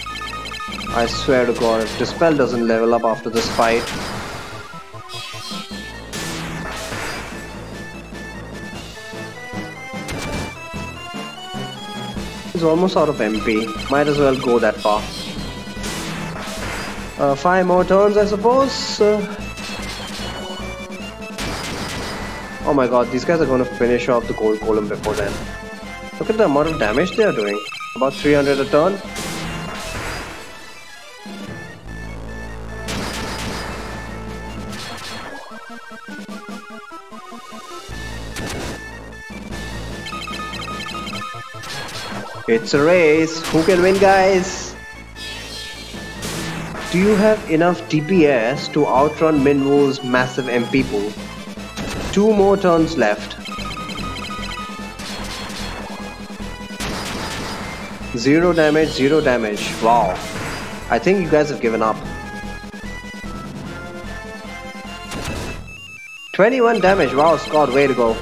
I swear to God, if Dispel doesn't level up after this fight. He's almost out of MP. Might as well go that far. 5 more turns, I suppose. Oh my god, these guys are going to finish off the gold column before then. Look at the amount of damage they are doing. About 300 a turn. It's a race. Who can win, guys? Do you have enough DPS to outrun Minwoo's massive MP pool? 2 more turns left. 0 damage, 0 damage. Wow. I think you guys have given up. 21 damage. Wow, Scott, way to go.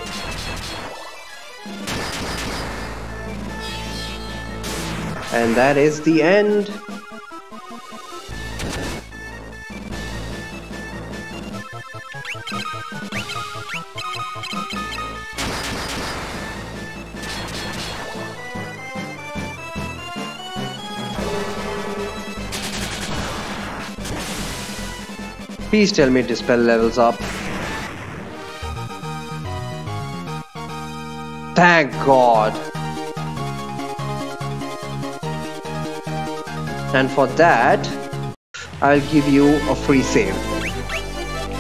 And that is the end. Please tell me Dispel levels up. Thank God. And for that, I'll give you a free save.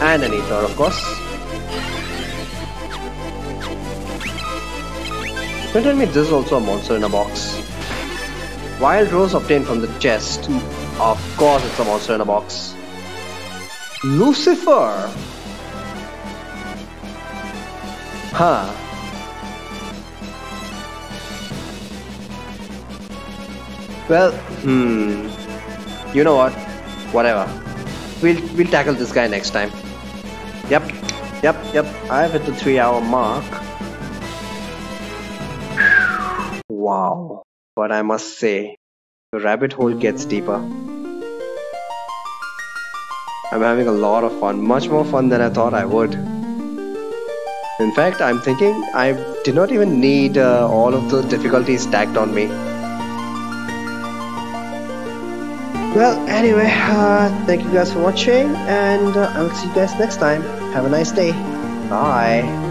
And an ether, of course. Don't tell me this is also a monster in a box. Wild Rose obtained from the chest. Of course it's a monster in a box. Lucifer! Huh. Well, you know what? Whatever. We'll tackle this guy next time. Yep. I've hit the 3-hour mark. Wow. but I must say, the rabbit hole gets deeper. I'm having a lot of fun, much more fun than I thought I would. In fact, I'm thinking I did not even need all of the difficulties stacked on me. Well, anyway, thank you guys for watching, and I'll see you guys next time. Have a nice day. Bye.